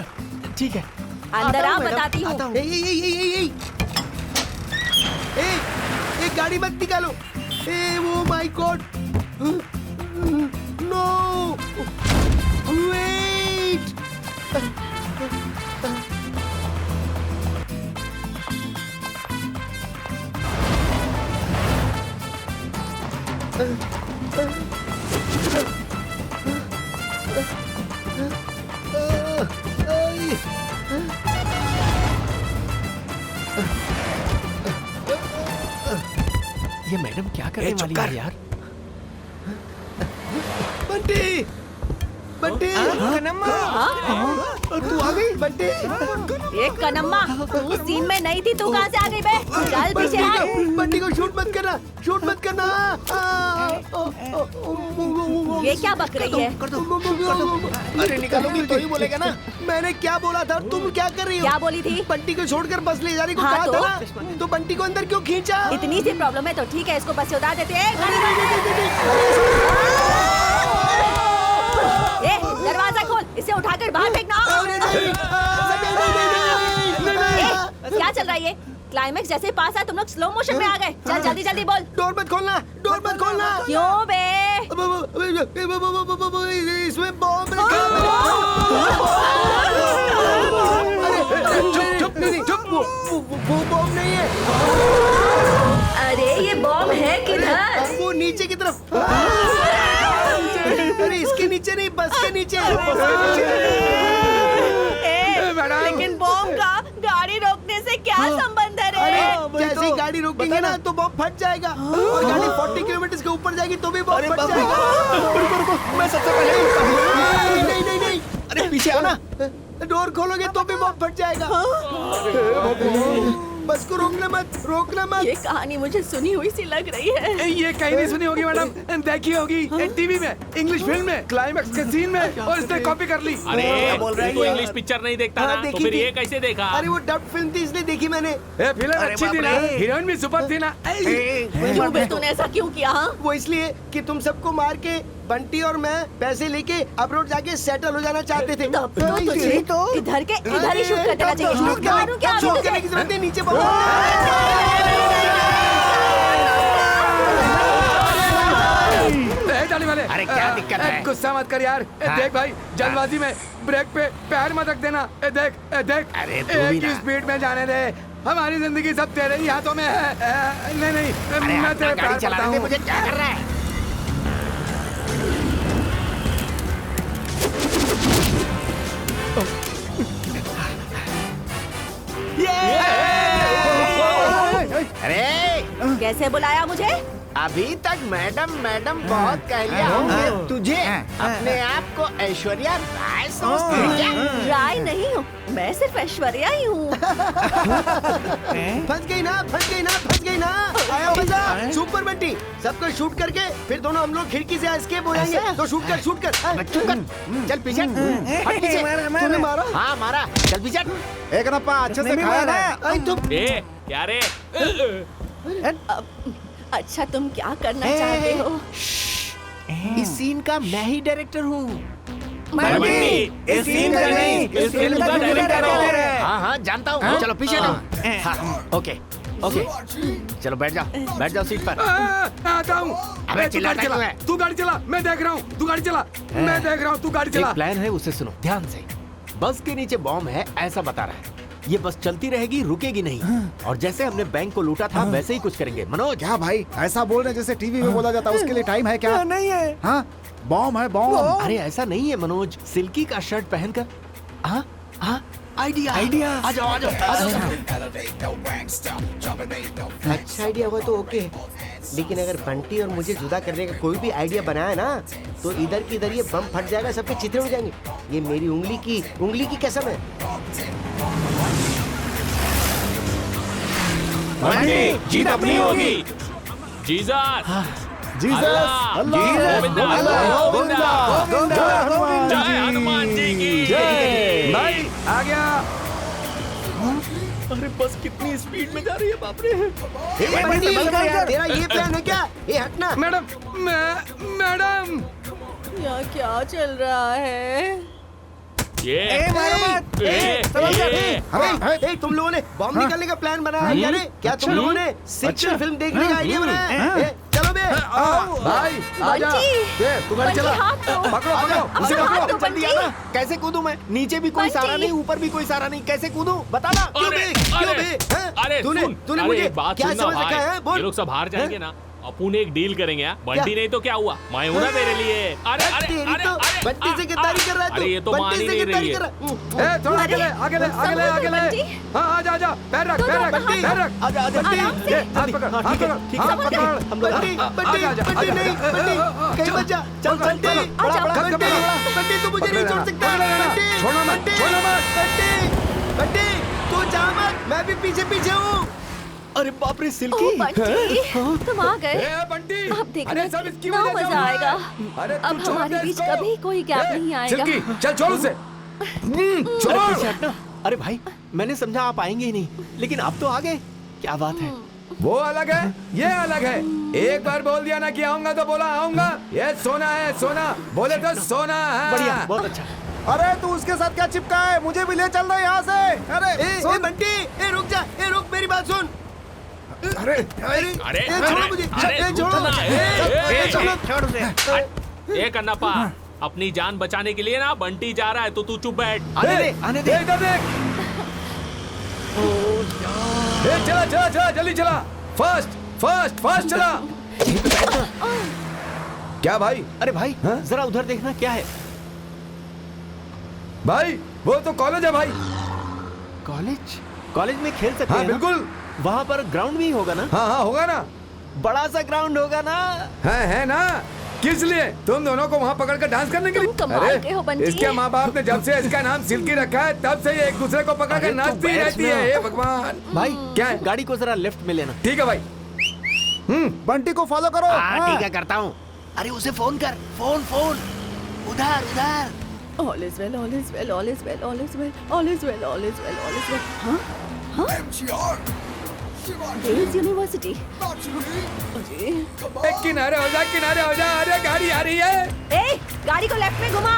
ठीक है,
अंदर आ, बताती हूँ।
एक गाड़ी मत निकालो। वो माय गॉड, नो वेट।
ये मैडम क्या करने वाली है यार?
बंटी, बंटी,
कन्नम्मा,
तू आ गई बंटी?
एक कन्नम्मा, तू सीन में नहीं थी, तू कहाँ से आ गई बे? चल पीछे हट।
बंटी को शूट मत करना, शूट मत करना।
ये क्या बक रही है?
अरे निकालोगी तो ही बोलेगा ना। मैंने क्या बोला था, तुम क्या कर रही हो?
क्या बोली थी?
बंटी को छोड़कर बस ले जाने को
हाँ,
कहा था ना, तो बंटी को अंदर क्यों खींचा?
इतनी सी प्रॉब्लम है तो ठीक है, इसको बस से उतार देते हैं। ए, दरवाजा खोल, इसे उठाकर बाहर फेंकना। क्या चल रहा है ये? क्लाइमेक्स जैसे पास आया तुम लोग स्लो मोशन में आ गए। चल जल्दी जल्दी बोल।
डोर मत खोलना, डोर मत खोलना।
क्यों बे?
इसमें बॉम्ब रखा है। चुप नहीं, चुप। वो बॉम्ब नहीं है।
अरे ये बॉम्ब है किधर?
वो नीचे की तरफ। अरे इसके नीचे नहीं, बस के नीचे।
लेकिन बॉम्ब का गाड़ी रोकने से क्या संबंध है रे?
अरे जैसे ही गाड़ी रोकेंगे ना तो बॉम्ब फट जाएगा और गाड़ी 40 किलोमीटर के ऊपर जाएगी तो भी बॉम्ब फट जाएगा। रुको, मैं सबसे पहले। नहीं। अरे पीछे आना। डोर खोलोगे तो भी बॉम्ब फट जाएगा। बस को रोकना मत।
ये कहानी मुझे सुनी हुई सी लग रही है।
ये कहीं नहीं सुनी होगी मैडम, देखी होगी टीवी में, इंग्लिश फिल्म में, क्लाइमैक्स के सीन में, और इसने कॉपी कर ली।
अरे तू इंग्लिश पिक्चर नहीं देखता ना, तो फिर ये कैसे देखा?
अरे वो डब फिल्म थी इसलिए देखी मैंने।
फिल्म अच्छी थी ना, हीरोइन भी सुपर थी ना।
क्यों बे तूने ऐसा क्यों किया?
वो इसलिए कि तुम सबको मार के बंटी और मैं पैसे लेके अब्रॉड जाके सेटल हो जाना चाहते थे।
तब तो तुझे इधर ही शूट कर देना चाहिए। शूट
करने की जरूरत नहीं, नीचे
जाने वाले।
अरे क्या दिक्कत है?
गुस्सा मत कर यार। देख भाई, जल्दबाजी में ब्रेक पे पैर मत रख देना। देख।
अरे तू भी
एक ही
ना।
स्पीड में जाने दे। हमारी जिंदगी सब तेरे ही हाथों में है। नहीं, मैं तेरे
गाड़ी चलाने दे मुझे। क्या कर रहा है? अरे
कैसे बुलाया मुझे?
अभी तक मैडम बहुत कह लिया हमने तुझे। अपने आप को ऐश्वर्या राय समझती है क्या?
राय नहीं हूँ, मैं सिर्फ ऐश्वर्या ही हूँ।
फंस गई ना। आया मजा। सुपर बंटी, सबको शूट करके फिर दोनों हम लोग खिड़की से एस्केप हो जाएंगे। तो शूट कर।
चल पीछे हट पीछे।
तूने मारा?
हाँ मारा। चल पीछे।
एक नप्पा अच्छे से खाया ना। तुम
क्या रे?
अच्छा तुम क्या करना चाहते हो?
इस सीन का मैं ही डायरेक्टर हूँ।
इस सीन का नहीं, इस फिल्म का डायरेक्टर है।
हाँ जानता हूँ। चलो पीछे तो। ओके चलो बैठ जाओ सीट पर।
आता हूँ।
अबे चिल्लाता क्यों है?
तू गाड़ी चला, मैं देख रहा हूँ। तू गाड़ी चला, मैं देख रहा हूँ। तू गाड़ी चला।
एक प्लान है, उसे सुनो ध्यान से। बस के नीचे बॉम्ब है ऐसा बता रहा है। ये बस चलती रहेगी, रुकेगी नहीं। और जैसे हमने बैंक को लूटा था वैसे ही कुछ करेंगे। मनोज
क्या भाई ऐसा बोल रहे जैसे टीवी में बोला जाता है? उसके लिए टाइम है क्या?
नहीं है।
हाँ बॉम्ब है बॉम्ब।
अरे ऐसा नहीं है मनोज, सिल्की का शर्ट पहनकर। हाँ आइडिया। आ जाओ।
अच्छा आइडिया हुआ तो ओके, लेकिन अगर बंटी और मुझे जुदा करने का कोई भी आइडिया बनाया ना तो इधर की इधर ये बम फट जाएगा, सबके चित्रे उड़ जाएंगे। ये मेरी उंगली की कसम है।
बंटी, जीत अपनी होगी। जीसस गोविंदा, जय हनुमान जी की जय।
भाई आ गया।
अरे बस कितनी स्पीड में जा रही है, बाप रे।
बंटी, तेरा ये प्लान है क्या? ये हटना।
मैडम
यहाँ क्या चल रहा है?
तुम लोगों ने बॉम्ब निकालने का प्लान बनाया क्या? तुम लोगों ने सेक्शन फिल्म देखने का आइडिया बनाया? चलो बे
भाई आजा। तू गाड़ी चला। पकड़ो उसे पकड़ो।
जल्दी आना। कैसे कूदूं मैं? नीचे भी कोई सहारा नहीं, ऊपर भी कोई सहारा नहीं। कैसे कूदूं बताना।
अरे
तूने मुझे
बात
क्या समझ रखा है?
ये लोग सब हार जाएंगे ना, अपन एक डील करेंगे। बंटी नहीं तो क्या हुआ, मैं हूं ना तेरे लिए। अरे
बंटी से गद्दारी कर रहा है तू।
अरे ये तो मान ही नहीं रही है।
थोड़ा आगे। हाँ आजा। पैर रख। हाथ पकड़।
बंटी नहीं, कहीं मत जा। चल बंटी तू मुझे नहीं छोड़ सकता। बंटी तू जा मत, मैं भी पीछे हूँ।
अरे बाप रे सिल्की।
तुम आ गए।
बंटी
अब देखना कितना मजा आएगा। अब हमारे बीच कभी कोई गैप नहीं आएगा।
सिल्की चल छोड़ उसे।
छोड़। अरे भाई मैंने समझा आप आएंगे ही नहीं, लेकिन आप तो आ गए। क्या बात है?
वो अलग है, ये अलग है। एक बार बोल दिया ना कि आऊंगा तो बोला आऊंगा। ये सोना है, सोना बोले तो सोना है।
बढ़िया, बहुत अच्छा।
अरे तू उसके साथ क्या चिपका है? मुझे भी ले चल रहा है यहाँ से। अरे
बंटी रुक जा। बात सुन।
अरे
छोड़ो मुझे, छोड़ो।
ए कन्नप्पा, अपनी जान बचाने के लिए ना बंटी जा रहा है, तो तू चुप बैठ।
आने दे इधर देख। चला चला चला, जल्दी चला, फास्ट फास्ट फास्ट चला।
क्या भाई?
अरे भाई जरा उधर देखना, क्या है?
भाई वो तो कॉलेज है भाई।
कॉलेज? कॉलेज में खेल सकते
हाँ
हैं ना?
बिल्कुल।
वहाँ पर ग्राउंड भी होगा ना?
हाँ हाँ होगा ना,
बड़ा सा ग्राउंड होगा ना?
है ना। किस लिए? तुम दोनों को वहाँ पकड़ कर डांस करने के लिए?
तुम कमाल के हो बंटी।
इसके माँ बाप ने जब से इसका नाम सिल्की रखा है तब से ये एक दूसरे को पकड़ कर नाचती रहती है। हे भगवान।
भाई
क्या है?
गाड़ी को जरा लेफ्ट में लेना।
ठीक है भाई।
बंटी को फॉलो करो।
ठीक है, करता हूँ। अरे उसे फोन कर, फोन फोन, उधर उधर।
All is well, all is well, all is well, all is well, all is well, all is well, all is well. हाँ?
MGR,
Girls University. अरे
किनारे हो जा, किनारे हो जा। अरे गाड़ी आ रही है।
ए, गाड़ी को लेफ्ट में घुमा।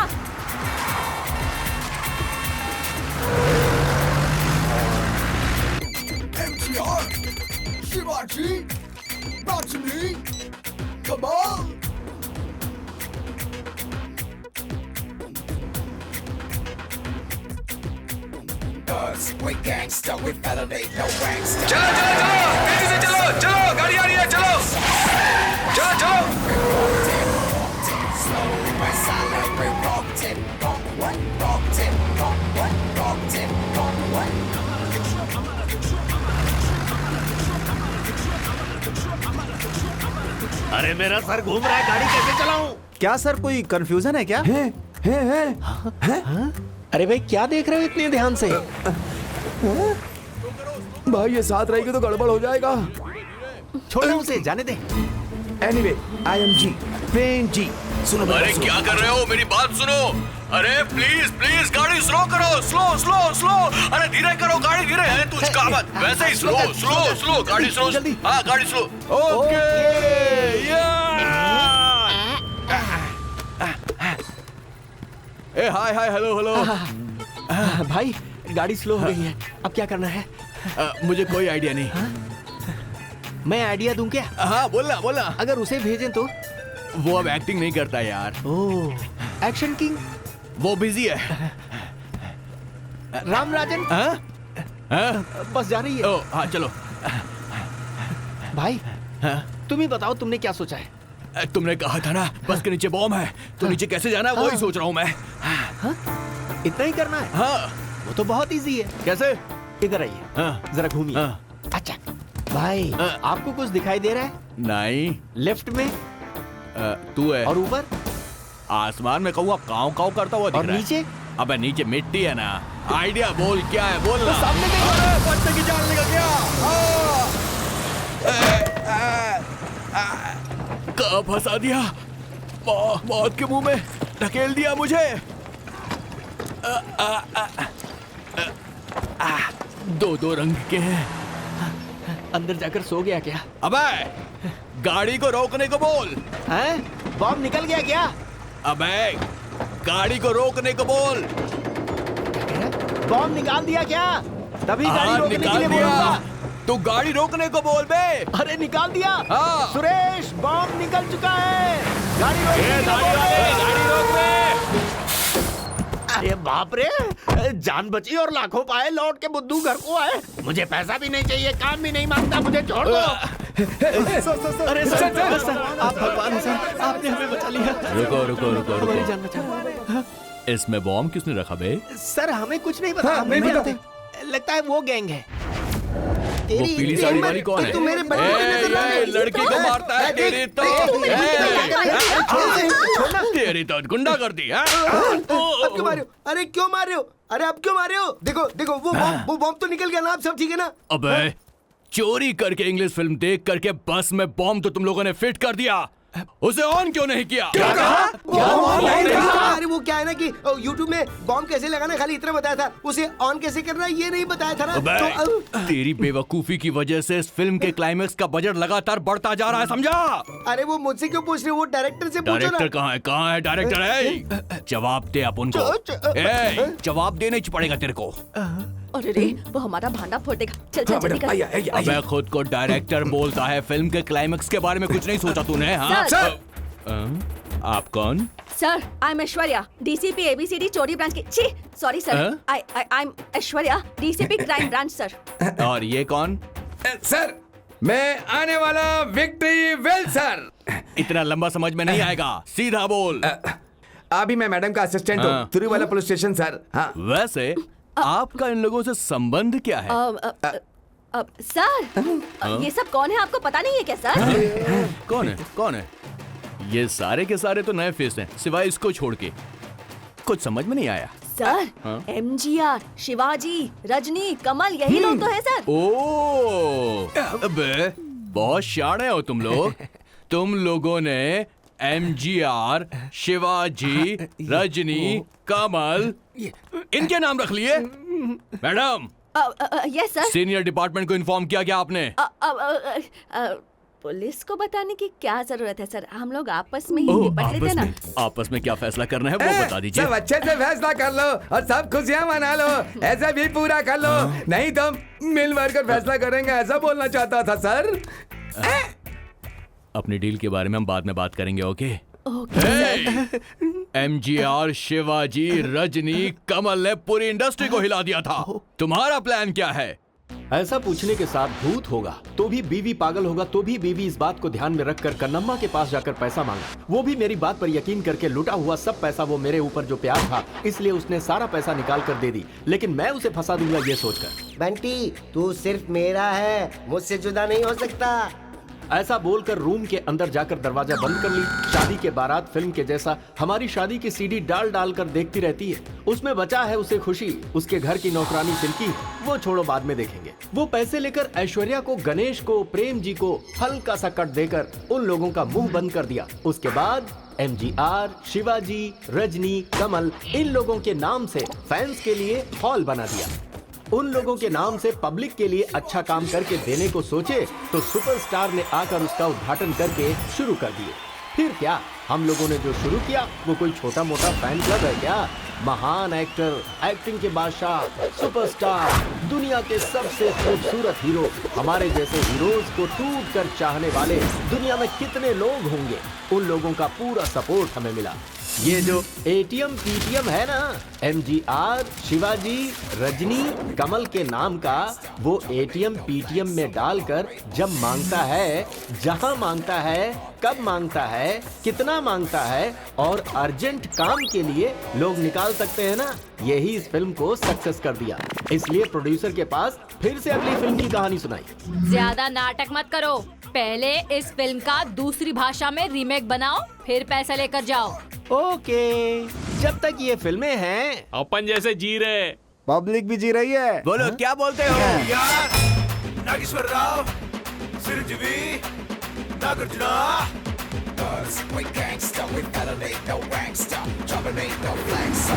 MGR, Shivaji, Rajini, come on. Us, we gangsta, we validate no gangsta.
चलो चलो चलो, तेजी से चलो, चलो, गाड़ी आ रही है, चलो, चलो चलो।
Slowly but silent, we rocked it, rock one, rocked it, rock one, rocked it, rock one.
अरे मेरा सर घूम रहा है, गाड़ी कैसे चलाऊं?
क्या सर, कोई कंफ्यूजन है क्या?
अरे भाई क्या देख रहे हो इतने ध्यान से?
भाई ये साथ रहेगी तो गड़बड़ हो जाएगा।
छोड़ो उसे, जाने दे।
Anyway, I am G, plain G। सुनो
अरे क्या कर रहे हो? मेरी बात सुनो। अरे प्लीज प्लीज गाड़ी स्लो करो, स्लो स्लो स्लो। अरे धीरे करो, गाड़ी धीरे है, तू उसका मत। वैसे ही स्लो स्लो स्लो, गाड़ी स्लो। हाँ गाड़ी स्लो।
ओके।
ए हाय हाय हेलो हेलो।
भाई गाड़ी स्लो हो गई है, अब क्या करना है?
मुझे कोई आइडिया नहीं।
मैं आइडिया दूं क्या?
हाँ बोलना बोलना।
अगर उसे भेजें तो?
वो अब एक्टिंग नहीं करता यार।
ओह, एक्शन किंग।
वो बिजी है।
राम राजन। बस जा रही है।
ओ हाँ चलो।
भाई तुम ही बताओ, तुमने क्या सोचा है?
तुमने कहा था ना बस के नीचे बॉम्ब है, तो नीचे कैसे जाना है वही सोच रहा हूँ मैं।
इतना ही करना है?
हाँ
वो तो बहुत इजी है।
कैसे?
इधर आइए, जरा घूमिए। अच्छा भाई, आपको कुछ दिखाई दे रहा है?
नहीं।
लेफ्ट में
तू है।
और ऊपर?
आसमान में कौवा काव काव करता हुआ दिख रहा है।
नीचे?
अबे नीचे मिट्टी है ना। आइडिया बोल, क्या है बोल ना।
सामने देखो।
बच्चे की जान निकल गया। कहाँ फंसा दिया? मौत के मुंह में ढकेल दिया मुझे। दो दो रंग के हैं।
अंदर जाकर सो गया क्या?
अबे गाड़ी को रोकने को बोल।
हैं? बॉम्ब निकल गया क्या?
अबे गाड़ी को रोकने को बोल।
बॉम्ब निकाल दिया क्या? तभी गाड़ी रोकने के लिए बोलूंगा।
तू गाड़ी रोकने को बोल बे।
अरे निकाल दिया।
हाँ।
सुरेश, बॉम्ब निकल चुका है, गाड़ी रोक दे। अरे बाप रे, जान बची और लाखों पाए, लौट के बुद्धू घर को आए। मुझे पैसा भी नहीं चाहिए, काम भी नहीं मांगता, मुझे छोड़ दो। अरे सर, आप भगवान हैं सर, आपने हमें बचा लिया।
रुको रुको रुको
हमारी
रुको।
जान बचा।
इसमें बॉम्ब किसने रखा बे?
सर हमें कुछ नहीं पता।
नहीं पता।
लगता है वो गैंग है।
वो पीली साड़ी वाली कौन है?
तू मेरे बच्चे को नजर ना
ए,
दे।
लड़की को मारता है तेरी तो। तेरी तो गुंडा कर दी।
अब क्यों मारे हो? अरे क्यों मार रहे हो? अरे अब क्यों मार रहे हो? देखो देखो, वो बॉम्ब तो निकल गया ना, अब सब ठीक है ना?
अबे चोरी करके इंग्लिश फिल्म देख करके बस में बॉम्ब तो तुम लोगों ने फिट कर दिया, उसे ऑन क्यों नहीं किया?
क्या कहा? अरे वो क्या है ना कि YouTube में बॉम्ब कैसे लगाना खाली इतना बताया था, उसे ऑन कैसे करना ये नहीं बताया था ना। तो
तेरी बेवकूफी की वजह से इस फिल्म के क्लाइमेक्स का बजट लगातार बढ़ता जा रहा है, समझा?
अरे वो मुझसे क्यों पूछ रहे हो? वो डायरेक्टर से पूछो ना।
डायरेक्टर कहाँ है? कहाँ है डायरेक्टर? है जवाब दे आप उनको। जवाब देना ही पड़ेगा तेरे को।
अरे रे, वो हमारा भांडा फोड़ देगा। चल चल जल्दी कर।
अबे खुद को डायरेक्टर बोलता है, फिल्म के क्लाइमेक्स के बारे में कुछ नहीं सोचा तूने? हाँ
सर।
आप कौन?
Sir, I am Aishwarya, DCP ABCD चोरी ब्रांच की। छी, sorry sir. I am Aishwarya, DCP crime branch sir.
और ये कौन?
सर, मैं आने वाला विक्ट्री वेल सर।
इतना लंबा समझ में नहीं आएगा, सीधा बोल।
अभी मैं मैडम का असिस्टेंट हूँ, तिरुवला पुलिस स्टेशन सर। हाँ।
वैसे आपका इन लोगों से संबंध क्या है?
सर, ये सब कौन है आपको पता नहीं है क्या सर?
कौन है? ये सारे के सारे तो नए फेस हैं, सिवाय इसको छोड़ के। कुछ समझ में नहीं आया
सर। एमजीआर, शिवाजी, रजनी, कमल, यही लोग तो है सर।
ओ, अबे बहुत शाणे हो तुम लोग। तुम लोगों ने एमजीआर, शिवाजी, रजनी, कमल इनके नाम रख लिए? Madam,
yes sir.
Senior department को इन्फॉर्म किया क्या आपने?
पुलिस को बताने की क्या जरूरत है सर, हम लोग आपस में ही निपट लेते ना।
आपस में क्या फैसला करना है वो बता दीजिए।
सब अच्छे से फैसला कर लो और सब खुशियां मना लो, ऐसा भी पूरा कर लो, नहीं तो मिल भर कर फैसला करेंगे, ऐसा बोलना चाहता था सर।
अपनी डील के बारे में हम बाद में बात करेंगे, ओके?
ओके।
एमजीआर, शिवाजी, रजनी, कमल ने पूरी इंडस्ट्री को हिला दिया था। तुम्हारा प्लान क्या है?
ऐसा पूछने के साथ भूत होगा तो भी बीवी, पागल होगा तो भी बीवी इस बात को ध्यान में रखकर कन्नम्मा के पास जाकर पैसा मांगा। वो भी मेरी बात पर यकीन करके लुटा हुआ सब पैसा वो मेरे ऊपर जो प्यार था, इसलिए उसने सारा पैसा निकाल कर दे दी, लेकिन मैं उसे फंसा दूंगा ये सोचकर।
बंटी, तू सिर्फ मेरा है, मुझसे जुदा नहीं हो सकता।
ऐसा बोलकर रूम के अंदर जाकर दरवाजा बंद कर ली। शादी के बारात फिल्म के जैसा हमारी शादी की सीडी डाल डाल कर देखती रहती है। उसमें बचा है उसे खुशी, उसके घर की नौकरानी सिल्की, वो छोड़ो बाद में देखेंगे। वो पैसे लेकर ऐश्वर्या को, गणेश को, प्रेम जी को हल्का सा कट देकर उन लोगों का मुंह बंद कर दिया। उसके बाद एमजीआर, शिवाजी, रजनी, कमल इन लोगों के नाम से फैंस के लिए हॉल बना दिया। उन लोगों के नाम से पब्लिक के लिए अच्छा काम करके देने को सोचे तो सुपरस्टार ने आकर उसका उद्घाटन करके शुरू कर दिए। फिर क्या, हम लोगों ने जो शुरू किया वो कोई छोटा मोटा फैन क्लब है क्या? महान एक्टर, एक्टिंग के बादशाह, सुपरस्टार, दुनिया के सबसे खूबसूरत हीरो, हमारे जैसे हीरोज को टूट कर चाहने वाले दुनिया में कितने लोग होंगे? उन लोगों का पूरा सपोर्ट हमें मिला। ये जो एटीएम पीटीएम है ना, एमजीआर, शिवाजी, रजनी, कमल के नाम का, वो एटीएम पीटीएम में डालकर जब मांगता है, जहां मांगता है, कब मांगता है, कितना मांगता है और अर्जेंट काम के लिए लोग निकाल सकते हैं ना, यही इस फिल्म को सक्सेस कर दिया। इसलिए प्रोड्यूसर के पास फिर से अगली फिल्म की कहानी सुनाई।
ज्यादा नाटक मत करो, पहले इस फिल्म का दूसरी भाषा में रीमेक बनाओ, फिर पैसा लेकर जाओ।
ओके, जब तक ये फिल्में हैं
अपन जैसे जी रहे,
पब्लिक भी जी रही है।
बोलो क्या बोलते हो?
यार, Nageshwar Rao, Chiranjeevi, Nagarjuna.
We gangsta, we felon ain't no gangsta. Trouble ain't no flags, so